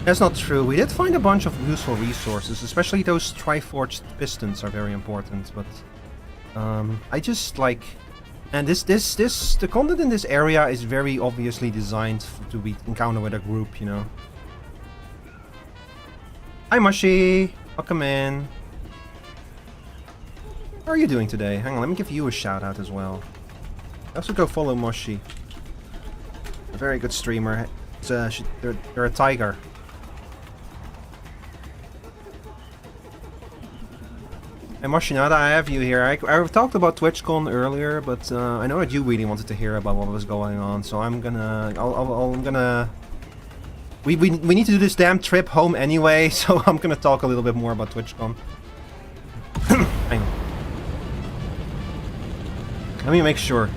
Speaker 1: That's not true. We did find a bunch of useful resources, especially those Triforged pistons are very important, but I just like, and the content in this area is very obviously designed to be encountered with a group, you know. Hi Mushy, welcome in. How are you doing today? Hang on, let me give you a shout out as well. Also go follow Mushy. A very good streamer. They're a tiger. And Mashinada, I have you here. I talked about TwitchCon earlier, but I know that you really wanted to hear about what was going on, so I'm gonna. We need to do this damn trip home anyway, so I'm gonna talk a little bit more about TwitchCon. Hang on. Let me make sure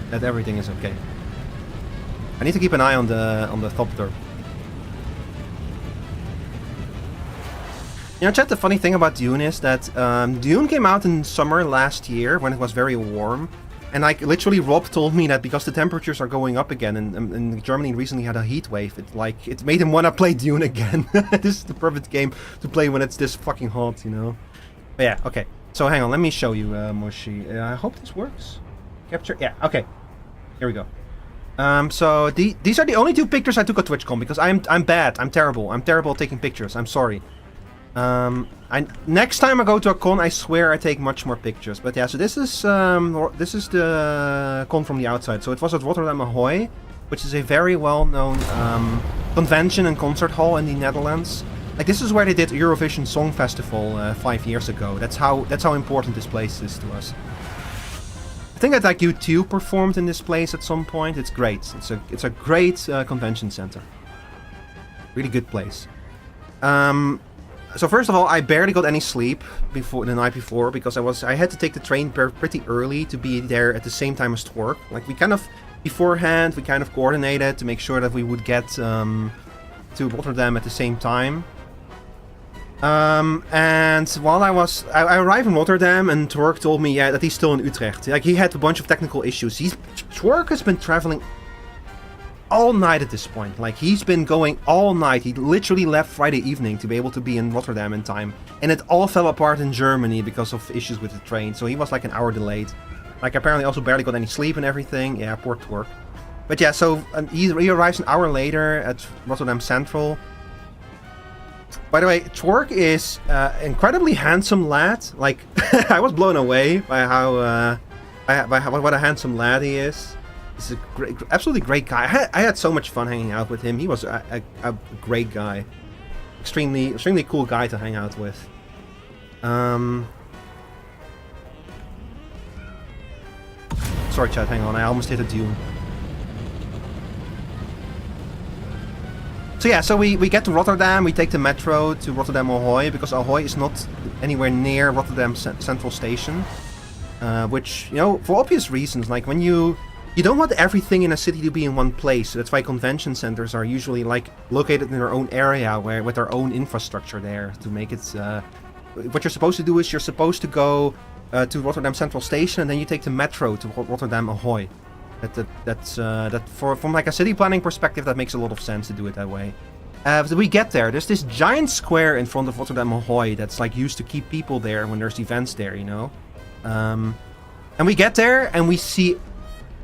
Speaker 1: that everything is okay. I need to keep an eye on the Thopter. You know, chat, the funny thing about Dune is that Dune came out in summer last year when it was very warm. And like, literally Rob told me that because the temperatures are going up again and Germany recently had a heat wave, it made him want to play Dune again. This is the perfect game to play when it's this fucking hot, you know? But yeah, okay. So hang on, let me show you, Moshi. I hope this works. Capture, yeah, okay. Here we go. So these are the only 2 pictures I took at TwitchCon because I'm bad, I'm terrible at taking pictures, I'm sorry. Next time I go to a con, I swear I take much more pictures. But yeah, so this is the con from the outside. So it was at Rotterdam Ahoy, which is a very well-known convention and concert hall in the Netherlands. Like, this is where they did Eurovision Song Festival 5 years ago. That's how important this place is to us. I think that like U2 performed in this place at some point. It's great. It's a great convention center. Really good place. So first of all, I barely got any sleep before the night before because I had to take the train pretty early to be there at the same time as Twerk. Like, we kind of coordinated to make sure that we would get to Rotterdam at the same time. And while I arrived in Rotterdam and Twerk told me, yeah, that he's still in Utrecht. Like, he had a bunch of technical issues. Twerk has been traveling all night at this point. Like, he's been going all night. He literally left Friday evening to be able to be in Rotterdam in time. And it all fell apart in Germany because of issues with the train. So he was like an hour delayed. Like, apparently also barely got any sleep and everything. Yeah, poor Twerk. But yeah, so he arrives an hour later at Rotterdam Central. By the way, Twerk is an incredibly handsome lad. Like, I was blown away by what a handsome lad he is. He's a absolutely great guy. I had so much fun hanging out with him. He was a great guy. Extremely cool guy to hang out with. Sorry chat, hang on. I almost hit a Dune. So yeah, so we get to Rotterdam. We take the metro to Rotterdam Ahoy because Ahoy is not anywhere near Rotterdam Central Station. Which, you know, for obvious reasons, like when you don't want everything in a city to be in one place. So that's why convention centers are usually like located in their own area, with their own infrastructure there to make it. What you're supposed to do is you're supposed to go to Rotterdam Central Station and then you take the metro to Rotterdam Ahoy. From like a city planning perspective, that makes a lot of sense to do it that way. So we get there. There's this giant square in front of Rotterdam Ahoy that's like used to keep people there when there's events there, you know. And we get there and we see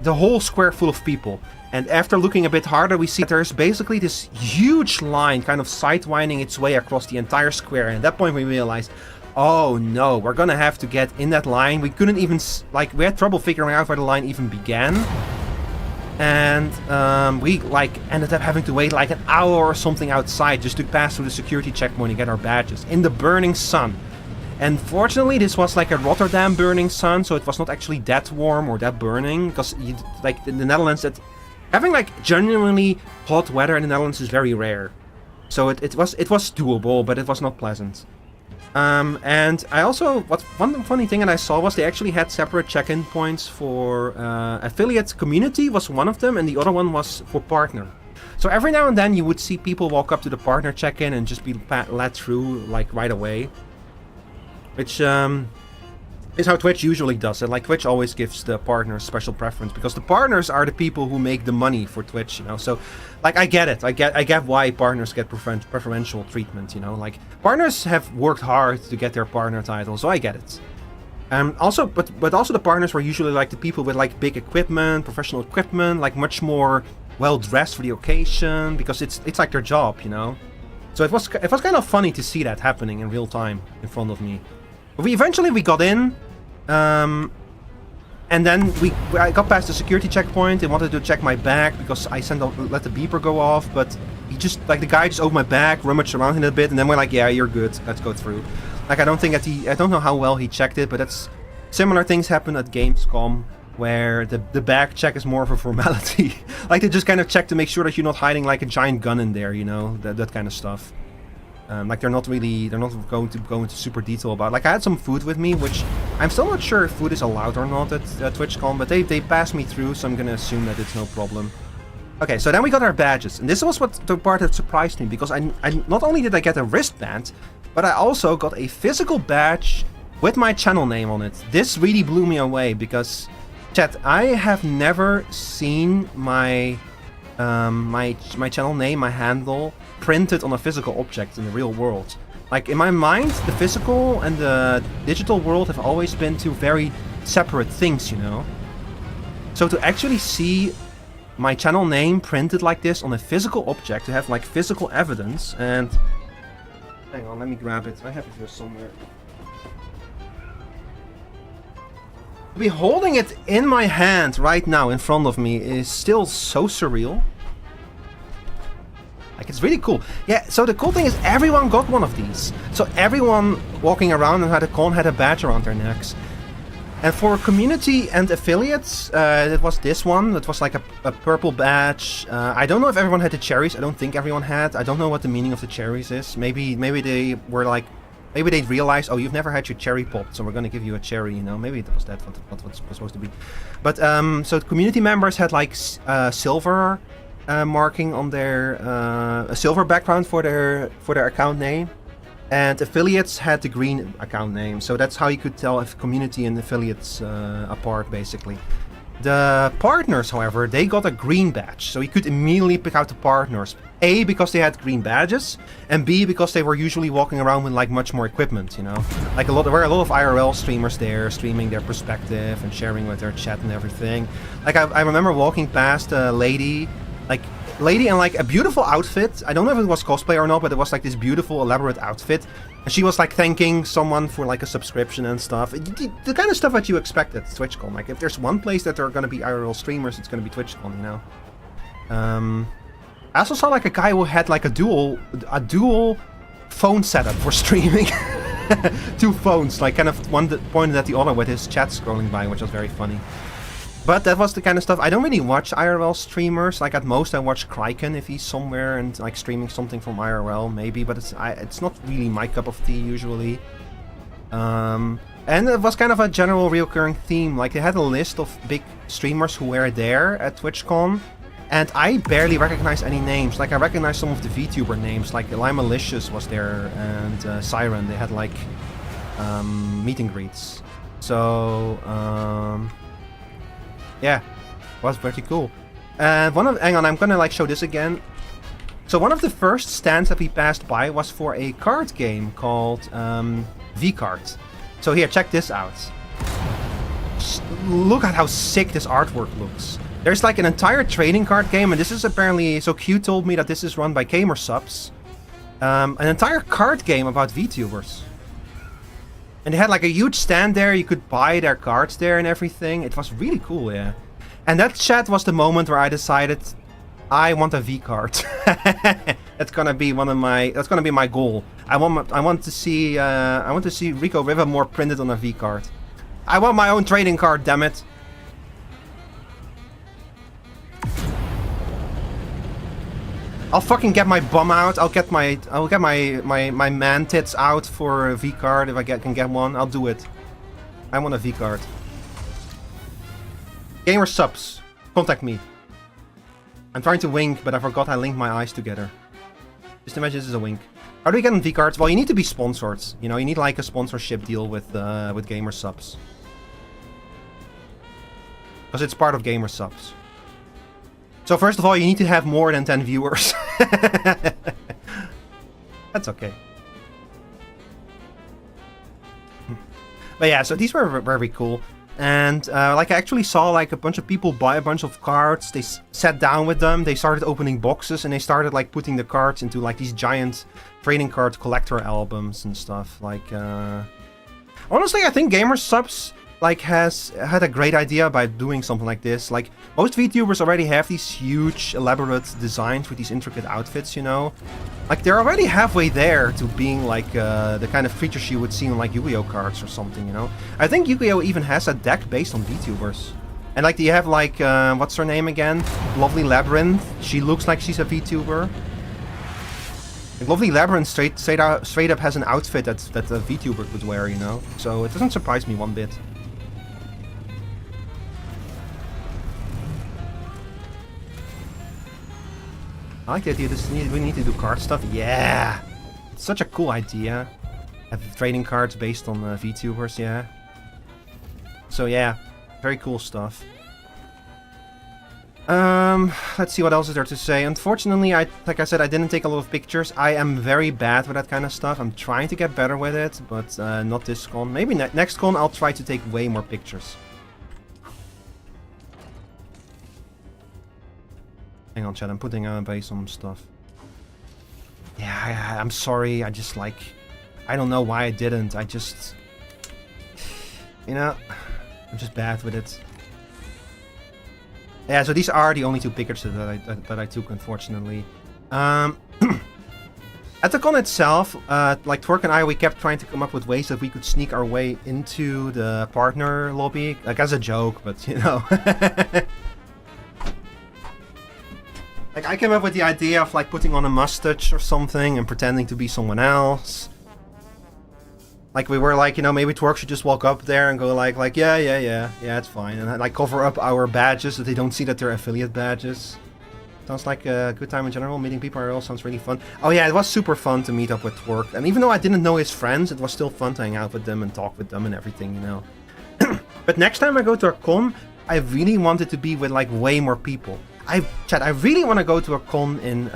Speaker 1: the whole square full of people. And after looking a bit harder, we see that there's basically this huge line kind of sidewinding its way across the entire square. And at that point we realized, oh no, we're gonna have to get in that line. We couldn't even, like, we had trouble figuring out where the line even began. And we, like, ended up having to wait like an hour or something outside just to pass through the security checkpoint and get our badges in the burning sun. And fortunately, this was like a Rotterdam burning sun, so it was not actually that warm or that burning. Because, like, in the Netherlands, having like genuinely hot weather in the Netherlands is very rare. So it was doable, but it was not pleasant. And I also, one funny thing that I saw was they actually had separate check-in points for affiliate community was one of them, and the other one was for partner. So every now and then you would see people walk up to the partner check-in and just be led through like right away. Which is how Twitch usually does it. Like, Twitch always gives the partners special preference because the partners are the people who make the money for Twitch, you know. So, like, I get it. I get why partners get preferential treatment, you know. Like, partners have worked hard to get their partner title, so I get it. Also, but also the partners were usually like the people with like big equipment, professional equipment, like much more well dressed for the occasion because it's like their job, you know. So it was kind of funny to see that happening in real time in front of me. We eventually got in, and then I got past the security checkpoint. They wanted to check my bag because I let the beeper go off, but he just, like, the guy just opened my bag, rummaged around in a bit, and then we're like, yeah, you're good, let's go through. Like, I don't know how well he checked it, but that's similar things happen at Gamescom where the bag check is more of a formality. Like, they just kind of check to make sure that you're not hiding like a giant gun in there, you know, that kind of stuff. Like, they're not going to go into super detail about. Like, I had some food with me, which I'm still not sure if food is allowed or not at TwitchCon, but they passed me through, so I'm gonna assume that it's no problem. Okay, so then we got our badges, and this was the part that surprised me, because I not only did I get a wristband, but I also got a physical badge with my channel name on it. This really blew me away, because, chat, I have never seen my my channel name, my handle, printed on a physical object in the real world. Like, in my mind, the physical and the digital world have always been two very separate things, you know? So to actually see my channel name printed like this on a physical object, to have like physical evidence, and... Hang on, let me grab it. I have it here somewhere. To be holding it in my hand right now in front of me is still so surreal. Like, it's really cool. Yeah, so the cool thing is everyone got one of these. So everyone walking around and had a badge around their necks. And for community and affiliates, it was this one. It was like a purple badge. I don't know if everyone had the cherries. I don't think everyone had. I don't know what the meaning of the cherries is. Maybe they were like... Maybe they realized, oh, you've never had your cherry popped, so we're going to give you a cherry, you know. Maybe it was that what was supposed to be. But, so community members had like silver marking on their... a silver background for their account name. And affiliates had the green account name, so that's how you could tell if community and affiliates apart, basically. The partners, however, they got a green badge, so you could immediately pick out the partners. A, because they had green badges, and B, because they were usually walking around with like much more equipment, you know. Like, there were a lot of IRL streamers there, streaming their perspective and sharing with their chat and everything. Like, I remember walking past a lady in like a beautiful outfit. I don't know if it was cosplay or not, but it was like this beautiful elaborate outfit, and she was like thanking someone for like a subscription and stuff. The kind of stuff that you expect at TwitchCon. Like, if there's one place that there are going to be IRL streamers, it's going to be TwitchCon, you know. I also saw like a guy who had like a dual phone setup for streaming. Two phones, like kind of one that pointed at the other with his chat scrolling by, which was very funny. But that was the kind of stuff. I don't really watch IRL streamers. Like, at most I watch Kraken if he's somewhere and like streaming something from IRL, maybe. But it's not really my cup of tea usually. And it was kind of a general recurring theme. Like, they had a list of big streamers who were there at TwitchCon, and I barely recognize any names. Like, I recognize some of the VTuber names. Like, Limalicious was there, and Siren. They had like meet and greets. So yeah, it was pretty cool. And hang on, I'm gonna like show this again. So one of the first stands that we passed by was for a card game called V-Card. So here, check this out. look at how sick this artwork looks. There's like an entire trading card game, and this is apparently... So Q told me that this is run by Gamersubs. An entire card game about VTubers. And they had like a huge stand there, you could buy their cards there and everything. It was really cool, yeah. And that chat was the moment where I decided I want a V card. That's gonna be my goal. I want to see Rico River more printed on a V card. I want my own trading card, damn it. I'll fucking get my bum out. I'll get my man tits out for a V card if I can get one. I'll do it. I want a V card. Gamersubs, contact me. I'm trying to wink, but I forgot I linked my eyes together. Just imagine this is a wink. How do we get on V cards? Well, you need to be sponsored. You know, you need like a sponsorship deal with Gamersubs. Because it's part of Gamersubs. So first of all, you need to have more than 10 viewers. That's okay. But yeah, so these were very cool. And like I actually saw like a bunch of people buy a bunch of cards. They sat down with them. They started opening boxes and they started like putting the cards into like these giant trading card collector albums and stuff. Like honestly, I think Gamersubs like has had a great idea by doing something like this. Like most VTubers already have these huge elaborate designs with these intricate outfits, you know. Like they're already halfway there to being like the kind of creatures you would see in like Yu-Gi-Oh cards or something, you know. I think Yu-Gi-Oh even has a deck based on VTubers. And like you have like what's her name again? Lovely Labyrinth. She looks like she's a VTuber. Like, Lovely Labyrinth straight up has an outfit that a VTuber could wear, you know. So it doesn't surprise me one bit. I like the idea. We need to do card stuff. Yeah, it's such a cool idea. Have trading cards based on VTubers. Yeah. So yeah, very cool stuff. Let's see what else is there to say. Unfortunately, like I said, I didn't take a lot of pictures. I am very bad with that kind of stuff. I'm trying to get better with it, but not this con. Maybe next con I'll try to take way more pictures. Hang on, chat, I'm putting away some stuff. Yeah, I'm sorry, I just like... I don't know why I didn't, I just... You know, I'm just bad with it. Yeah, so these are the only two pictures that I took, unfortunately. At the con itself, like Twerk and I, we kept trying to come up with ways that we could sneak our way into the partner lobby. Like as a joke, but you know... Like, I came up with the idea of, like, putting on a mustache or something and pretending to be someone else. Like, we were like, you know, maybe Twerk should just walk up there and go like, yeah, it's fine. And, like, cover up our badges so they don't see that they're affiliate badges. Sounds like a good time in general. Meeting people IRL sounds really fun. Oh, yeah, it was super fun to meet up with Twerk. And even though I didn't know his friends, it was still fun to hang out with them and talk with them and everything, you know. But next time I go to a con, I really want it to be with, like, way more people. Chat, I really want to go to a con in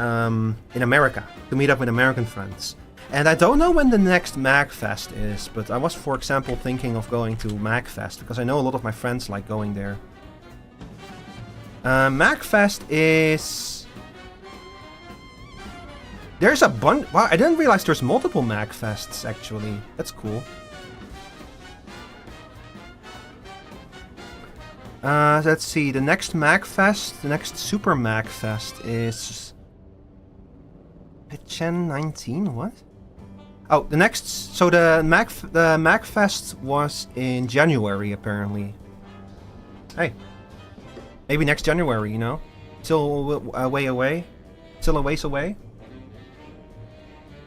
Speaker 1: America to meet up with American friends. And I don't know when the next MagFest is, but I was, for example, thinking of going to MagFest because I know a lot of my friends like going there. MagFest is... There's a bunch... Wow, I didn't realize there's multiple MagFests, actually. That's cool. Let's see, the next MagFest, the next Super MagFest is... Pitchen 19, what? Oh, the next... So the MagFest was in January, apparently. Hey. Maybe next January, you know? Still way away. Still a ways away.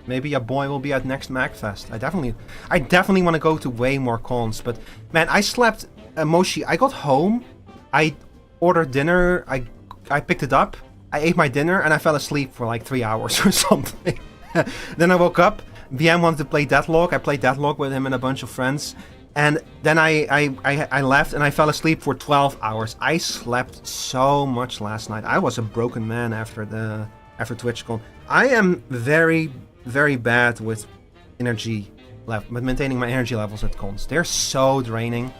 Speaker 1: Maybe a boy will be at next MagFest. I definitely want to go to way more cons, but... Man, I slept... Moshi, I got home, I ordered dinner, I picked it up, I ate my dinner, and I fell asleep for like 3 hours or something. Then I woke up, VM wanted to play Deadlock, I played Deadlock with him and a bunch of friends, and then I left and I fell asleep for 12 hours. I slept so much last night. I was a broken man after TwitchCon. I am very, very bad with energy level, with maintaining my energy levels at cons. They're so draining.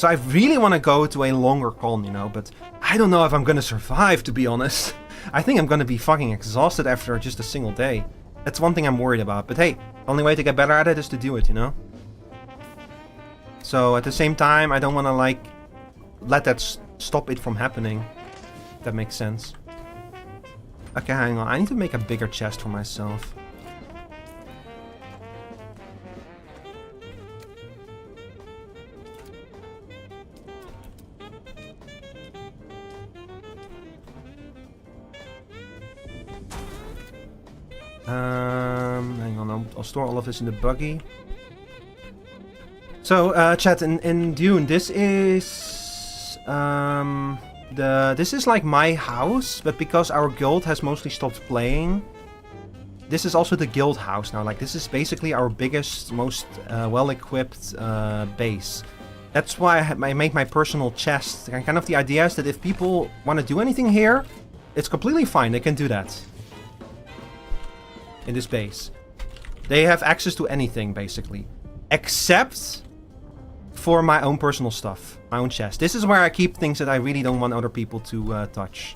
Speaker 1: So I really want to go to a longer con, you know, but I don't know if I'm gonna survive, to be honest. I think I'm gonna be fucking exhausted after just a single day. That's one thing I'm worried about. But hey, the only way to get better at it is to do it, you know? So at the same time, I don't want to, like, let that stop it from happening. If that makes sense. Okay, hang on. I need to make a bigger chest for myself. Hang on, I'll store all of this in the buggy. So, chat, in Dune, this is this is like my house, but because our guild has mostly stopped playing, this is also the guild house now. Like, this is basically our biggest, most well-equipped base. That's why I make my personal chest. And kind of the idea is that if people want to do anything here, it's completely fine. They can do that. In this base. They have access to anything, basically. Except for my own personal stuff. My own chest. This is where I keep things that I really don't want other people to touch.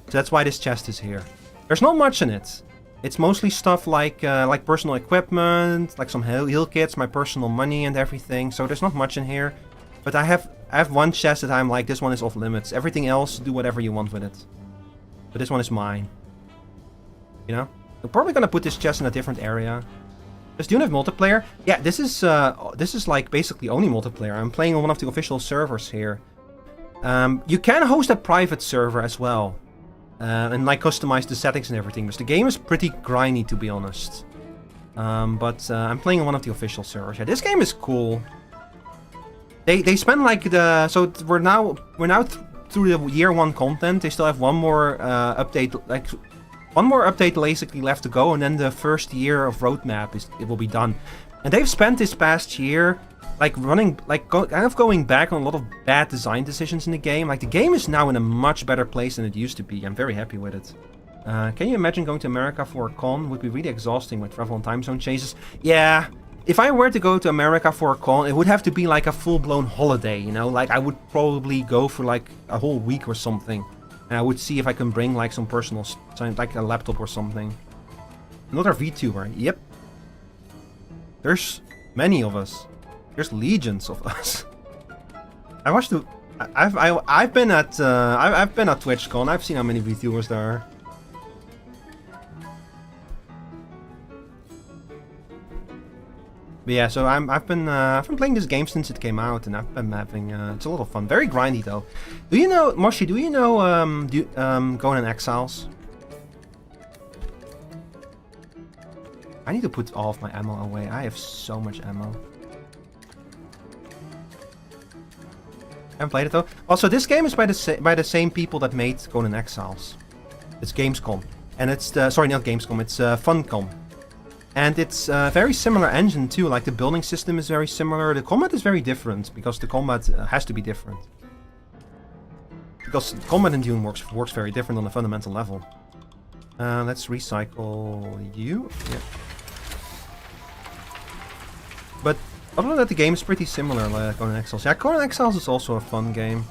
Speaker 1: So that's why this chest is here. There's not much in it. It's mostly stuff like personal equipment, like some heal kits, my personal money and everything. So there's not much in here. But I have one chest that I'm like, this one is off limits. Everything else, do whatever you want with it. But this one is mine. You know? I'm probably gonna put this chest in a different area. Does Dune have multiplayer? Yeah, this is like basically only multiplayer. I'm playing on one of the official servers here. You can host a private server as well. And like customize the settings and everything. Because the game is pretty grindy, to be honest. But I'm playing on one of the official servers. Yeah, this game is cool. They spend like the... So we're now through the year 1 content. They still have one more update, like... One more update basically left to go, and then the first year of roadmap it will be done. And they've spent this past year like running, like kind of going back on a lot of bad design decisions in the game. Like the game is now in a much better place than it used to be. I'm very happy with it. Can you imagine going to America for a con? Would be really exhausting with travel and time zone changes. Yeah, if I were to go to America for a con, it would have to be like a full-blown holiday, you know? Like I would probably go for like a whole week or something. And I would see if I can bring like some personal, like a laptop or something. Another VTuber. Yep. There's many of us. There's legions of us. I watched the. I've been at TwitchCon. I've seen how many VTubers there are. But yeah, so I've been playing this game since it came out, and I've been having it's a lot of fun. Very grindy though. Do you know, Moshi? Do you know Conan Exiles? I need to put all of my ammo away. I have so much ammo. I haven't played it though. Also, this game is by the same people that made Conan Exiles. It's Gamescom, and it's sorry, not Gamescom. It's Funcom. And it's a very similar engine too, like the building system is very similar. The combat is very different, because the combat has to be different. Because combat in Dune works very different on a fundamental level. Let's recycle you. Yeah. But other than that, the game is pretty similar, like Conan Exiles. Yeah, Conan Exiles is also a fun game.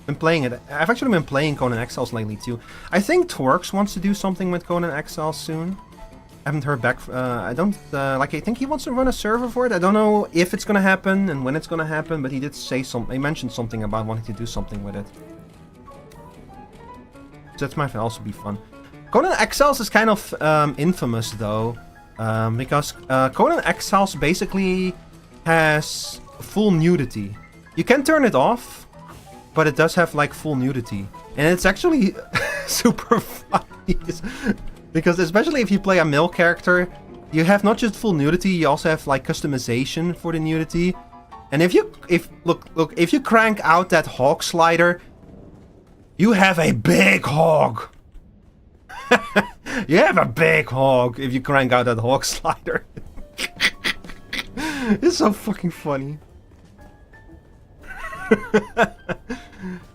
Speaker 1: Been playing it. I've actually been playing Conan Exiles lately too. I think Twerks wants to do something with Conan Exiles soon. I haven't heard back. I don't I think he wants to run a server for it. I don't know if it's gonna happen and when it's gonna happen, but he did say something. He mentioned something about wanting to do something with it. So that might also be fun. Conan Exiles is kind of infamous though, because Conan Exiles basically has full nudity. You can turn it off, but it does have like full nudity, and it's actually super funny. Because especially if you play a male character, you have not just full nudity, you also have like customization for the nudity. And if you crank out that hog slider, you have a big hog. You have a big hog if you crank out that hog slider. It's so fucking funny.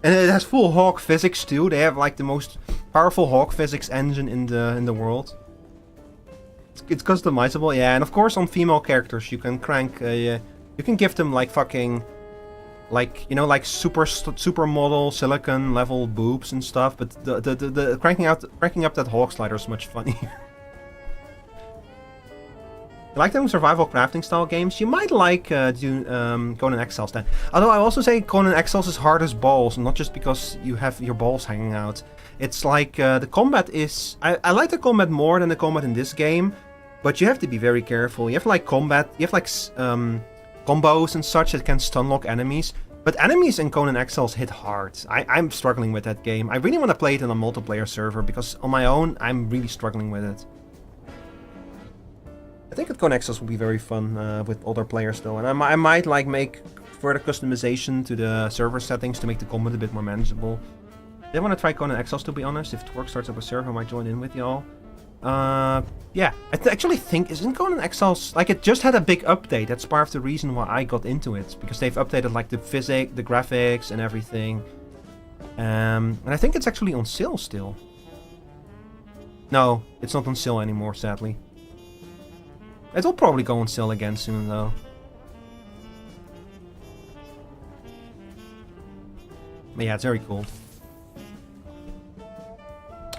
Speaker 1: And it has full hog physics too. They have like the most powerful hog physics engine in the world. It's customizable, yeah. And of course on female characters you can crank You can give them like fucking, like, you know, like supermodel silicon level boobs and stuff. But the cranking up that hawk slider is much funnier. You like them survival crafting style games? You might like Dune, Conan Exiles then. Although I also say Conan Exiles is hard as balls, not just because you have your balls hanging out. It's like the combat is... I like the combat more than the combat in this game, but you have to be very careful. You have like combat, you have like combos and such that can stun lock enemies. But enemies in Conan Exiles hit hard. I'm struggling with that game. I really want to play it in a multiplayer server because on my own, I'm really struggling with it. I think that Conan Exiles will be very fun with other players though. And I might like make further customization to the server settings to make the combat a bit more manageable. I want to try Conan Exiles, to be honest. If Twerk starts up a server, I might join in with y'all. Yeah, I actually think, isn't Conan Exiles, like, it just had a big update. That's part of the reason why I got into it. Because they've updated, like, the physics, the graphics, and everything. And I think it's actually on sale still. No, it's not on sale anymore, sadly. It'll probably go on sale again soon, though. But yeah, it's very cool.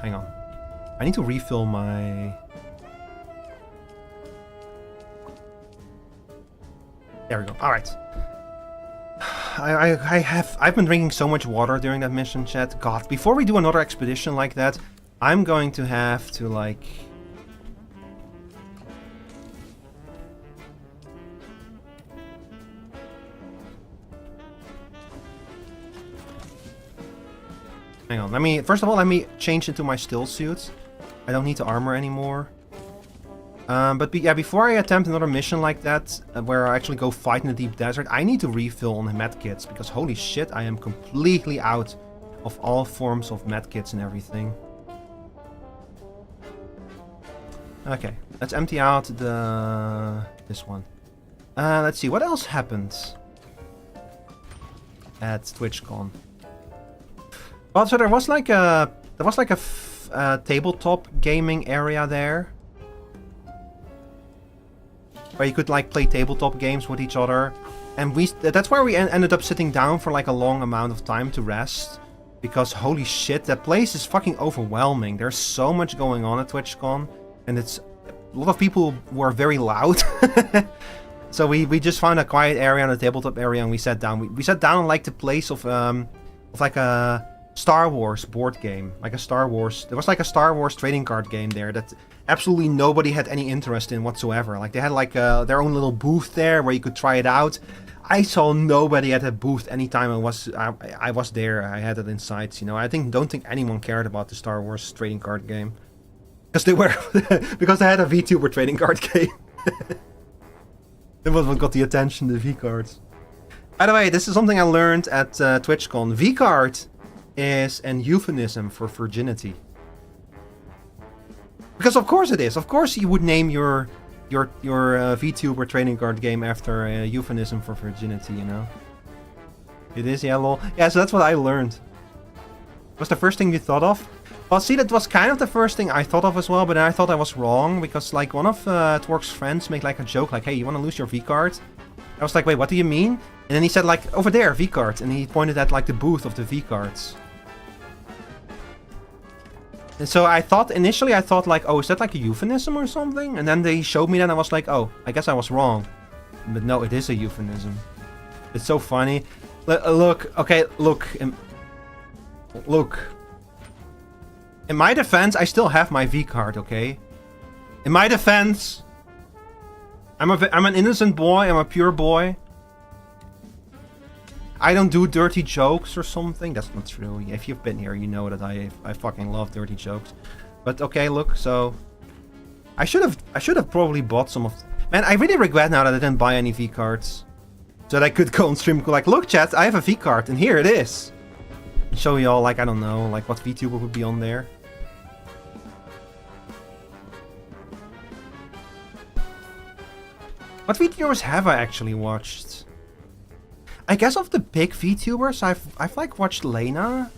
Speaker 1: Hang on. I need to refill my... There we go. Alright. I've been drinking so much water during that mission, chat. God, before we do another expedition like that, I'm going to have to, like... Hang on, first of all, let me change into my still suit. I don't need the armor anymore. Yeah, before I attempt another mission like that, where I actually go fight in the deep desert, I need to refill on the medkits, because holy shit, I am completely out of all forms of medkits and everything. Okay, let's empty out this one. Let's see, what else happened at TwitchCon? Well, so there was like a tabletop gaming area there, where you could like play tabletop games with each other, and that's where we ended up sitting down for like a long amount of time to rest, because holy shit, that place is fucking overwhelming. There's so much going on at TwitchCon, and it's a lot of people were very loud. So we just found a quiet area and a tabletop area, and we sat down. We sat down in like the place of like a Star Wars board game, like a Star Wars. There was like a Star Wars trading card game there that absolutely nobody had any interest in whatsoever. Like they had like their own little booth there where you could try it out. I saw nobody at that booth anytime I was there. I had it in sights, you know. Don't think anyone cared about the Star Wars trading card game because they had a VTuber trading card game. That was what got the attention, the V cards. By the way, this is something I learned at TwitchCon. V card is an euphemism for virginity. Because of course it is. Of course you would name your VTuber trading card game after a euphemism for virginity, you know? It is, yeah, lol. Yeah, so that's what I learned. Was the first thing you thought of? Well, see, that was kind of the first thing I thought of as well, but then I thought I was wrong, because like one of Twerk's friends made like a joke, like, hey, you want to lose your V card? I was like, wait, what do you mean? And then he said like, over there, V card, and he pointed at like the booth of the V cards. And so initially I thought like, oh, is that like a euphemism or something? And then they showed me that and I was like, oh, I guess I was wrong. But no, it is a euphemism. It's so funny. Look, okay, look. Look. In my defense, I still have my V card, okay? In my defense, I'm an innocent boy, I'm a pure boy. I don't do dirty jokes or something. That's not true. If you've been here, you know that I fucking love dirty jokes. But okay, look, so I should have probably bought some of. Man, I really regret now that I didn't buy any V cards, so that I could go on stream like, look, chat, I have a V card, and here it is. And show y'all like I don't know, like what VTuber would be on there. What VTubers have I actually watched? I guess of the big VTubers, I've like watched Lena,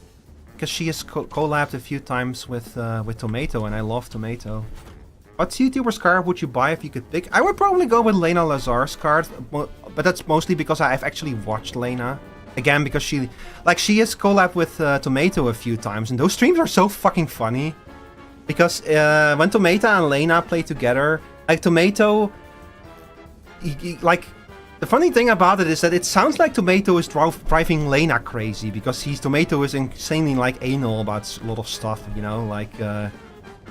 Speaker 1: because she has collabed a few times with Tomato, and I love Tomato. What YouTuber's card would you buy if you could pick? I would probably go with Lena Lazar's card, but that's mostly because I've actually watched Lena. Again, because she has collabed with Tomato a few times, and those streams are so fucking funny. Because when Tomato and Lena play together, like Tomato, the funny thing about it is that it sounds like Tomato is driving Lena crazy, because Tomato is insanely like anal about a lot of stuff, you know, like.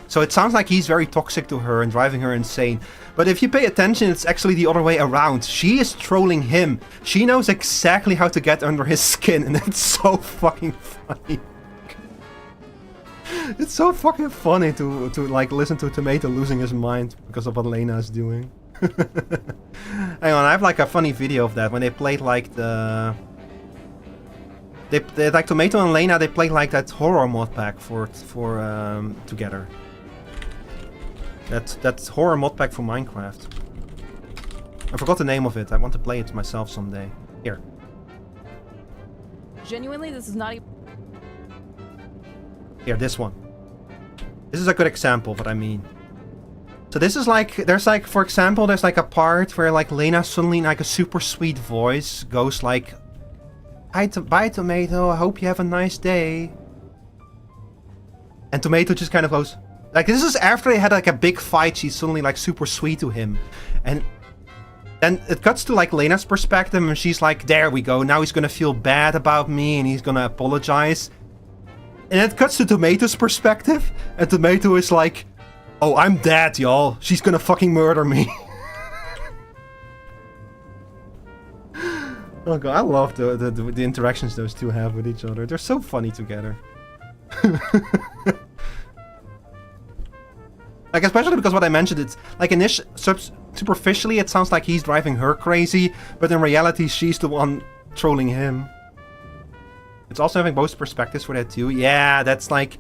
Speaker 1: So it sounds like he's very toxic to her and driving her insane. But if you pay attention, it's actually the other way around. She is trolling him. She knows exactly how to get under his skin, and it's so fucking funny. It's so fucking funny to like listen to Tomato losing his mind because of what Lena is doing. Hang on, I have like a funny video of that when they played like the. They like Tomato and Lena. They played like that horror mod pack for together. That horror mod pack for Minecraft. I forgot the name of it. I want to play it myself someday. Here.
Speaker 4: Genuinely, this is not even...
Speaker 1: Here, this one. This is a good example of what I mean. So this is like, there's like, for example, there's like a part where like Lena suddenly in like a super sweet voice goes like, Bye Tomato, I hope you have a nice day. And Tomato just kind of goes, like, this is after they had like a big fight, she's suddenly like super sweet to him. And then it cuts to like Lena's perspective and she's like, there we go, now he's gonna feel bad about me and he's gonna apologize. And it cuts to Tomato's perspective and Tomato is like, oh, I'm dead, y'all. She's gonna fucking murder me. Oh god, I love the interactions those two have with each other. They're so funny together. Like, especially because what I mentioned, it's like superficially it sounds like he's driving her crazy, but in reality she's the one trolling him. It's also having both perspectives for that too. Yeah, that's like...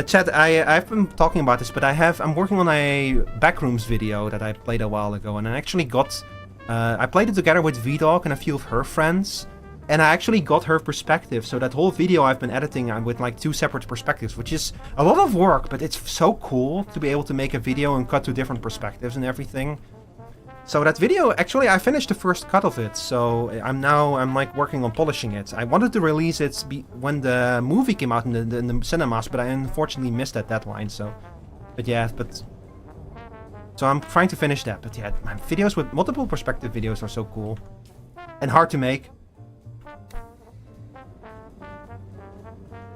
Speaker 1: chat, I've been talking about this, but I'm working on a Backrooms video that I played a while ago, and I actually got... I played it together with VDog and a few of her friends, and I actually got her perspective. So that whole video I've been editing with like 2 separate perspectives, which is a lot of work, but it's so cool to be able to make a video and cut to different perspectives and everything. So that video, actually, I finished the first cut of it, so I'm like working on polishing it. I wanted to release it when the movie came out in the cinemas, but I unfortunately missed that deadline, so... So I'm trying to finish that, but yeah, man, videos with multiple perspective videos are so cool. And hard to make.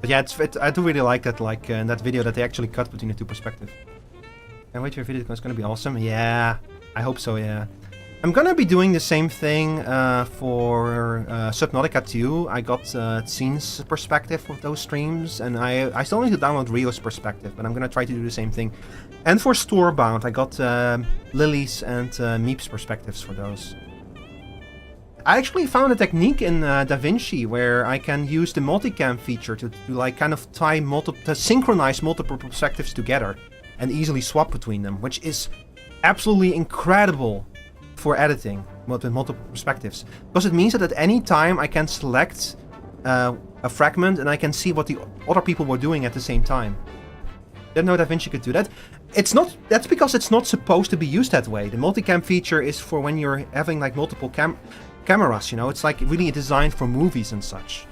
Speaker 1: But yeah, I do really like that, like, in that video that they actually cut between the 2 perspectives. Can't wait for your video, it's gonna be awesome. Yeah, I hope so, yeah. I'm gonna be doing the same thing for Subnautica 2. I got Scene's perspective for those streams, and I still need to download Rio's perspective, but I'm gonna try to do the same thing. And for Storebound, I got Lily's and Meep's perspectives for those. I actually found a technique in DaVinci where I can use the multicam feature to like kind of to synchronize multiple perspectives together and easily swap between them, which is absolutely incredible for editing with multiple perspectives, because it means that at any time I can select a fragment and I can see what the other people were doing at the same time. Didn't know DaVinci could do that. That's because it's not supposed to be used that way. The multicam feature is for when you're having like multiple cameras, you know, it's like really designed for movies and such.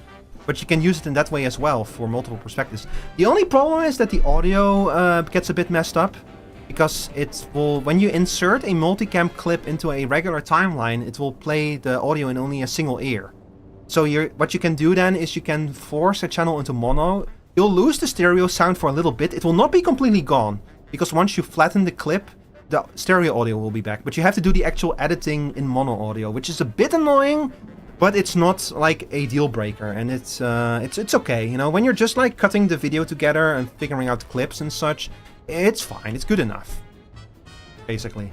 Speaker 1: But you can use it in that way as well for multiple perspectives. The only problem is that the audio gets a bit messed up, because it will, when you insert a multicam clip into a regular timeline, it will play the audio in only a single ear. So what you can do then is you can force a channel into mono. You'll lose the stereo sound for a little bit. It will not be completely gone, because once you flatten the clip, the stereo audio will be back. But you have to do the actual editing in mono audio, which is a bit annoying, but it's not like a deal breaker, and it's okay. You know, when you're just like cutting the video together and figuring out clips and such, it's fine. It's good enough, basically.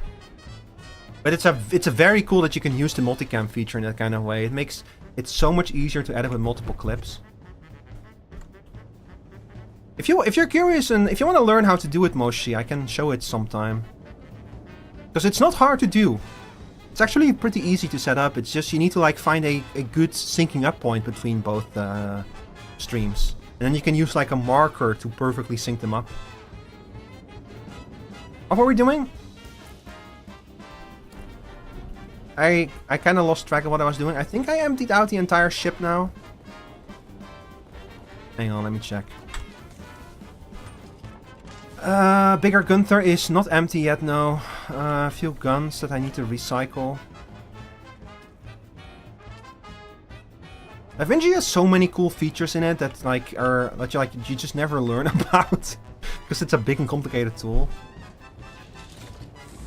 Speaker 1: But it's very cool that you can use the multicam feature in that kind of way. It makes it so much easier to edit with multiple clips. If you're curious and if you want to learn how to do it, Moshi, I can show it sometime. Because it's not hard to do. It's actually pretty easy to set up. It's just you need to like find a good syncing up point between both streams. And then you can use like a marker to perfectly sync them up. What were we doing? I kind of lost track of what I was doing. I think I emptied out the entire ship now. Hang on, let me check. Bigger Gunther is not empty yet, no. A few guns that I need to recycle. Da Vinci has so many cool features in it that you just never learn about. Because it's a big and complicated tool.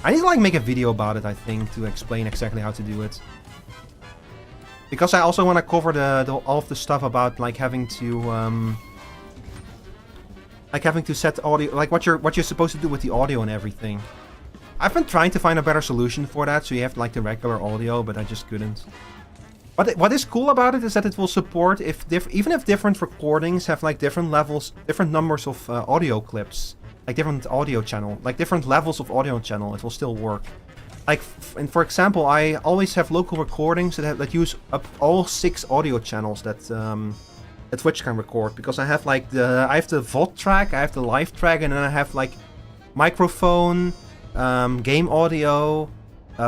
Speaker 1: I need to make a video about it, I think, to explain exactly how to do it. Because I also want to cover all of the stuff about having to set audio, what you're supposed to do with the audio and everything. I've been trying to find a better solution for that, so you have the regular audio, but I just couldn't. But what is cool about it is that it will support even if different recordings have different levels, different numbers of audio clips, different audio channel, different levels of audio channel, it will still work. And for example, I always have local recordings that use up all 6 audio channels that Twitch can record, because I have I have the VOD track, I have the live track, and then I have microphone, game audio,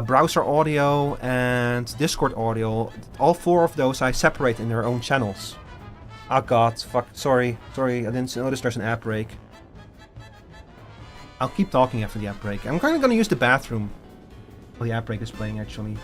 Speaker 1: browser audio, and Discord audio. All 4 of those I separate in their own channels. Oh god, fuck, sorry, I didn't notice there's an ad break. I'll keep talking after the ad break. I'm kind of gonna use the bathroom while the ad break is playing, actually.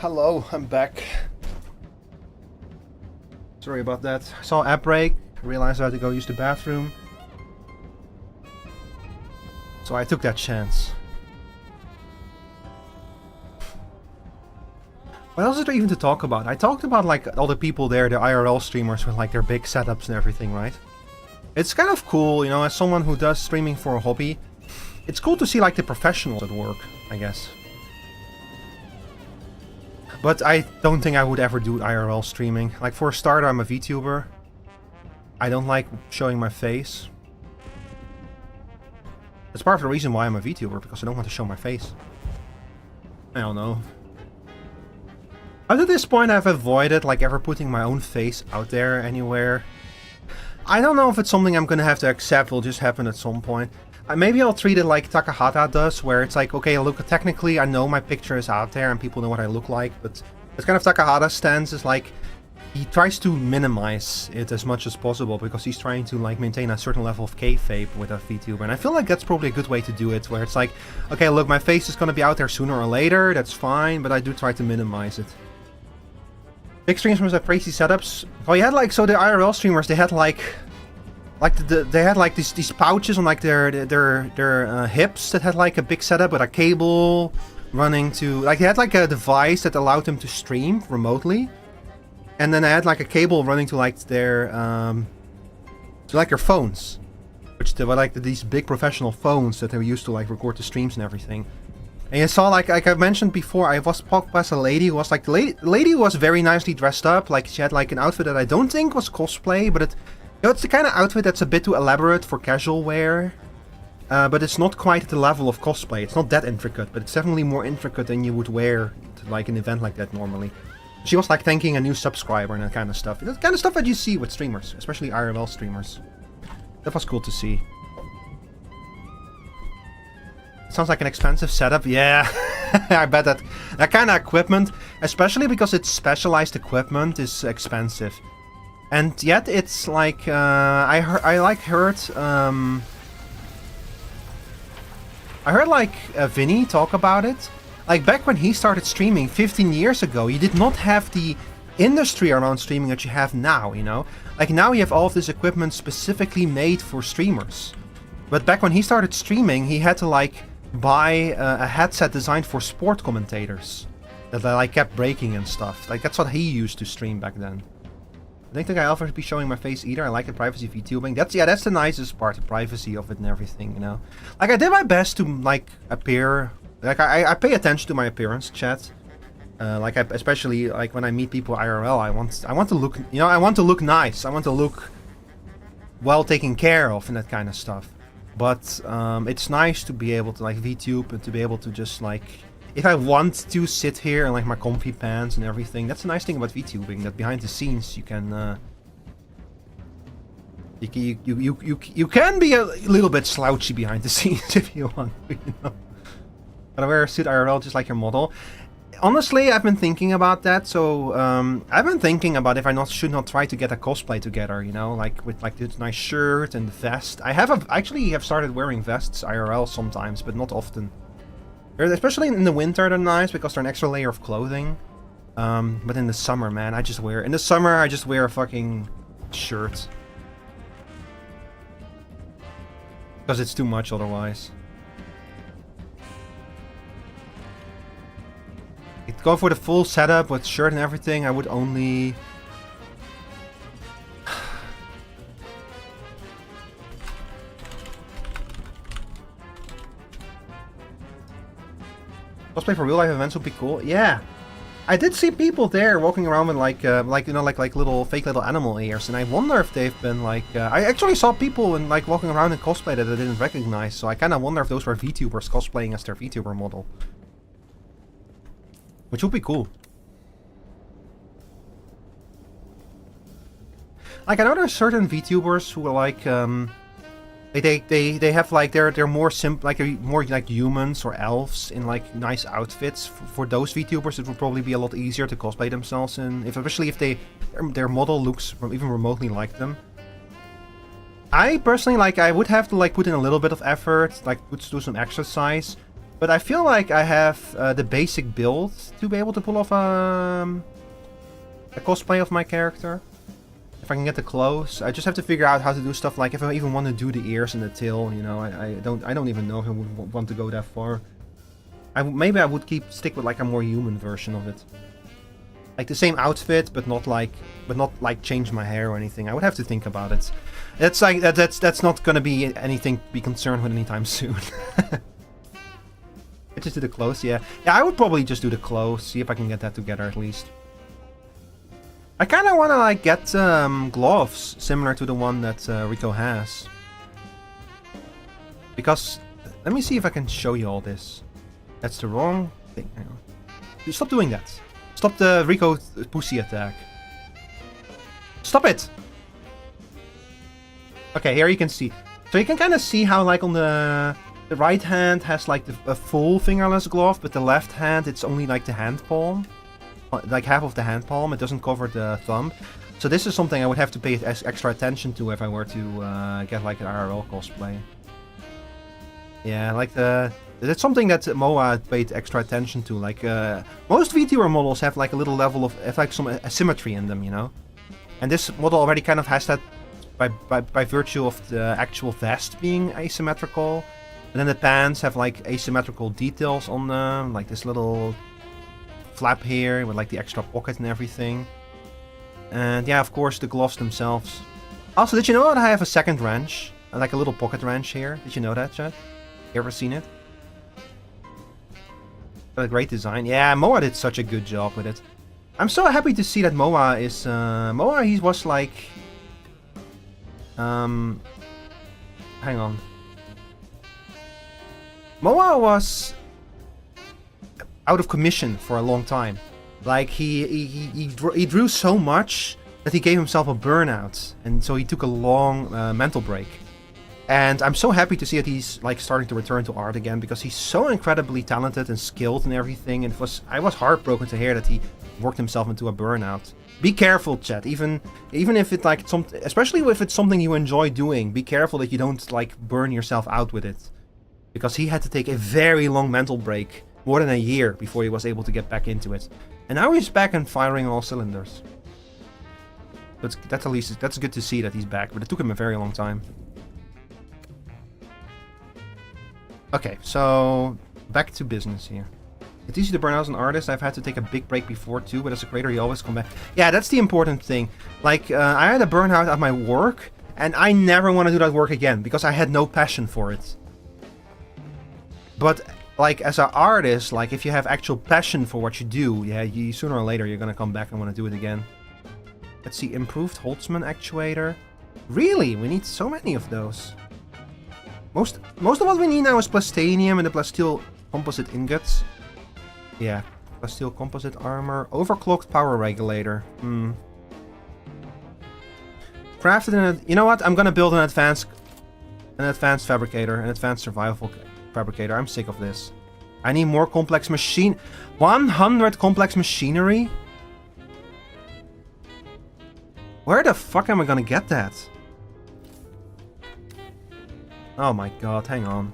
Speaker 1: hello, I'm back. Sorry about that. I saw app break, realized I had to go use the bathroom. So I took that chance. What else is there even to talk about? I talked about like all the people there, the IRL streamers with like their big setups and everything, right? It's kind of cool, you know, as someone who does streaming for a hobby, it's cool to see like the professionals at work, I guess. But I don't think I would ever do IRL streaming. Like for a starter, I'm a VTuber. I don't like showing my face. That's part of the reason why I'm a VTuber, because I don't want to show my face. I don't know. Up to this point, I've avoided like ever putting my own face out there anywhere. I don't know if it's something I'm gonna have to accept. Will just happen at some point. Maybe I'll treat it like Takahata does, where it's like, okay, look, technically I know my picture is out there and people know what I look like, but it's kind of Takahata's stance is like, he tries to minimize it as much as possible because he's trying to like maintain a certain level of kayfabe with a VTuber, and I feel like that's probably a good way to do it, where it's like, okay, look, my face is gonna be out there sooner or later, that's fine, but I do try to minimize it. Big streamers have crazy setups. Well, you had like, so the IRL streamers, they had like they had like these pouches on like their hips that had like a big setup with a cable running to, like they had like a device that allowed them to stream remotely, and then they had like a cable running to like their phones, which they were like these big professional phones that they were used to like record the streams and everything. And you saw like I mentioned before, I was walked past a lady who was like, the lady was very nicely dressed up, like she had like an outfit that I don't think was cosplay, but it, you know, it's the kind of outfit that's a bit too elaborate for casual wear, but it's not quite at the level of cosplay. It's not that intricate, but it's definitely more intricate than you would wear to like an event like that normally. She was like thanking a new subscriber and that kind of stuff. That kind of stuff that you see with streamers, especially IRL streamers. That was cool to see. Sounds like an expensive setup. Yeah, I bet that kind of equipment, especially because it's specialized equipment, is expensive. And yet it's like I heard like Vinny talk about it. Like back when he started streaming 15 years ago, you did not have the industry around streaming that you have now, you know? Like now you have all of this equipment specifically made for streamers. But back when he started streaming, he had to like buy a headset designed for sport commentators that like kept breaking and stuff. Like that's what he used to stream back then. I don't think I'll ever be showing my face either. I like the privacy of VTubing. That's the nicest part, the privacy of it and everything, you know. Like I did my best to like appear, like I pay attention to my appearance, chat. Like especially like when I meet people IRL, I want to look, you know, I want to look nice. I want to look well taken care of and that kind of stuff. But it's nice to be able to like VTube and to be able to just like, if I want to sit here in like my comfy pants and everything, that's the nice thing about VTubing, that behind the scenes you can you can be a little bit slouchy behind the scenes if you want, you know. Gotta wear a suit IRL just like your model. Honestly, I've been thinking about that, so I've been thinking about if I should not try to get a cosplay together, you know, like with like this nice shirt and vest. I actually have started wearing vests IRL sometimes, but not often. Especially in the winter they're nice because they're an extra layer of clothing. But in the summer, man, I just wear a fucking shirt. Because it's too much otherwise. Go for the full setup with shirt and everything, I would only... Cosplay for real life events would be cool. Yeah, I did see people there walking around with like you know, like little fake little animal ears, and I wonder if they've been like I actually saw people in like walking around in cosplay that I didn't recognize. So I kind of wonder if those were VTubers cosplaying as their VTuber model, which would be cool. Like I know there's certain VTubers who are like they have like they're more more like humans or elves in like nice outfits. For those VTubers, it would probably be a lot easier to cosplay themselves in, especially if their model looks even remotely like them. I personally I would have to like put in a little bit of effort, like do some exercise. But I feel like I have the basic build to be able to pull off a cosplay of my character. If I can get the clothes, I just have to figure out how to do stuff like if I even want to do the ears and the tail. You know, I don't even know if I would want to go that far. Maybe I would stick with like a more human version of it, like the same outfit, but not like change my hair or anything. I would have to think about it. That's like that's not gonna be anything to be concerned with anytime soon. I just do the clothes, yeah. Yeah, I would probably just do the clothes. See if I can get that together at least. I kind of want to like get gloves similar to the one that Rico has. Because let me see if I can show you all this. That's the wrong thing. Hang on. Stop doing that. Stop the Rico pussy attack. Stop it! Okay, here you can see. So you can kind of see how like on the right hand has like a full fingerless glove, but the left hand it's only like the hand palm. Like half of the hand palm, it doesn't cover the thumb. So this is something I would have to pay extra attention to if I were to get like an IRL cosplay. Yeah, like that's something that Moa paid extra attention to. Like most VTuber models have like a little level of like some asymmetry in them, you know. And this model already kind of has that by virtue of the actual vest being asymmetrical. And then the pants have like asymmetrical details on them, like this little flap here with like the extra pocket and everything. And yeah, of course the gloves themselves. Also, did you know that I have a second wrench? Like a little pocket wrench here. Did you know that, Chad? You ever seen it? Got a great design. Yeah, Moa did such a good job with it. I'm so happy to see that Moa is... Moa, he was like... hang on. Moa was out of commission for a long time. Like he drew so much that he gave himself a burnout, and so he took a long mental break. And I'm so happy to see that he's like starting to return to art again, because he's so incredibly talented and skilled and everything. And I was heartbroken to hear that he worked himself into a burnout. Be careful, chat. Even if it's like especially if it's something you enjoy doing, be careful that you don't like burn yourself out with it. Because he had to take a very long mental break, more than a year, before he was able to get back into it. And now he's back and firing on all cylinders. That's at least that's good to see that he's back, but it took him a very long time. Okay, so back to business here. It's easy to burn out as an artist. I've had to take a big break before too, but as a creator you always come back. Yeah, that's the important thing. Like, I had a burnout at my work, and I never want to do that work again, because I had no passion for it. But like as an artist, like if you have actual passion for what you do, yeah, sooner or later you're gonna come back and want to do it again. Let's see, improved Holtzman actuator. Really? We need so many of those. Most of what we need now is plastanium and the plasteel composite ingots. Yeah, plasteel composite armor. Overclocked power regulator. Crafted in a... You know what? I'm gonna build an advanced fabricator, an advanced survival fabricator. I'm sick of this. I need more complex machine. 100 complex machinery? Where the fuck am I gonna get that? Oh my god, hang on.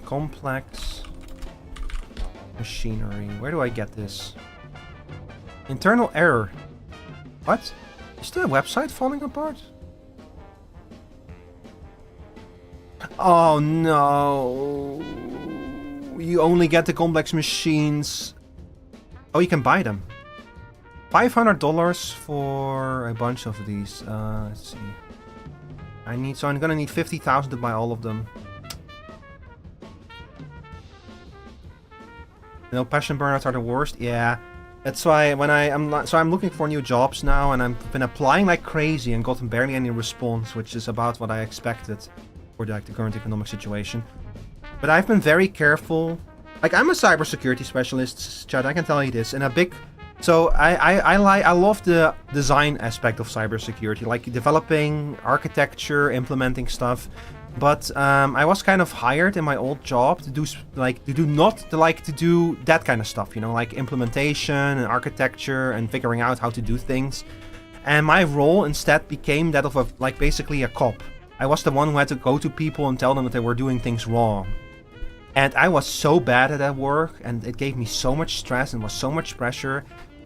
Speaker 1: Complex machinery. Where do I get this? Internal error. What? Is the website falling apart? Oh no. You only get the complex machines. Oh, you can buy them. $500 for a bunch of these. Let's see. I'm gonna need 50,000 to buy all of them. You know, passion burnouts are the worst. Yeah, that's why when I'm looking for new jobs now, and I've been applying like crazy and gotten barely any response, which is about what I expected for the current economic situation. But I've been very careful. Like, I'm a cybersecurity specialist, Chad, I can tell you this. And a big... So, I love the design aspect of cybersecurity. Like, developing architecture, implementing stuff. But I was kind of hired in my old job to do that kind of stuff, you know, like implementation and architecture and figuring out how to do things. And my role instead became that of basically a cop. I was the one who had to go to people and tell them that they were doing things wrong. And I was so bad at that work, and it gave me so much stress and was so much pressure.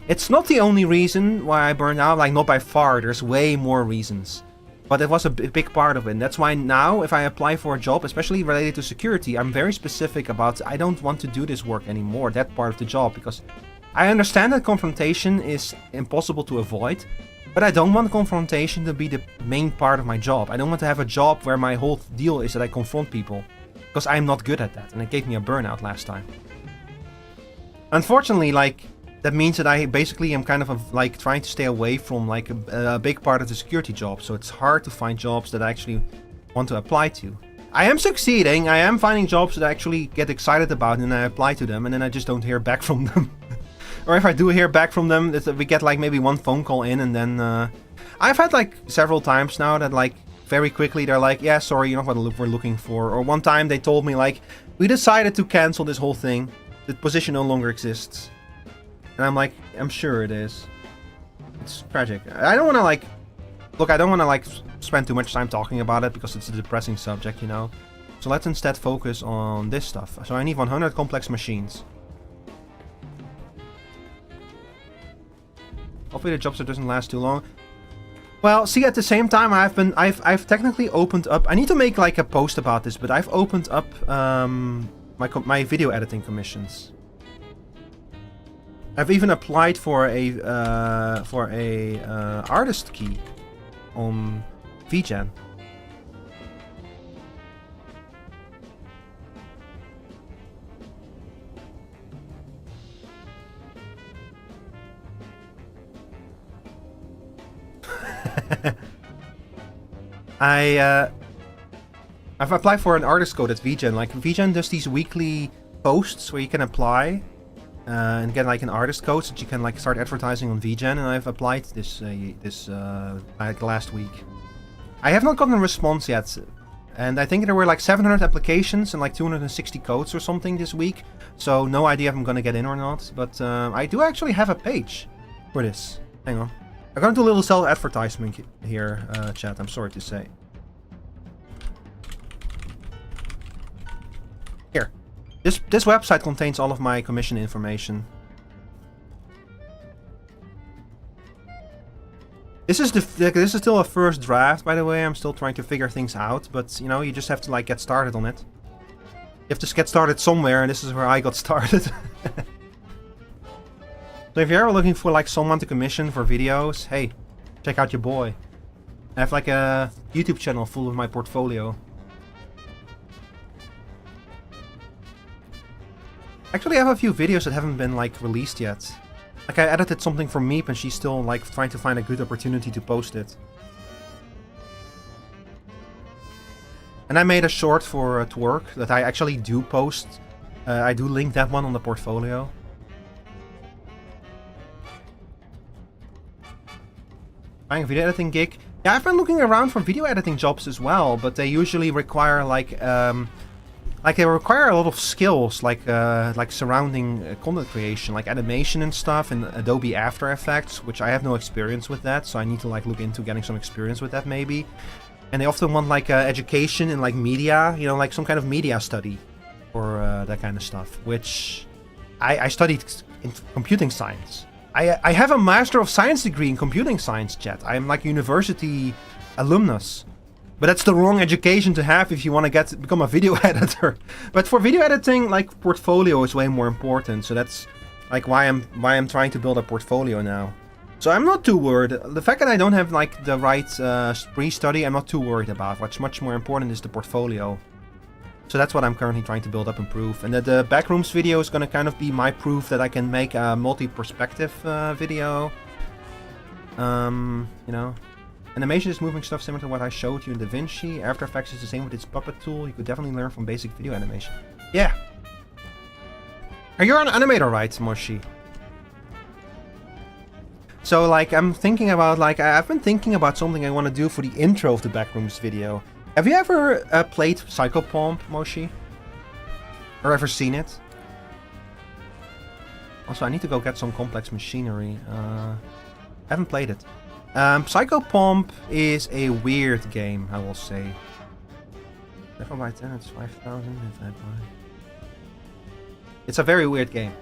Speaker 1: It's not the only reason why I burned out, like not by far, there's way more reasons. But it was a big part of it, and that's why now if I apply for a job, especially related to security, I'm very specific about I don't want to do this work anymore, that part of the job, because I understand that confrontation is impossible to avoid, but I don't want confrontation to be the main part of my job. I don't want to have a job where my whole deal is that I confront people, because I'm not good at that, and it gave me a burnout last time. Unfortunately, that means that I basically am kind of trying to stay away from a big part of the security job, so it's hard to find jobs that I actually want to apply to. I am succeeding, I am finding jobs that I actually get excited about, and I apply to them, and then I just don't hear back from them. Or if I do hear back from them, we get maybe one phone call in, and then I've had several times now that very quickly they're like, yeah, sorry, you're not what we're looking for. Or one time they told me we decided to cancel this whole thing, the position no longer exists. And I'm like, I'm sure it is. It's tragic. I don't want to look, I don't want to spend too much time talking about it because it's a depressing subject, you know. So let's instead focus on this stuff. So I need 100 complex machines. Hopefully the job search doesn't last too long. Well, see, at the same time, I've technically opened up. I need to make a post about this, but I've opened up my video editing commissions. I've even applied for a artist key on VGen. I've applied for an artist code at VGen. VGen does these weekly posts where you can apply and get an artist code so that you can start advertising on VGen. And I've applied this last week. I have not gotten a response yet, and I think there were 700 applications and 260 codes or something this week. So no idea if I'm gonna get in or not. But I do actually have a page for this. Hang on. I'm gonna do a little self-advertisement here, chat, I'm sorry to say. Here. This website contains all of my commission information. This is this is still a first draft, by the way. I'm still trying to figure things out, but you know, you just have to get started on it. You have to get started somewhere, and this is where I got started. So if you're ever looking for someone to commission for videos, hey, check out your boy. I have a YouTube channel full of my portfolio. Actually, I have a few videos that haven't been released yet. I edited something for Meep and she's still trying to find a good opportunity to post it. And I made a short for Twerk that I actually do post. I do link that one on the portfolio. Buying a video editing gig. Yeah, I've been looking around for video editing jobs as well, but they usually require they require a lot of skills, surrounding content creation, animation and stuff, and Adobe After Effects, which I have no experience with that, so I need to look into getting some experience with that maybe. And they often want education in media, you know, some kind of media study or that kind of stuff, which I studied in computing science. I have a Master of Science degree in computing science, chat. I'm university alumnus. But that's the wrong education to have if you want to become a video editor. But for video editing, portfolio is way more important. So that's why I'm trying to build a portfolio now. So I'm not too worried. The fact that I don't have the right pre-study, I'm not too worried about. What's much more important is the portfolio. So that's what I'm currently trying to build up and prove. And the Backrooms video is going to kind of be my proof that I can make a multi-perspective video. You know. Animation is moving stuff similar to what I showed you in DaVinci. After Effects is the same with its puppet tool. You could definitely learn from basic video animation. Yeah. You're an animator, right, Moshi? So I'm thinking about I've been thinking about something I want to do for the intro of the Backrooms video. Have you ever played Psychopomp, Moshi? Or ever seen it? Also, I need to go get some complex machinery. Haven't played it. Psychopomp is a weird game, I will say. If I buy 10, it's 5,000. If I buy... It's a very weird game.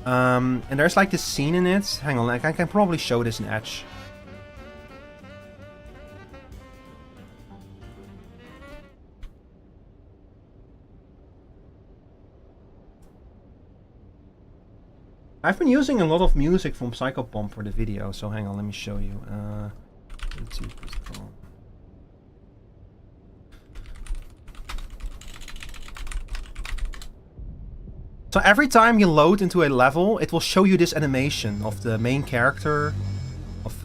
Speaker 1: And there's like this scene in it. Hang on, I can probably show this in Edge. I've been using a lot of music from Psychopomp for the video, so hang on, let me show you. YouTube is called. So every time you load into a level, it will show you this animation of the main character, of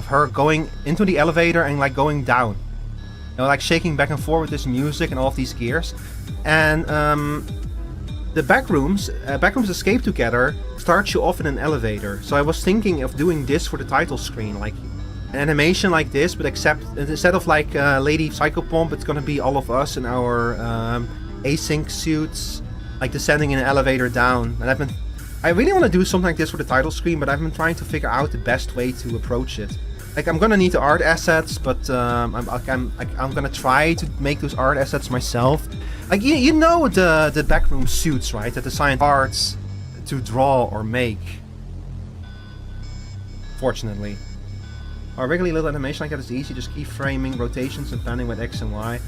Speaker 1: her going into the elevator and like going down. You know, like shaking back and forth with this music and all of these gears. And the backrooms escape together starts you off in an elevator. So I was thinking of doing this for the title screen, like an animation like this, but except instead of like Lady Psychopomp, it's gonna be all of us in our async suits, like descending in an elevator down. And I really want to do something like this for the title screen, but I've been trying to figure out the best way to approach it. Like, I'm gonna need the art assets, but I'm gonna try to make those art assets myself. Like, you know the backroom suits, right? That assign arts to draw or make. Fortunately. Our regularly little animation like that is easy, just keyframing, rotations, and panning with X and Y.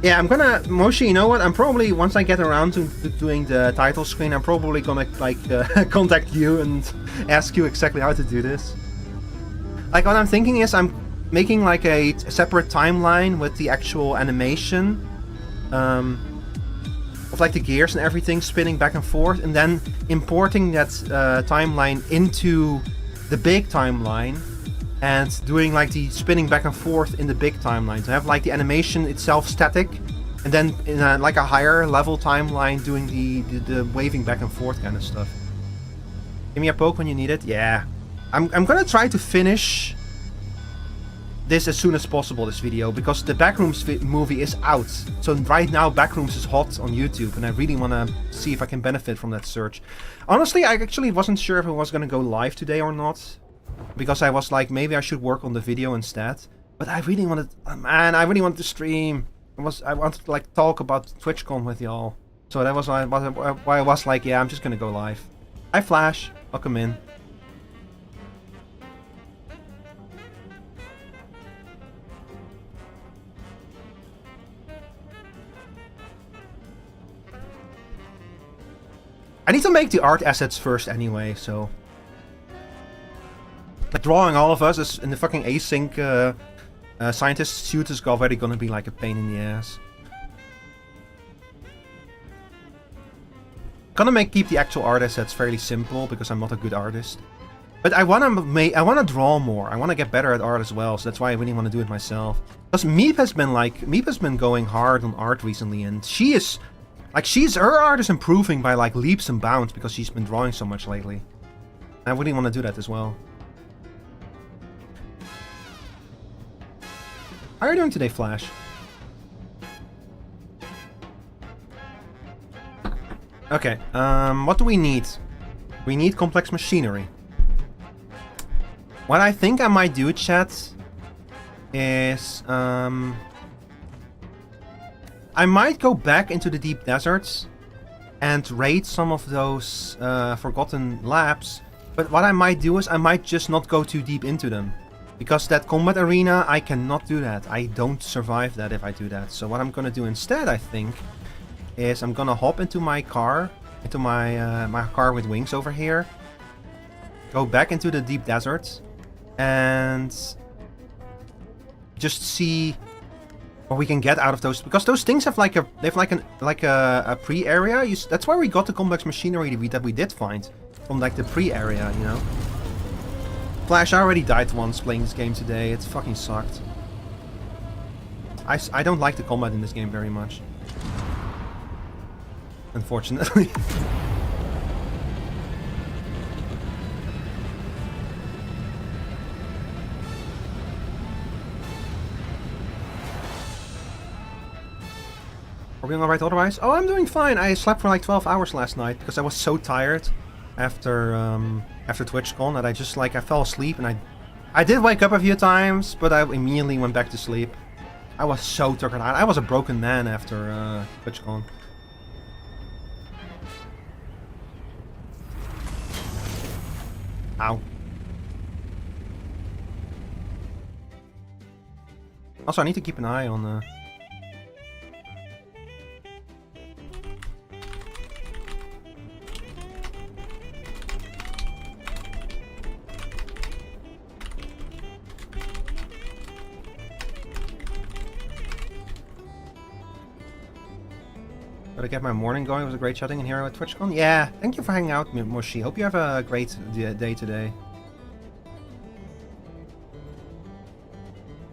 Speaker 1: Yeah, I'm gonna... Moshi, you know what? I'm probably, once I get around to doing the title screen, I'm probably gonna, like, contact you and ask you exactly how to do this. Like, what I'm thinking is I'm making, like, a separate timeline with the actual animation. Of, like, the gears and everything spinning back and forth. And then importing that timeline into the big timeline. And doing, like, the spinning back and forth in the big timeline. To have, like, the animation itself static. And then in like a higher level timeline doing the waving back and forth kind of stuff. Give me a poke when you need it. Yeah. I'm gonna try to finish this as soon as possible, this video, because the Backrooms movie is out. So right now Backrooms is hot on YouTube, and I really want to see if I can benefit from that search. Honestly, I actually wasn't sure if I was gonna go live today or not, because I was like, maybe I should work on the video instead. But I really wanted, man, I really wanted to stream. I wanted to like talk about TwitchCon with y'all. So that was why I was like, yeah, I'm just gonna go live. Hi Flash, welcome in. I need to make the art assets first anyway, so... Like, drawing all of us is in the fucking async scientist suit is already gonna be like a pain in the ass. Gonna keep the actual art assets fairly simple, because I'm not a good artist. But I wanna draw more, I wanna get better at art as well, so that's why I really wanna do it myself. Because Meep has been going hard on art recently, and she is... Like, her art is improving by, like, leaps and bounds because she's been drawing so much lately. I really want to do that as well. How are you doing today, Flash? Okay, what do we need? We need complex machinery. What I think I might do, chat, is, I might go back into the deep deserts and raid some of those forgotten labs. But what I might do is I might just not go too deep into them. Because that combat arena, I cannot do that. I don't survive that if I do that. So what I'm gonna do instead, I think, is I'm gonna hop into my car, into my my car with wings over here. Go back into the deep deserts and just see what we can get out of those, because those things have like a pre-area. That's where we got the complex machinery that we did find from like the pre-area, you know. Flash, I already died once playing this game today. It fucking sucked. I don't like the combat in this game very much, unfortunately. Are we alright otherwise? Oh, I'm doing fine. I slept for like 12 hours last night because I was so tired after TwitchCon that I just like I fell asleep, and I did wake up a few times, but I immediately went back to sleep. I was so tuckered out. I was a broken man after TwitchCon. Ow. Also, I need to keep an eye on Gotta get my morning going. It was a great chatting in here at TwitchCon. Yeah, thank you for hanging out, Moshi. Hope you have a great day today.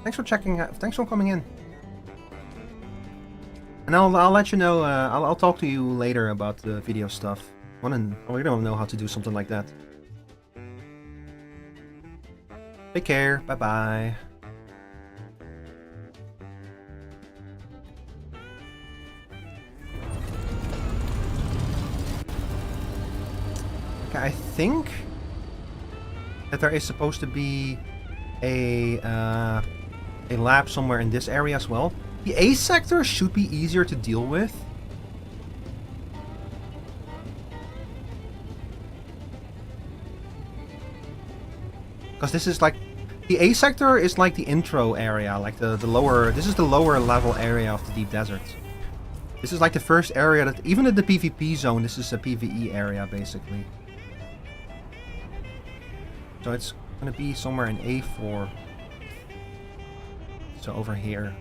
Speaker 1: Thanks for checking out. Thanks for coming in. And I'll let you know. I'll talk to you later about the video stuff. We don't know how to do something like that. Take care. Bye bye. I think that there is supposed to be a lab somewhere in this area as well. The A sector should be easier to deal with. Because this is like... The A sector is like the intro area, like the lower... This is the lower level area of the deep desert. This is like the first area that... Even in the PvP zone, this is a PvE area, basically. So it's gonna be somewhere in A4. So over here.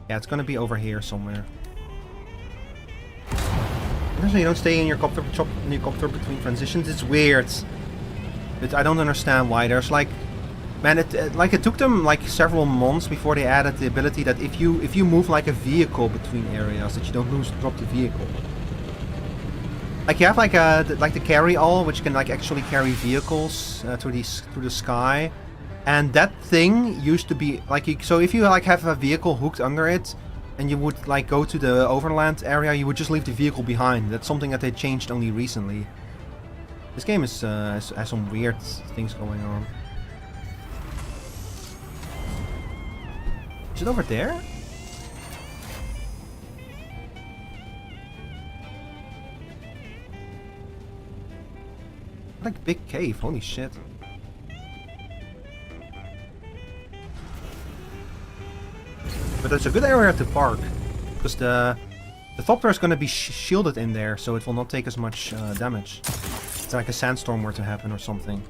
Speaker 1: Yeah, it's gonna be over here somewhere. So you don't stay in your copter between transitions. It's weird. But I don't understand why. There's like, man, it took them like several months before they added the ability that if you move like a vehicle between areas, that you don't drop the vehicle. Like you have like the carry-all, which can like actually carry vehicles through the sky, and that thing used to be like so if you like have a vehicle hooked under it, and you would like go to the overland area, you would just leave the vehicle behind. That's something that they changed only recently. This game is has some weird things going on. Is it over there? Like big cave, holy shit. But it's a good area to park, because the Thopter is going to be shielded in there, so it will not take as much damage. It's like a sandstorm were to happen or something.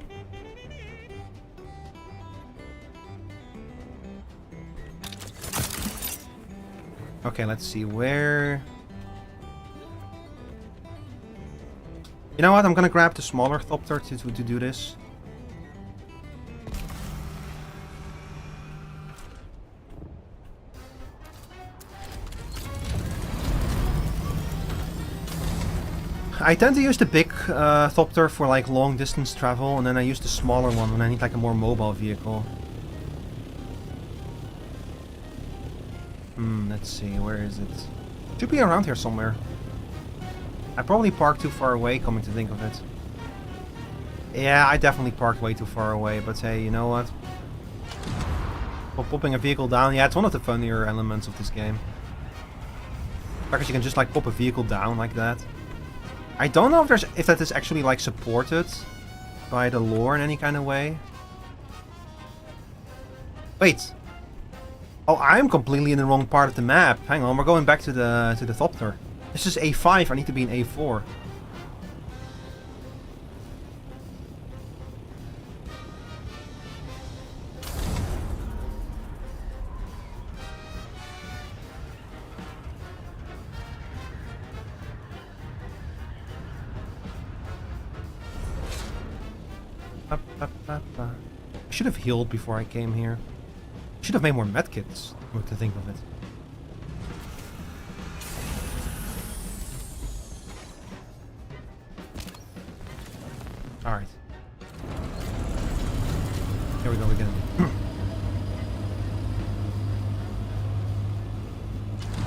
Speaker 1: Okay, let's see where... You know what? I'm gonna grab the smaller Thopter to do this. I tend to use the big Thopter for like long distance travel, and then I use the smaller one when I need like a more mobile vehicle. Let's see, where is it? Should be around here somewhere. I probably parked too far away, coming to think of it. Yeah, I definitely parked way too far away, but hey, you know what? Popping a vehicle down, yeah, it's one of the funnier elements of this game. Because you can just like pop a vehicle down like that. I don't know if that is actually like supported by the lore in any kind of way. Wait. Oh, I'm completely in the wrong part of the map. Hang on, we're going back to the Thopter. This is A5, I need to be in A4. I should have healed before I came here. I should have made more medkits, to think of it. Alright. Here we go again.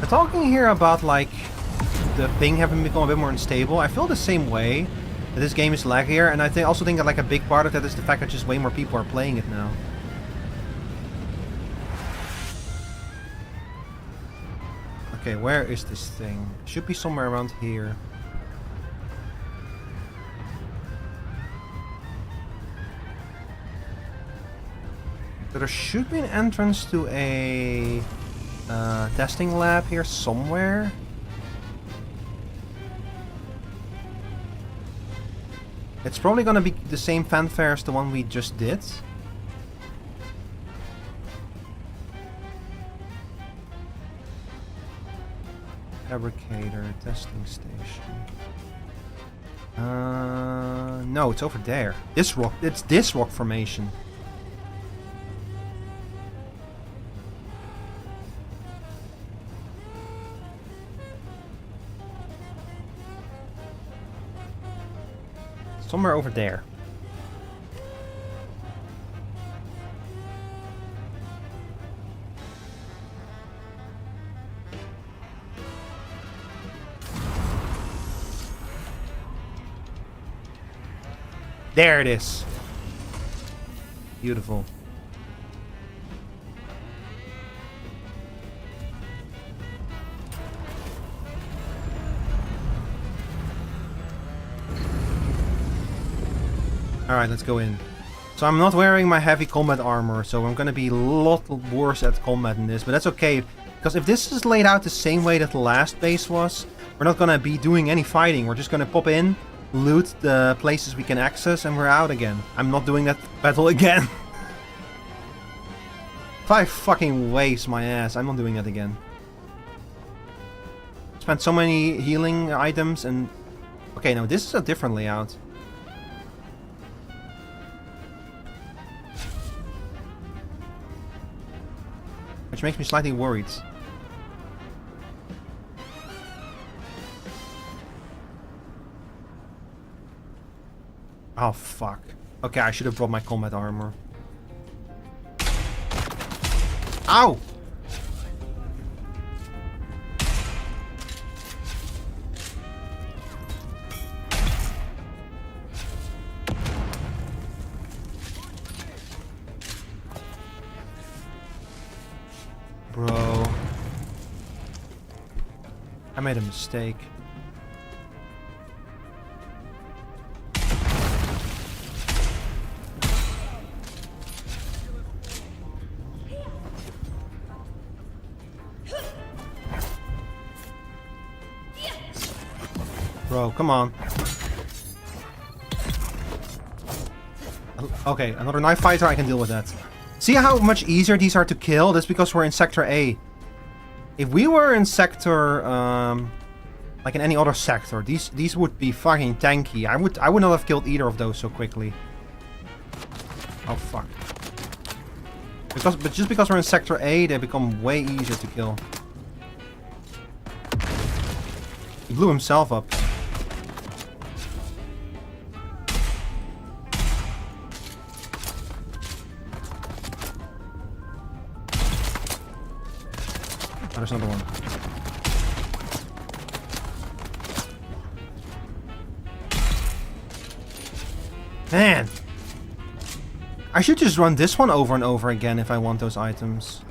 Speaker 1: We're talking here about like the ping having become a bit more unstable. I feel the same way. That this game is laggier, and I also think that like a big part of that is the fact that just way more people are playing it now. Okay, where is this thing? Should be somewhere around here. So there should be an entrance to a testing lab here somewhere. It's probably gonna be the same fanfare as the one we just did. Fabricator, testing station. No, it's over there. This rock, it's this rock formation. Somewhere over there. There it is. Beautiful. Alright, let's go in. So I'm not wearing my heavy combat armor, so I'm gonna be a lot worse at combat in this, but that's okay. Because if this is laid out the same way that the last base was, we're not gonna be doing any fighting. We're just gonna pop in, loot the places we can access, and we're out again. I'm not doing that battle again. If I fucking waste my ass, I'm not doing that again. Spent so many healing items and... Okay, no, this is a different layout. Which makes me slightly worried. Oh, fuck. Okay, I should have brought my combat armor. Ow! Bro. I made a mistake. Bro, come on. Okay, another knife fighter, I can deal with that. See how much easier these are to kill? That's because we're in Sector A. If we were in Sector, like in any other sector, these would be fucking tanky. I would not have killed either of those so quickly. Oh fuck. But just because we're in Sector A, they become way easier to kill. He blew himself up. Oh, there's another one. Man! I should just run this one over and over again if I want those items.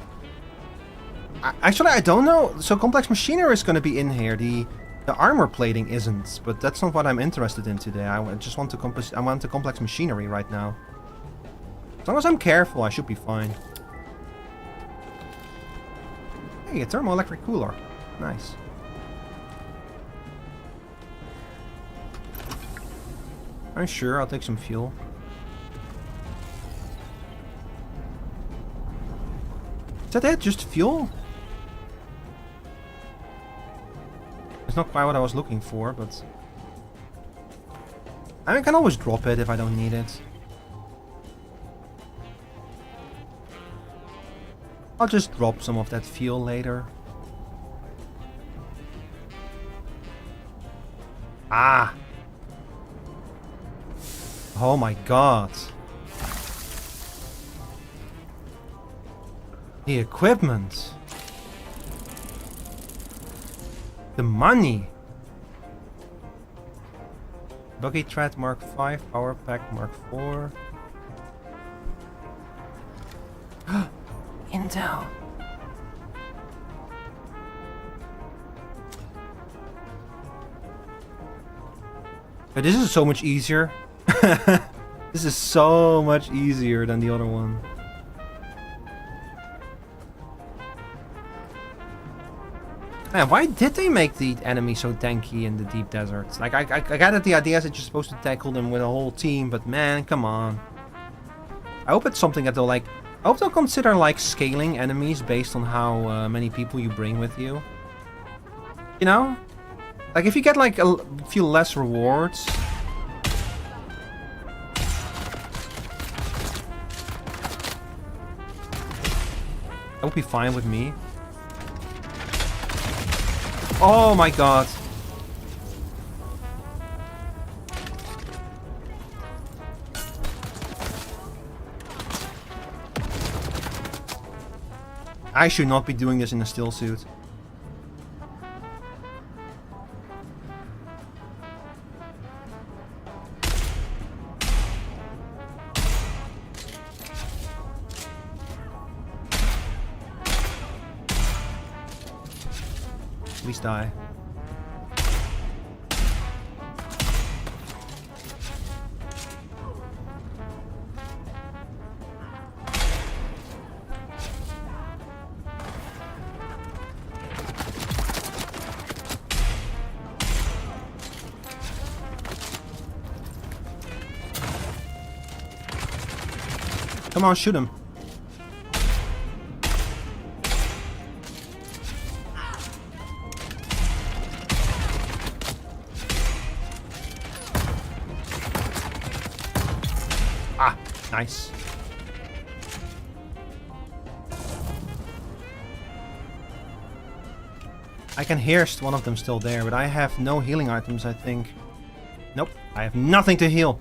Speaker 1: Actually, I don't know. So complex machinery is going to be in here. The armor plating isn't, but that's not what I'm interested in today. I just want I want the complex machinery right now. As long as I'm careful, I should be fine. Hey, a thermoelectric cooler. Nice. I'm sure I'll take some fuel. Is that it? Just fuel? It's not quite what I was looking for, but... I can always drop it if I don't need it. I'll just drop some of that fuel later. Ah! Oh my god. The equipment. The money. Buggy Thread Mark 5, Power Pack Mark 4. Intel. But this is so much easier. This is so much easier than the other one. Man, why did they make the enemy so tanky in the deep deserts? Like, I got that the idea is that you're supposed to tackle them with a whole team, but man, come on. I hope it's something that they'll like... I hope they'll consider like scaling enemies based on how many people you bring with you. You know? Like if you get like a few less rewards... that would be fine with me. Oh my god. I should not be doing this in a still suit. Please die. Come on, shoot him. Ah, nice. I can hear one of them still there, but I have no healing items, I think. Nope, I have nothing to heal.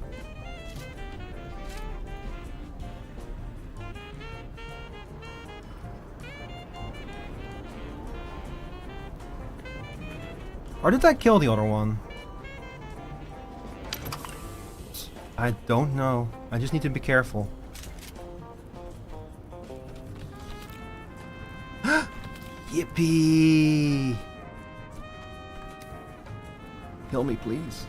Speaker 1: Or did I kill the other one? I don't know. I just need to be careful. Yippee! Kill me, please.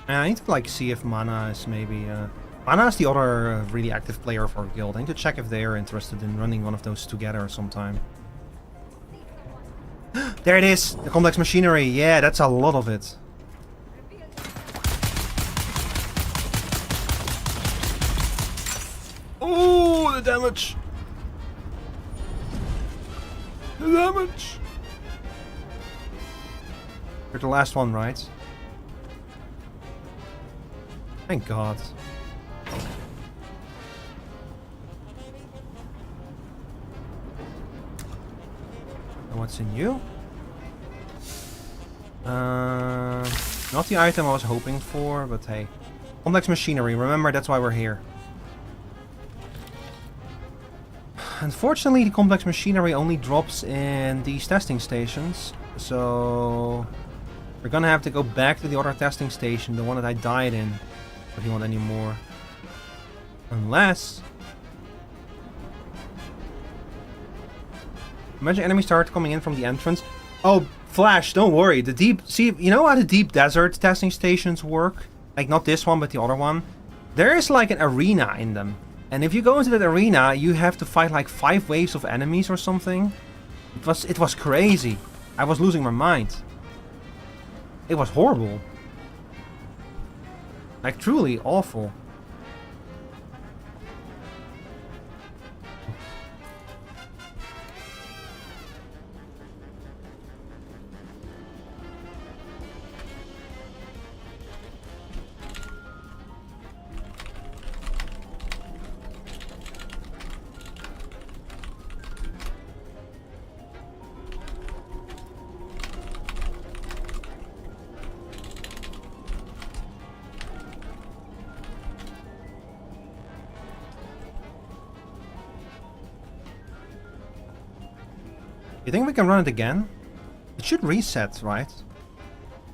Speaker 1: I need to like see if Mana is maybe Mana is the other really active player for our guild. I need to check if they are interested in running one of those together sometime. There it is! The complex machinery! Yeah, that's a lot of it. Oh, the damage! The damage! You're the last one, right? Thank God. And what's in you? Not the item I was hoping for, but hey. Complex machinery, remember that's why we're here. Unfortunately, the complex machinery only drops in these testing stations, so we're gonna have to go back to the other testing station, the one that I died in, if you want any more. Unless... imagine enemies start coming in from the entrance. Oh, Flash, don't worry. The deep... see, you know how the deep desert testing stations work? Like, not this one, but the other one? There is like an arena in them. And if you go into that arena, you have to fight like 5 waves of enemies or something. It was crazy. I was losing my mind. It was horrible. Like, truly awful. You think we can run it again? It should reset, right?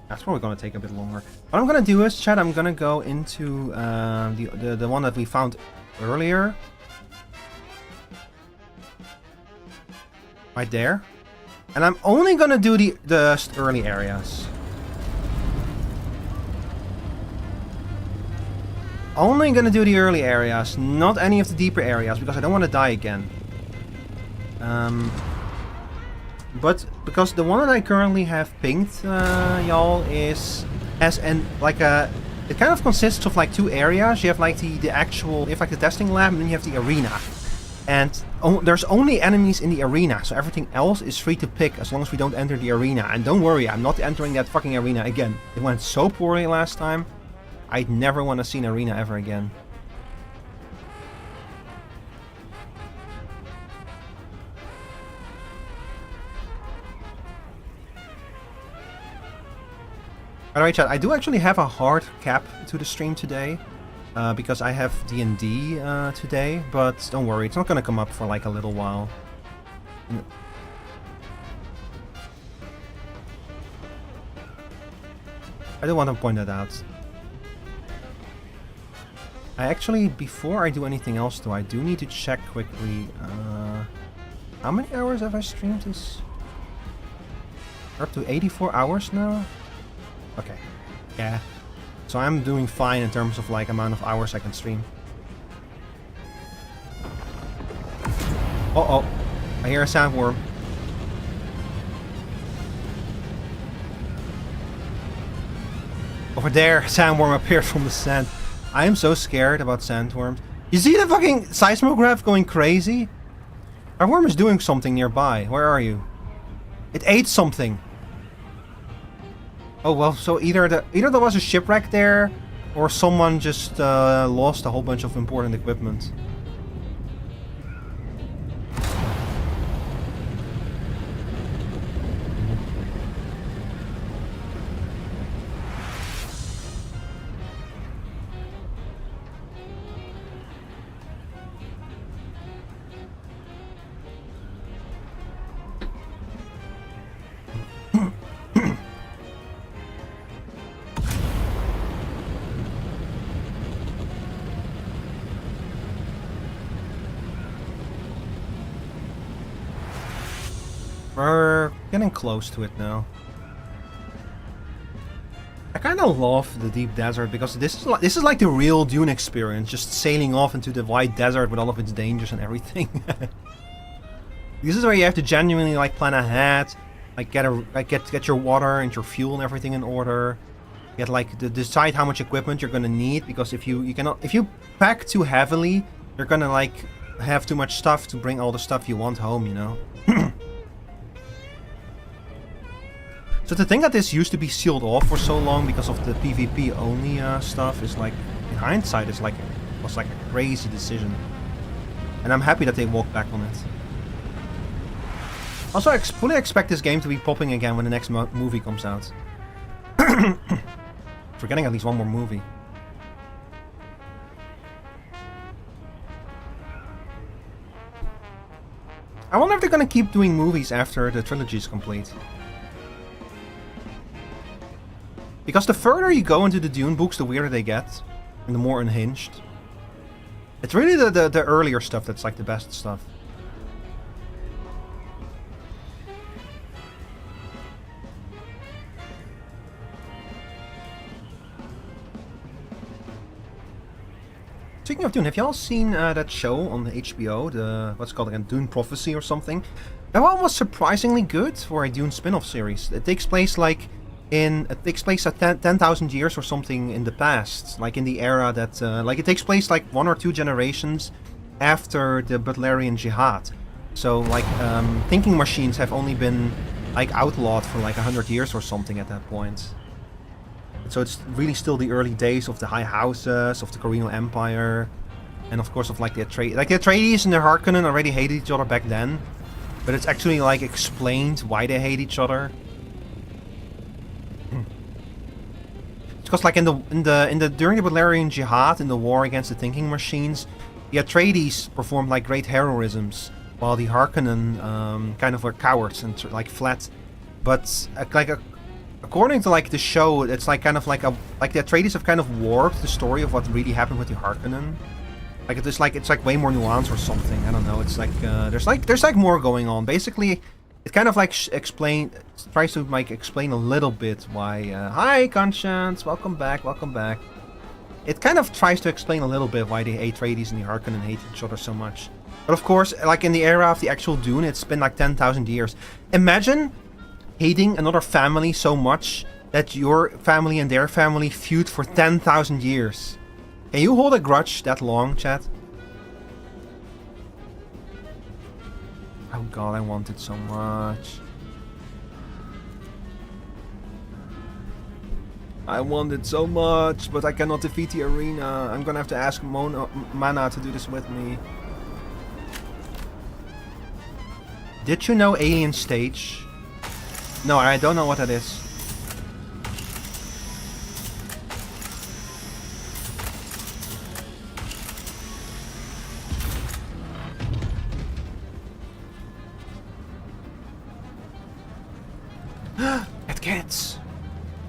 Speaker 1: That's probably gonna take a bit longer. What I'm gonna do is, chat, I'm gonna go into the one that we found earlier. Right there. And I'm only gonna do the early areas. Only gonna do the early areas, not any of the deeper areas, because I don't want to die again. But because the one that I currently have pinged, y'all, it kind of consists of like 2 areas. You have like the actual, you have like the testing lab, and then you have the arena. And there's only enemies in the arena, so everything else is free to pick as long as we don't enter the arena. And don't worry, I'm not entering that fucking arena again. It went so poorly last time. I'd never want to see an arena ever again. Alright, chat, I do actually have a hard cap to the stream today. Because I have D&D today, but don't worry, it's not gonna come up for like a little while. I do want to point that out. I actually, before I do anything else though, I do need to check quickly, how many hours have I streamed this? We're up to 84 hours now? Okay, yeah. So I'm doing fine in terms of like amount of hours I can stream. Uh-oh, I hear a sandworm. Over there, sandworm appeared from the sand. I am so scared about sandworms. You see the fucking seismograph going crazy? Our worm is doing something nearby. Where are you? It ate something. Oh well, so either there was a shipwreck there, or someone just lost a whole bunch of important equipment. We're getting close to it now. I kind of love the deep desert because this is like the real Dune experience, just sailing off into the wide desert with all of its dangers and everything. This is where you have to genuinely like plan ahead, like get your water and your fuel and everything in order. Get like decide how much equipment you're gonna need, because if you pack too heavily, you're gonna like have too much stuff to bring all the stuff you want home, you know. So to think that this used to be sealed off for so long because of the PvP only stuff is like, in hindsight, was like a crazy decision. And I'm happy that they walked back on it. Also, I fully expect this game to be popping again when the next movie comes out. We're getting at least one more movie. I wonder if they're gonna keep doing movies after the trilogy is complete. Because the further you go into the Dune books, the weirder they get, and the more unhinged. It's really the earlier stuff that's like the best stuff. Speaking of Dune, have y'all seen that show on the HBO, the what's it called again, Dune Prophecy or something? That one was surprisingly good for a Dune spin-off series. It takes place like at 10,000 years or something in the past, like in the era that like it takes place like 1 or 2 generations after the Butlerian Jihad. So like thinking machines have only been like outlawed for like 100 years or something at that point. So it's really still the early days of the High Houses, of the Korean Empire, and of course of like the Atreides and the Harkonnen already hated each other back then, but it's actually like explained why they hate each other. Because like during the Butlerian Jihad, in the war against the thinking machines, the Atreides performed like great heroisms, while the Harkonnen kind of were cowards and like fled. But according to like the show, it's like kind of like the Atreides have kind of warped the story of what really happened with the Harkonnen. Like it's like way more nuanced or something. I don't know. It's like there's like more going on. Basically, it kind of like tries to like explain a little bit why. Hi, Conscience, welcome back. It kind of tries to explain a little bit why the Atreides and the Harkonnen hate each other so much. But of course, like in the era of the actual Dune, it's been like 10,000 years. Imagine hating another family so much that your family and their family feud for 10,000 years. Can you hold a grudge that long, chat? Oh god, I want it so much. I want it so much, but I cannot defeat the arena. I'm gonna have to ask Mana to do this with me. Did you know Alien Stage? No, I don't know what that is. Medkits!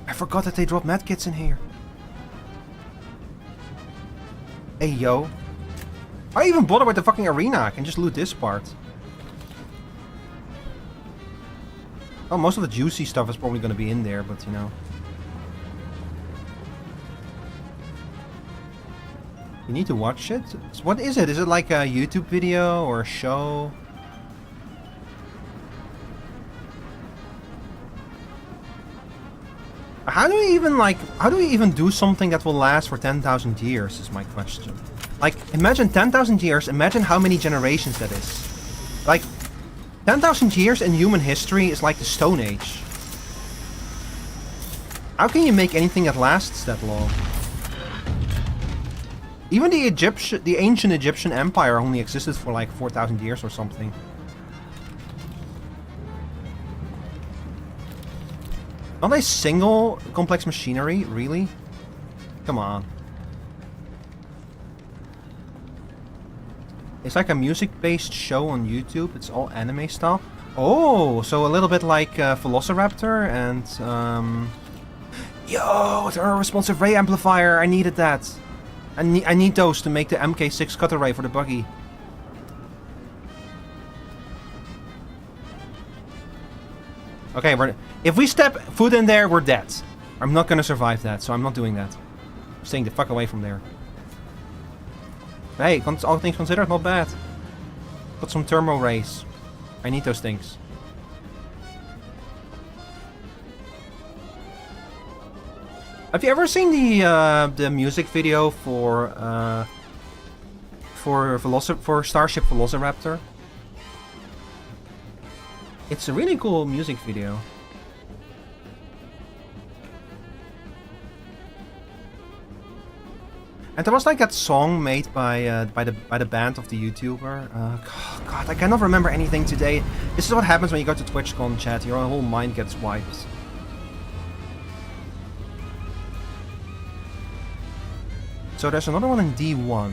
Speaker 1: I forgot that they dropped medkits in here. Hey, yo. Why even bother with the fucking arena? I can just loot this part. Oh, most of the juicy stuff is probably going to be in there, but you know. You need to watch it? What is it? Is it like a YouTube video or a show? How do we even do something that will last for 10,000 years is my question. Like, imagine 10,000 years, imagine how many generations that is. Like, 10,000 years in human history is like the Stone Age. How can you make anything that lasts that long? Even the ancient Egyptian Empire only existed for like 4,000 years or something. Not a single complex machinery, really? Come on. It's like a music-based show on YouTube. It's all anime style. Oh, so a little bit like Velociraptor and... Yo, they're a responsive ray amplifier. I needed that. I need those to make the MK6 cutter ray for the buggy. Okay, if we step foot in there, we're dead. I'm not gonna survive that, so I'm not doing that. I'm staying the fuck away from there. Hey, all things considered, not bad. Got some thermo rays. I need those things. Have you ever seen the music video for Starship Velociraptor? It's a really cool music video. And there was like that song made by the band of the YouTuber. God, I cannot remember anything today. This is what happens when you go to TwitchCon, chat. Your whole mind gets wiped. So there's another one in D1.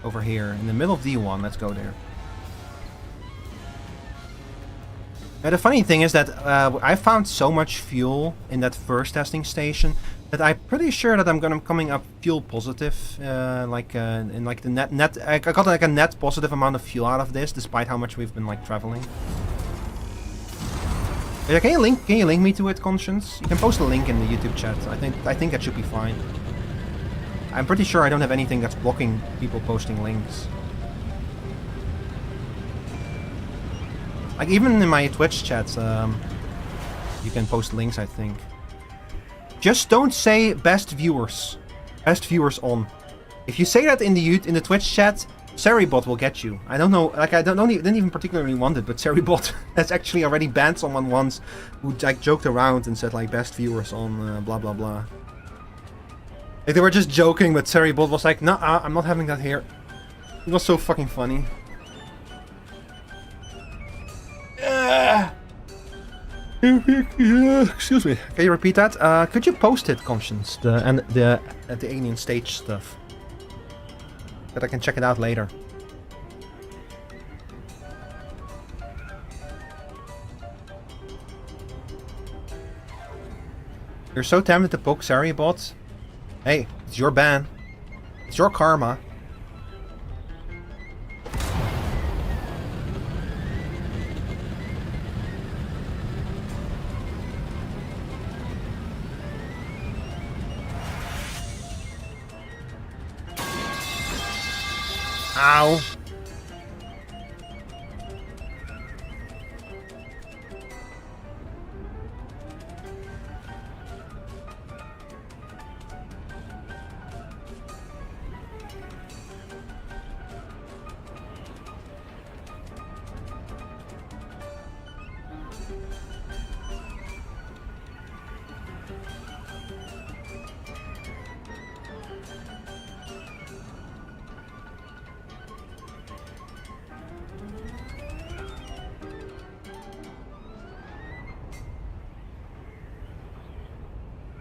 Speaker 1: Over here, in the middle of D1, let's go there. Now, the funny thing is that I found so much fuel in that first testing station that I'm pretty sure that I'm coming up fuel positive, in like the net. I got like a net positive amount of fuel out of this, despite how much we've been like traveling. Yeah, can you link me to it, Conscience? You can post a link in the YouTube chat. I think that should be fine. I'm pretty sure I don't have anything that's blocking people posting links. Like, even in my Twitch chats, you can post links, I think. Just don't say best viewers. Best viewers on. If you say that in the Twitch chat, Seribot will get you. I don't know, like, didn't even particularly want it, but Seribot has actually already banned someone once who like joked around and said like best viewers on blah blah blah. Like, they were just joking, but Seribot was like, nah, I'm not having that here. It was so fucking funny. Excuse me. Can you repeat that? Could you post it, Conscience? The alien stage stuff. that I can check it out later. You're so tempted to poke Sari bots. Hey, it's your ban. It's your karma. Ow.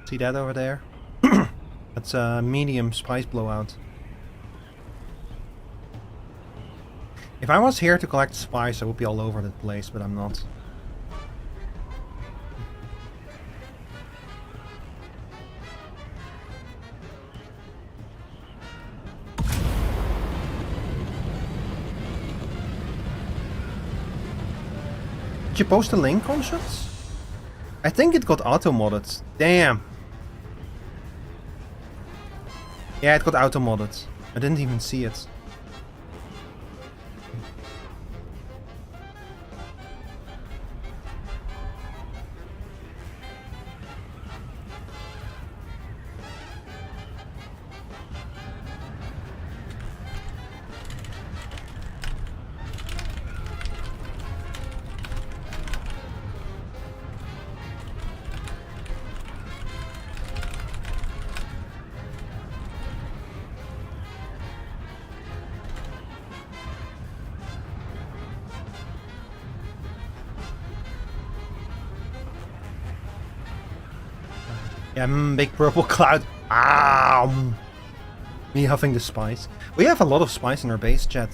Speaker 1: See that over there? That's a medium spice blowout. If I was here to collect spice, I would be all over the place, but I'm not. Did you post a link, Conscience? I think it got auto-modded. Damn. Yeah, it got auto-modded. I didn't even see it. Yeah, big purple cloud. Ow! Me huffing the spice. We have a lot of spice in our base, chat.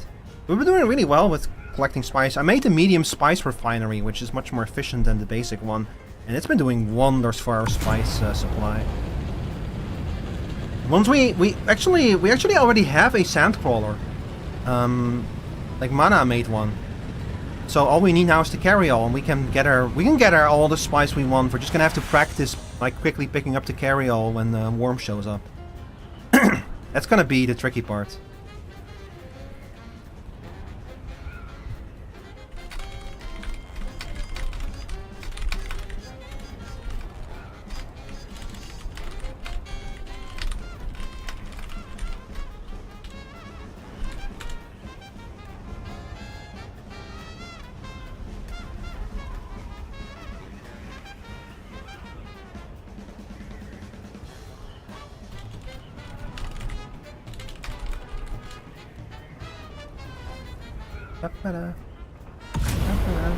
Speaker 1: We've been doing really well with collecting spice. I made a medium spice refinery, which is much more efficient than the basic one. And it's been doing wonders for our spice supply. Once we actually already have a sandcrawler. Like Mana made one. So all we need now is to carry all, and we can get her all the spice we want. We're just gonna have to practice like quickly picking up the carry all when the worm shows up. That's gonna be the tricky part. Ba-ba-da. Ba-ba-da.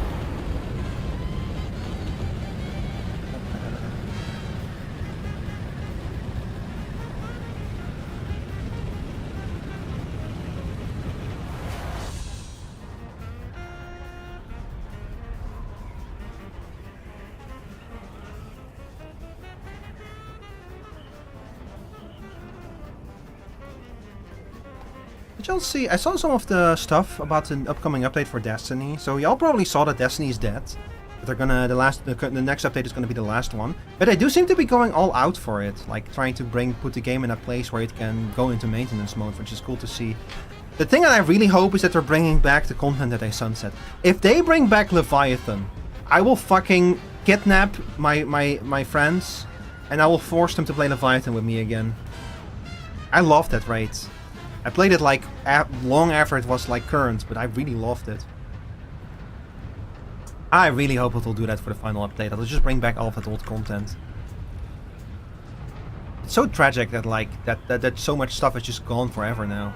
Speaker 1: Did y'all see? I saw some of the stuff about the upcoming update for Destiny. So y'all probably saw that Destiny is dead. That they're gonna the next update is gonna be the last one. But they do seem to be going all out for it, like trying to put the game in a place where it can go into maintenance mode, which is cool to see. The thing that I really hope is that they're bringing back the content that they sunset. If they bring back Leviathan, I will fucking kidnap my friends, and I will force them to play Leviathan with me again. I love that raid. I played it like long after it was like current, but I really loved it. I really hope it will do that for the final update. It'll just bring back all of that old content. It's so tragic that like that so much stuff is just gone forever now.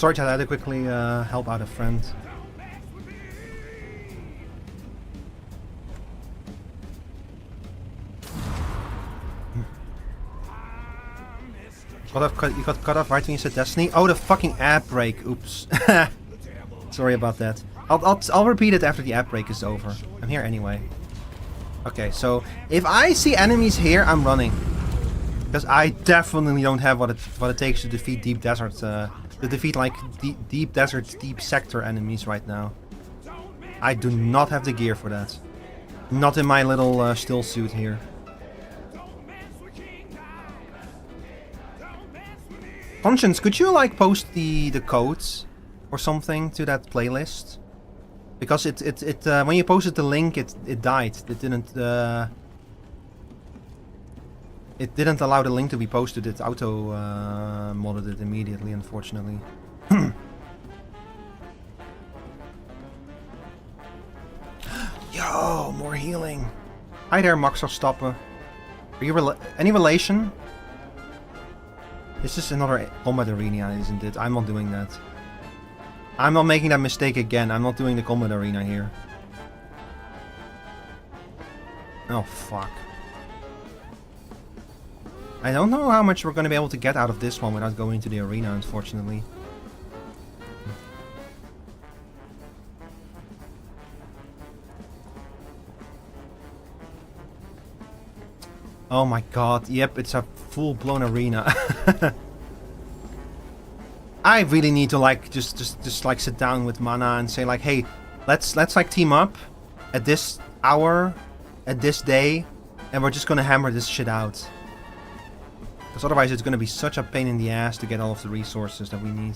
Speaker 1: Sorry, chat, I had to quickly help out a friend. You got cut off right when you said Destiny? Oh, the fucking app break. Oops. Sorry about that. I'll repeat it after the app break is over. I'm here anyway. Okay, so if I see enemies here, I'm running. Because I definitely don't have what it takes to defeat deep desert, to defeat like deep desert, deep sector enemies right now. I do not have the gear for that. Not in my little still suit here. Conscience, could you like post the codes or something to that playlist? Because it when you posted the link, it died. It didn't allow the link to be posted. It auto modded it immediately, unfortunately. Yo, more healing. Hi there, Max Verstappen. Are you any relation? This is another combat arena, isn't it? I'm not doing that. I'm not making that mistake again. I'm not doing the combat arena here. Oh, fuck. I don't know how much we're going to be able to get out of this one without going to the arena, unfortunately. Oh my god, yep, it's a full-blown arena. I really need to like just like sit down with Mana and say like, hey, let's like team up at this hour, at this day, and we're just gonna hammer this shit out. Because otherwise it's gonna be such a pain in the ass to get all of the resources that we need.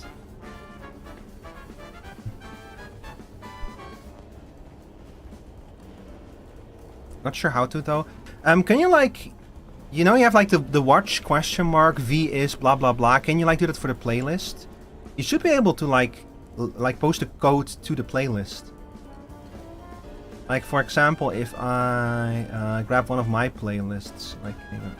Speaker 1: Not sure how to though. Can you like, you know, you have like the watch question mark V is blah blah blah. Can you like do that for the playlist? You should be able to like post a code to the playlist. Like for example, if I grab one of my playlists, like. Hang on.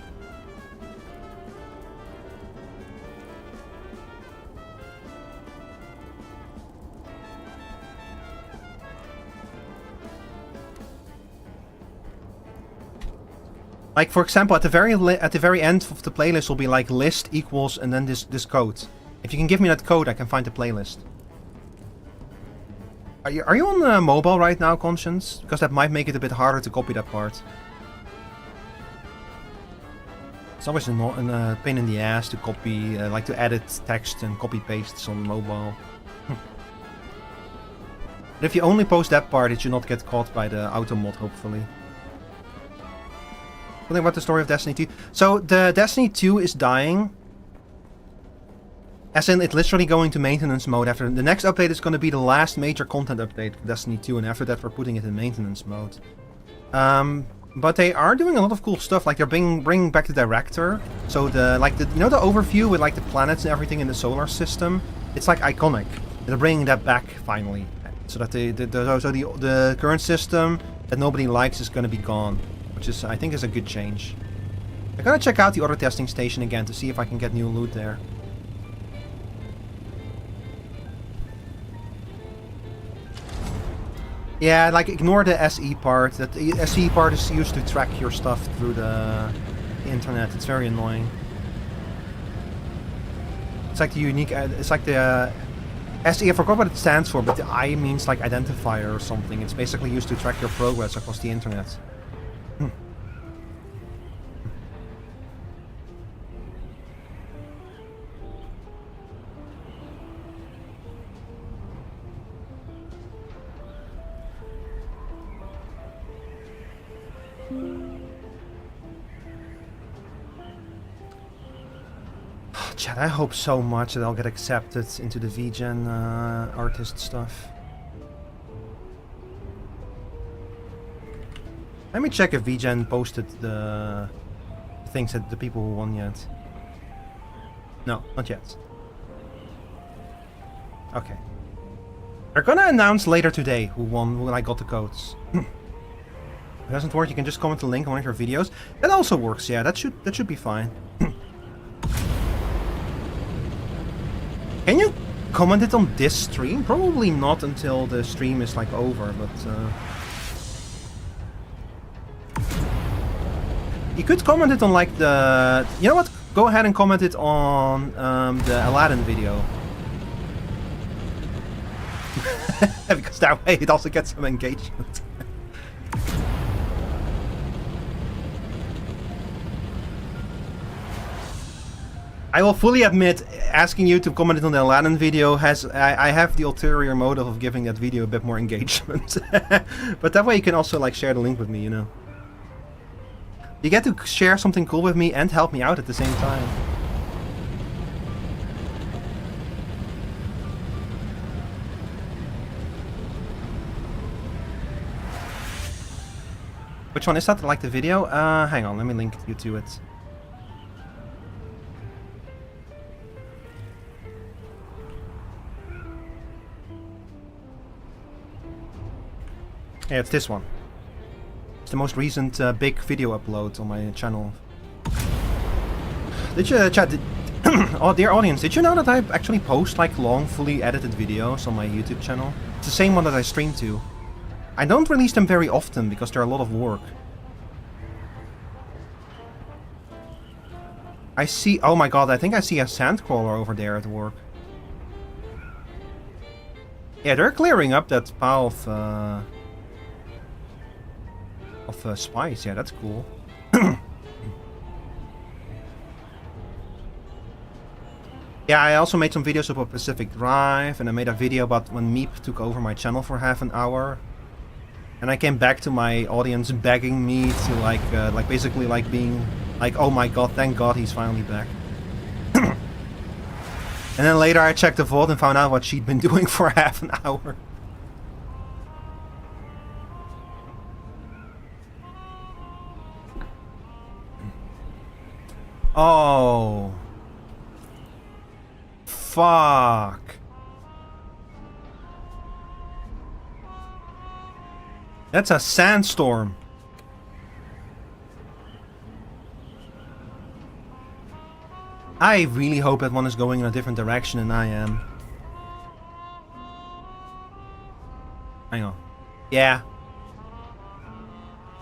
Speaker 1: Like for example, at the very end of the playlist will be like list equals and then this code. If you can give me that code, I can find the playlist. Are you on mobile right now, Conscience? Because that might make it a bit harder to copy that part. It's always a pain in the ass to copy, like to edit text and copy pastes on mobile. But if you only post that part, it should not get caught by the auto mod, hopefully. Something about the story of Destiny 2. So the Destiny 2 is dying. As in, it's literally going to maintenance mode after. The next update is going to be the last major content update for Destiny 2, and after that we're putting it in maintenance mode. But they are doing a lot of cool stuff, like they're bringing back the director. So the you know the overview with like the planets and everything in the solar system. It's like iconic. They're bringing that back finally, so that the current system that nobody likes is going to be gone. Which is, I think, is a good change. I'm gonna check out the other testing station again to see if I can get new loot there. Yeah, like ignore the SE part. That the SE part is used to track your stuff through the internet. It's very annoying. It's like the unique. It's like the SE. I forgot what it stands for, but the I means like identifier or something. It's basically used to track your progress across the internet. Chat, I hope so much that I'll get accepted into the VGen artist stuff. Let me check if VGen posted the things that the people who won yet. No, not yet. Okay. They're gonna announce later today who won, who got the codes. If it doesn't work, you can just comment the link on one of your videos. That also works, yeah, that should be fine. comment it on this stream? Probably not until the stream is like over, but you could comment it on like the... You know what? Go ahead and comment it on the Aladdin video. Because that way it also gets some engagement. I will fully admit, asking you to comment it on the Aladdin video has... I have the ulterior motive of giving that video a bit more engagement. But that way you can also like share the link with me, you know. You get to share something cool with me and help me out at the same time. Which one is that? Like the video? Hang on, let me link you to it. Yeah, it's this one. It's the most recent big video upload on my channel. Did you chat? Oh, dear audience, did you know that I actually post like long, fully edited videos on my YouTube channel? It's the same one that I stream to. I don't release them very often because they're a lot of work. I see... Oh my god, I think I see a sandcrawler over there at work. Yeah, they're clearing up that pile of spice. Yeah, that's cool. Yeah, I also made some videos about Pacific Drive, and I made a video about when Meep took over my channel for half an hour. And I came back to my audience begging me to like basically like being like, oh my god, thank god he's finally back. And then later I checked the vault and found out what she'd been doing for half an hour. Oh. Fuck. That's a sandstorm. I really hope that one is going in a different direction than I am. Hang on. Yeah.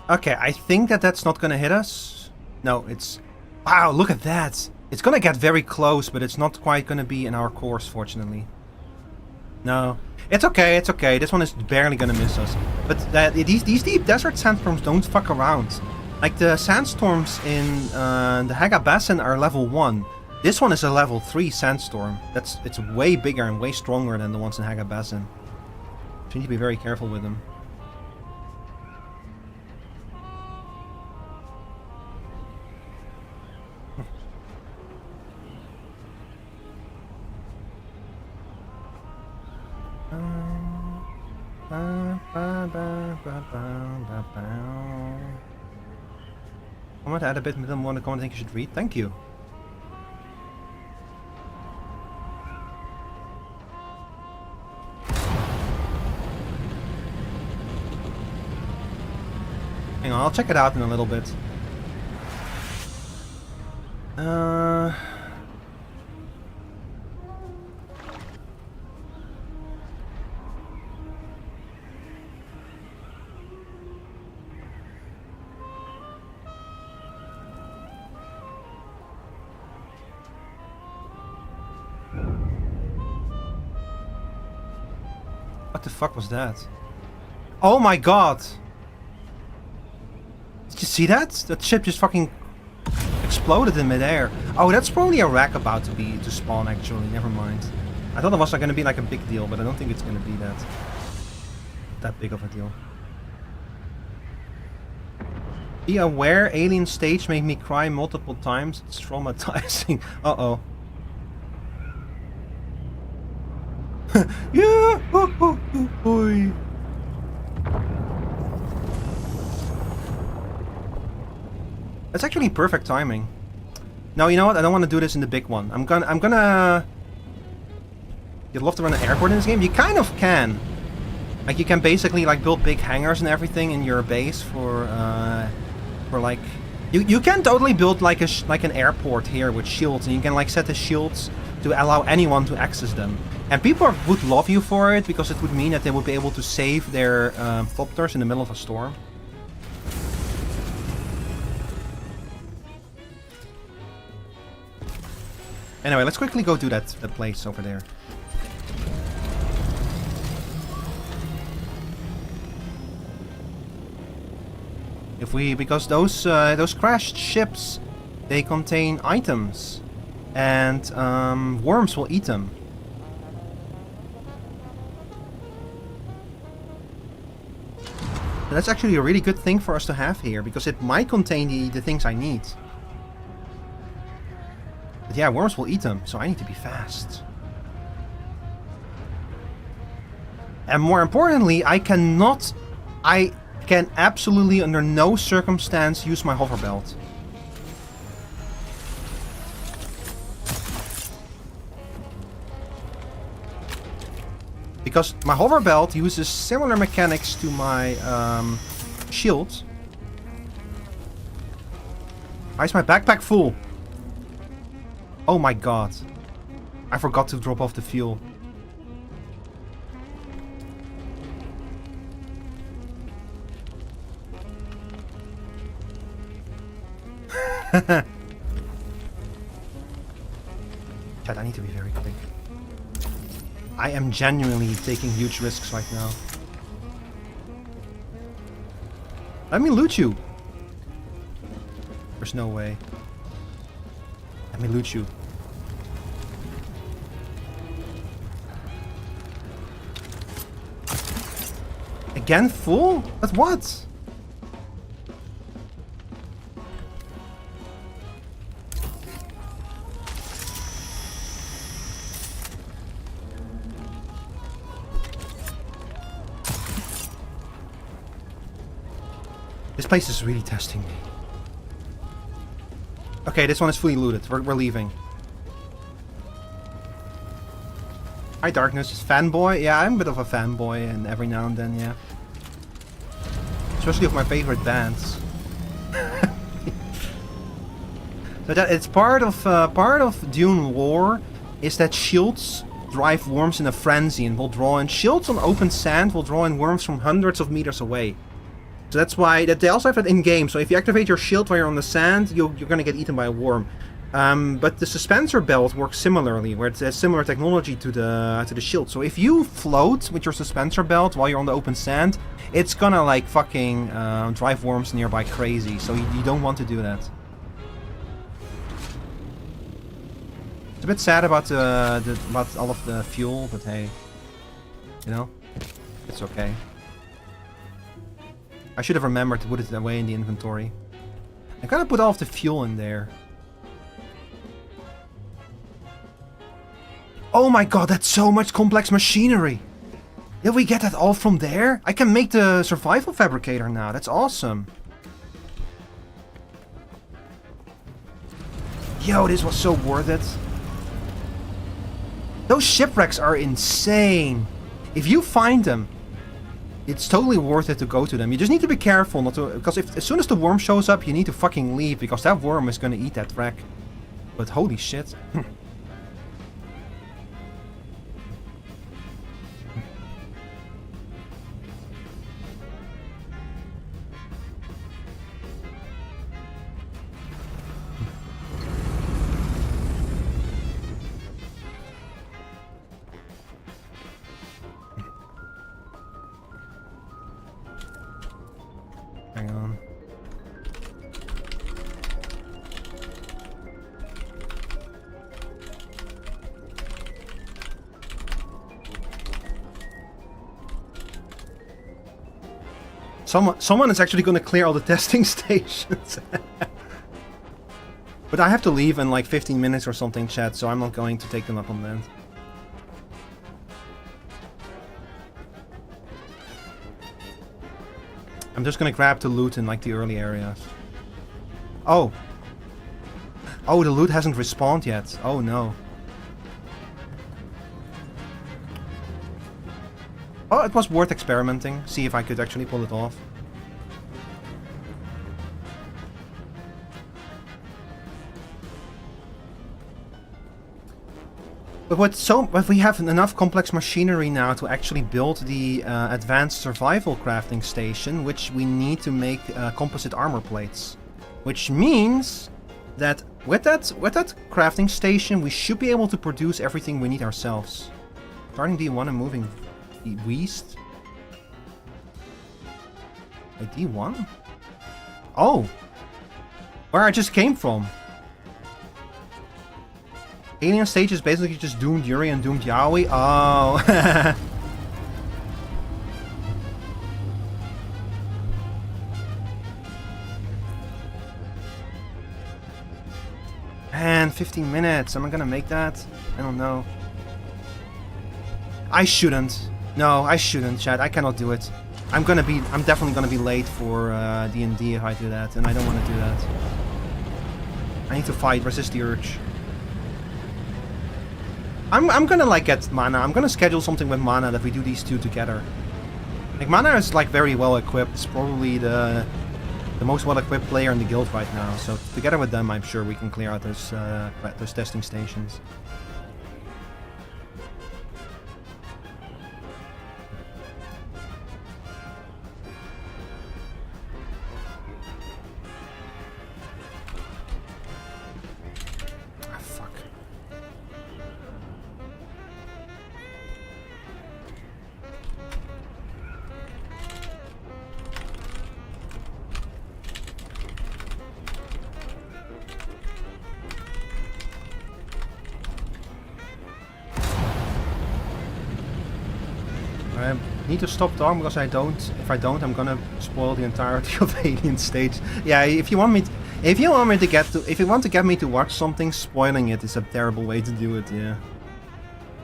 Speaker 1: Okay, I think that that's not gonna hit us. No, it's... Wow, look at that. It's gonna get very close, but it's not quite gonna be in our course, fortunately. No. It's okay, it's okay. This one is barely gonna miss us. But these deep desert sandstorms don't fuck around. Like the sandstorms in the Haga Basin are level 1. This one is a level 3 sandstorm. It's way bigger and way stronger than the ones in Haga Basin. So you need to be very careful with them. I want to add a bit more in the comment. I think you should read. Thank you. Hang on, I'll check it out in a little bit. What the fuck was that? Oh my god! Did you see that? That ship just fucking exploded in midair. Oh, that's probably a wreck about to spawn actually, never mind. I thought it was gonna be like a big deal, but I don't think it's gonna be that big of a deal. Be aware, alien stage made me cry multiple times. It's traumatizing. Uh-oh. Yeah! Boy. That's actually perfect timing. No, you know what? I don't want to do this in the big one. I'm gonna... You'd love to run an airport in this game? You kind of can. Like, you can basically, like, build big hangars and everything in your base for like... You can totally build, like, an airport here with shields, and you can, like, set the shields to allow anyone to access them. And people would love you for it, because it would mean that they would be able to save their thopters in the middle of a storm. Anyway, let's quickly go to that place over there. Because those crashed ships, they contain items, and worms will eat them. So that's actually a really good thing for us to have here, because it might contain the things I need. But yeah, worms will eat them, so I need to be fast. And more importantly, I can absolutely under no circumstance use my hover belt. Because my hover belt uses similar mechanics to my shield. Why is my backpack full? Oh my god. I forgot to drop off the fuel. Chat, I need to be very quick. I am genuinely taking huge risks right now. Let me loot you. There's no way. Let me loot you. Again full? But what? This place is really testing me. Okay, this one is fully looted. We're leaving. Hi, Darkness. Fanboy? Yeah, I'm a bit of a fanboy, and every now and then, yeah. Especially of my favorite bands. So that it's part of Dune lore is that shields drive worms in a frenzy and will draw in shields on open sand will draw in worms from hundreds of meters away. So that's why they also have that in game. So if you activate your shield while you're on the sand, you're gonna get eaten by a worm. But the suspensor belt works similarly, where it has similar technology to the shield. So if you float with your suspensor belt while you're on the open sand, it's gonna like fucking drive worms nearby crazy. So you don't want to do that. It's a bit sad about about all of the fuel, but hey, you know, it's okay. I should have remembered to put it away in the inventory. I gotta put all of the fuel in there. Oh my god, that's so much complex machinery! Did we get that all from there? I can make the survival fabricator now, that's awesome. Yo, this was so worth it. Those shipwrecks are insane. If you find them, it's totally worth it to go to them. You just need to be careful not to, because as soon as the worm shows up, you need to fucking leave, because that worm is gonna eat that wreck. But holy shit. Hang on. Someone is actually going to clear all the testing stations. But I have to leave in like 15 minutes or something, chat, so I'm not going to take them up on that. I'm just gonna grab the loot in like the early areas. Oh! Oh, the loot hasn't respawned yet. Oh no. Oh, it was worth experimenting. See if I could actually pull it off. But we have enough complex machinery now to actually build the advanced survival crafting station, which we need to make composite armor plates. Which means that with that crafting station, we should be able to produce everything we need ourselves. Starting D1 and moving west. Wait, D1? Oh! Where I just came from. Alien stage is basically just doomed Yuri and doomed Yaoi. Oh. Man, 15 minutes. Am I gonna make that? I don't know. I shouldn't. No, I shouldn't, chat. I cannot do it. I'm definitely gonna be late for D&D if I do that, and I don't want to do that. I need to resist the urge. I'm gonna like get mana. I'm gonna schedule something with mana that we do these two together. Like mana is like very well equipped. It's probably the most well equipped player in the guild right now. So together with them, I'm sure we can clear out those testing stations. I need to stop talking because if I don't, I'm gonna spoil the entirety of Alien Stage. Yeah, if you want to get me to watch something, spoiling it is a terrible way to do it. Yeah.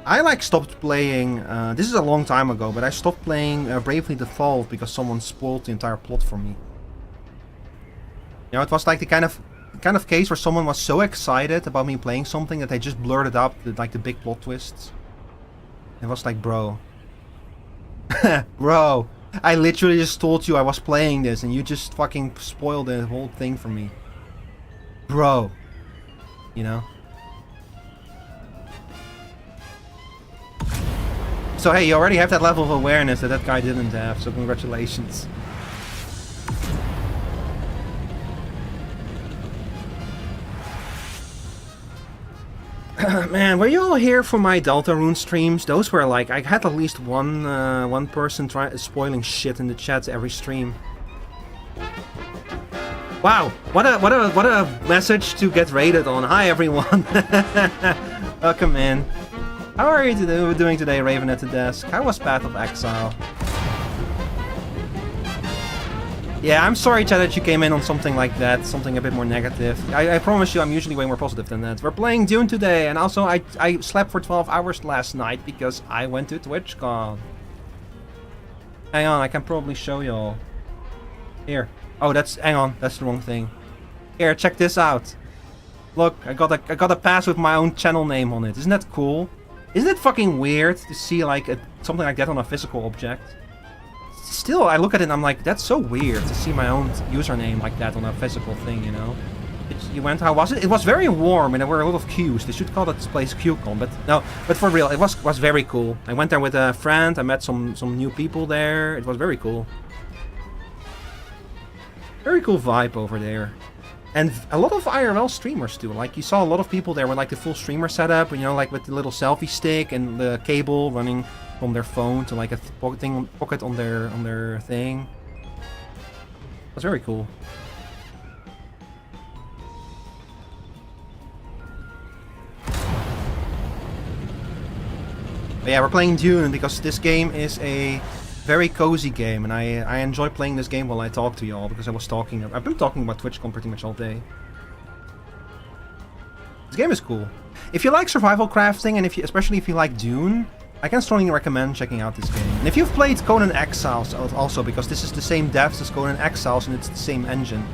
Speaker 1: I like stopped playing. This is a long time ago, but I stopped playing Bravely Default because someone spoiled the entire plot for me. You know, it was like the kind of case where someone was so excited about me playing something that they just blurted up like the big plot twists. It was like, bro. Bro, I literally just told you I was playing this and you just fucking spoiled the whole thing for me. Bro. You know? So hey, you already have that level of awareness that guy didn't have, so congratulations. Man, were you all here for my Deltarune streams? Those were like, I had at least one person spoiling shit in the chat every stream. Wow, what a message to get rated on. Hi everyone. Welcome in. How are you doing today, Raven at the desk? How was Path of Exile? Yeah, I'm sorry, Chad, that you came in on something like that, something a bit more negative. I promise you I'm usually way more positive than that. We're playing Dune today, and also I slept for 12 hours last night because I went to TwitchCon. Hang on, I can probably show y'all. Here. Oh, hang on, that's the wrong thing. Here, check this out. Look, I got a pass with my own channel name on it. Isn't that cool? Isn't it fucking weird to see like something like that on a physical object? Still, I look at it and I'm like, that's so weird to see my own username like that on a physical thing, you know? You went, how was it? It was very warm and there were a lot of queues. They should call that place QCon, but no, but for real, it was very cool. I went there with a friend, I met some new people there. It was very cool. Very cool vibe over there. And a lot of IRL streamers too. Like you saw a lot of people there with like the full streamer setup, you know, like with the little selfie stick and the cable running from their phone to like a pocket on their thing. It was very cool. But yeah, we're playing Dune because this game is a very cozy game, and I enjoy playing this game while I talk to y'all because I've been talking about TwitchCon pretty much all day. This game is cool. If you like survival crafting, and especially if you like Dune, I can strongly recommend checking out this game. And if you've played Conan Exiles also, because this is the same devs as Conan Exiles and it's the same engine.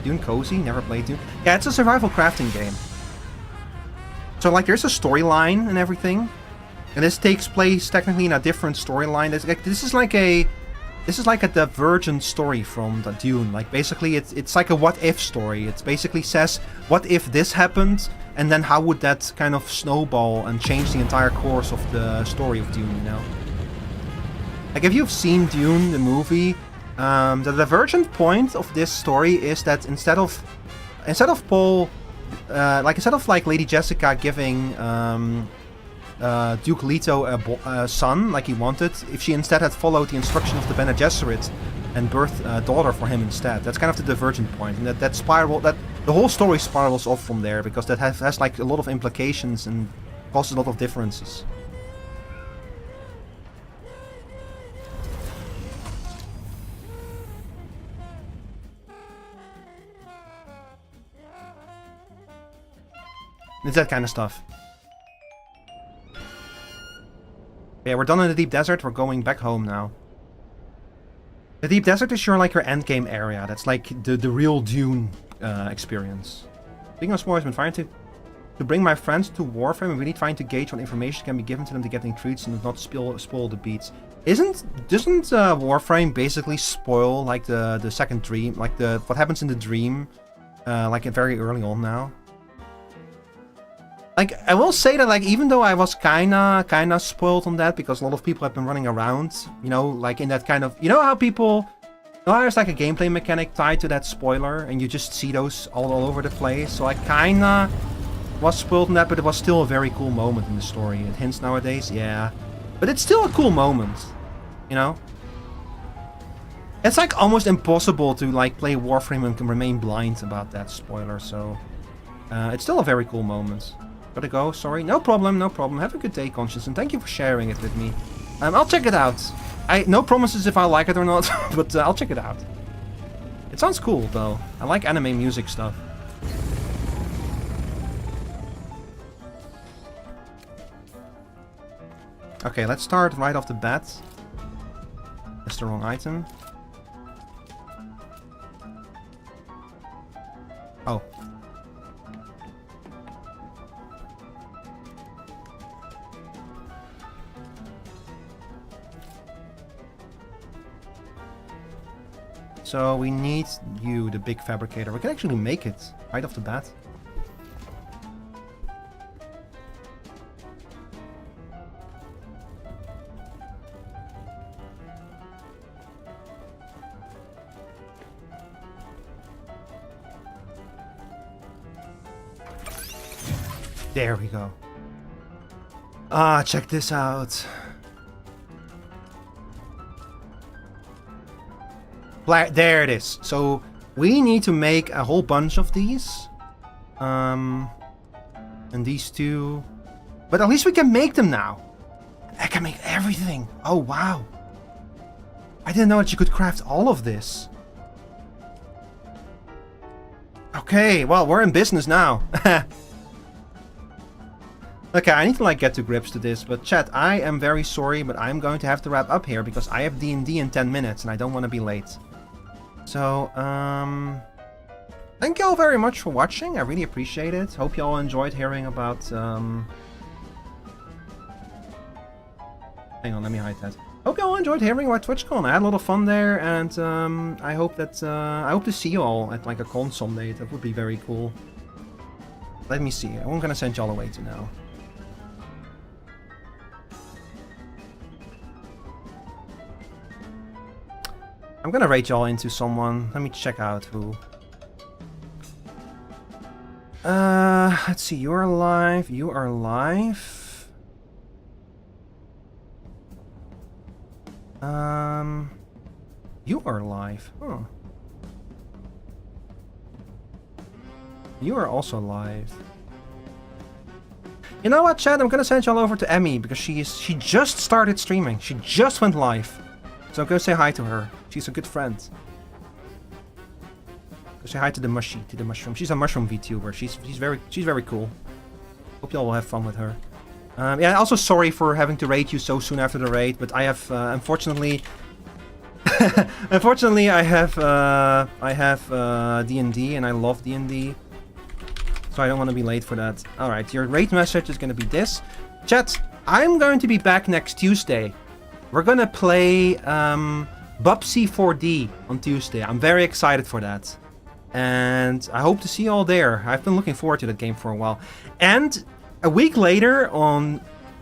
Speaker 1: Dune cozy? Never played Dune. Yeah, it's a survival crafting game. So like there's a storyline and everything. And this takes place technically in a different storyline. This is like a divergent story from the Dune. Like basically it's like a what if story. It basically says, what if this happened? and then how would that kind of snowball and change the entire course of the story of Dune, you know? Like, if you've seen Dune, the movie, the divergent point of this story is that instead of Paul, instead of like Lady Jessica giving Duke Leto a son like he wanted, if she instead had followed the instruction of the Bene Gesserit and birthed a daughter for him instead, that's kind of the divergent point, and that spiral, that the whole story spirals off from there, because that has like a lot of implications and causes a lot of differences. It's that kind of stuff. Yeah, we're done in the deep desert. We're going back home now. The deep desert is your like your endgame area. That's like the real Dune experience. Speaking of spoilers, I've been trying to bring my friends to Warframe. I'm really trying to gauge what information can be given to them to get in treats and not spoil the beats. Doesn't Warframe basically spoil like the second dream, like what happens in the dream, like very early on now? Like, I will say that, like, even though I was kinda spoiled on that, because a lot of people have been running around, you know, like in that kind of, you know how people, you know, there's like a gameplay mechanic tied to that spoiler, and you just see those all over the place, so I kinda was spoiled on that, but it was still a very cool moment in the story. It hints nowadays, yeah, but it's still a cool moment, you know? It's like almost impossible to like play Warframe and can remain blind about that spoiler, so it's still a very cool moment. Gotta go, sorry. No problem, no problem. Have a good day, Conscience, and thank you for sharing it with me. I'll check it out. No promises if I like it or not, but I'll check it out. It sounds cool, though. I like anime music stuff. Okay, let's start right off the bat. That's the wrong item. Oh. So we need you, the big fabricator. We can actually make it right off the bat. There we go. Ah, check this out. There it is. So we need to make a whole bunch of these. And these two. But at least we can make them now. I can make everything. Oh, wow. I didn't know that you could craft all of this. Okay, well, we're in business now. Okay, I need to like get to grips to this, but chat, I am very sorry, but I'm going to have to wrap up here because I have D&D in 10 minutes and I don't want to be late. So, thank you all very much for watching. I really appreciate it. Hope you all enjoyed hearing about, hang on, let me hide that. Hope you all enjoyed hearing about TwitchCon. I had a lot of fun there, and I hope that I hope to see you all at like a con someday. That would be very cool. Let me see. I'm gonna send you all away to now. I'm gonna rate y'all into someone. Let me check out who. Let's see. You are alive. You are alive. You are alive. Huh. You are also alive. You know what, chat? I'm gonna send y'all over to Emmy because she just started streaming. She just went live. So go say hi to her. She's a good friend. Go say hi to the mushroom. She's a mushroom VTuber. She's very cool. Hope y'all will have fun with her. Yeah, also sorry for having to raid you so soon after the raid, but I have unfortunately I have D&D and I love D&D. So I don't want to be late for that. Alright, your raid message is gonna be this. Chat, I'm going to be back next Tuesday. We're gonna play Bubsy 4D on Tuesday. I'm very excited for that. And I hope to see you all there. I've been looking forward to that game for a while. And a week later, on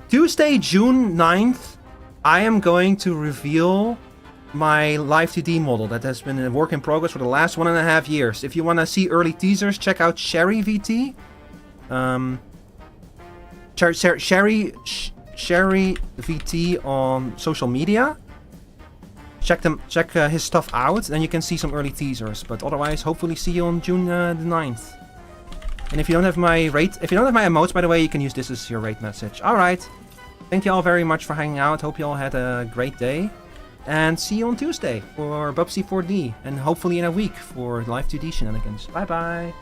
Speaker 1: Tuesday, June 9th, I am going to reveal my Live 2D model that has been a work in progress for the last 1.5 years. If you want to see early teasers, check out Sherry VT. Sherry VT on social media. Check his stuff out, then you can see some early teasers. But otherwise, hopefully see you on June the 9th. And if you don't have my emotes, by the way, you can use this as your rate message. Alright. Thank you all very much for hanging out. Hope you all had a great day. And see you on Tuesday for Bubsy 4D. And hopefully in a week for Live 2D shenanigans. Bye bye.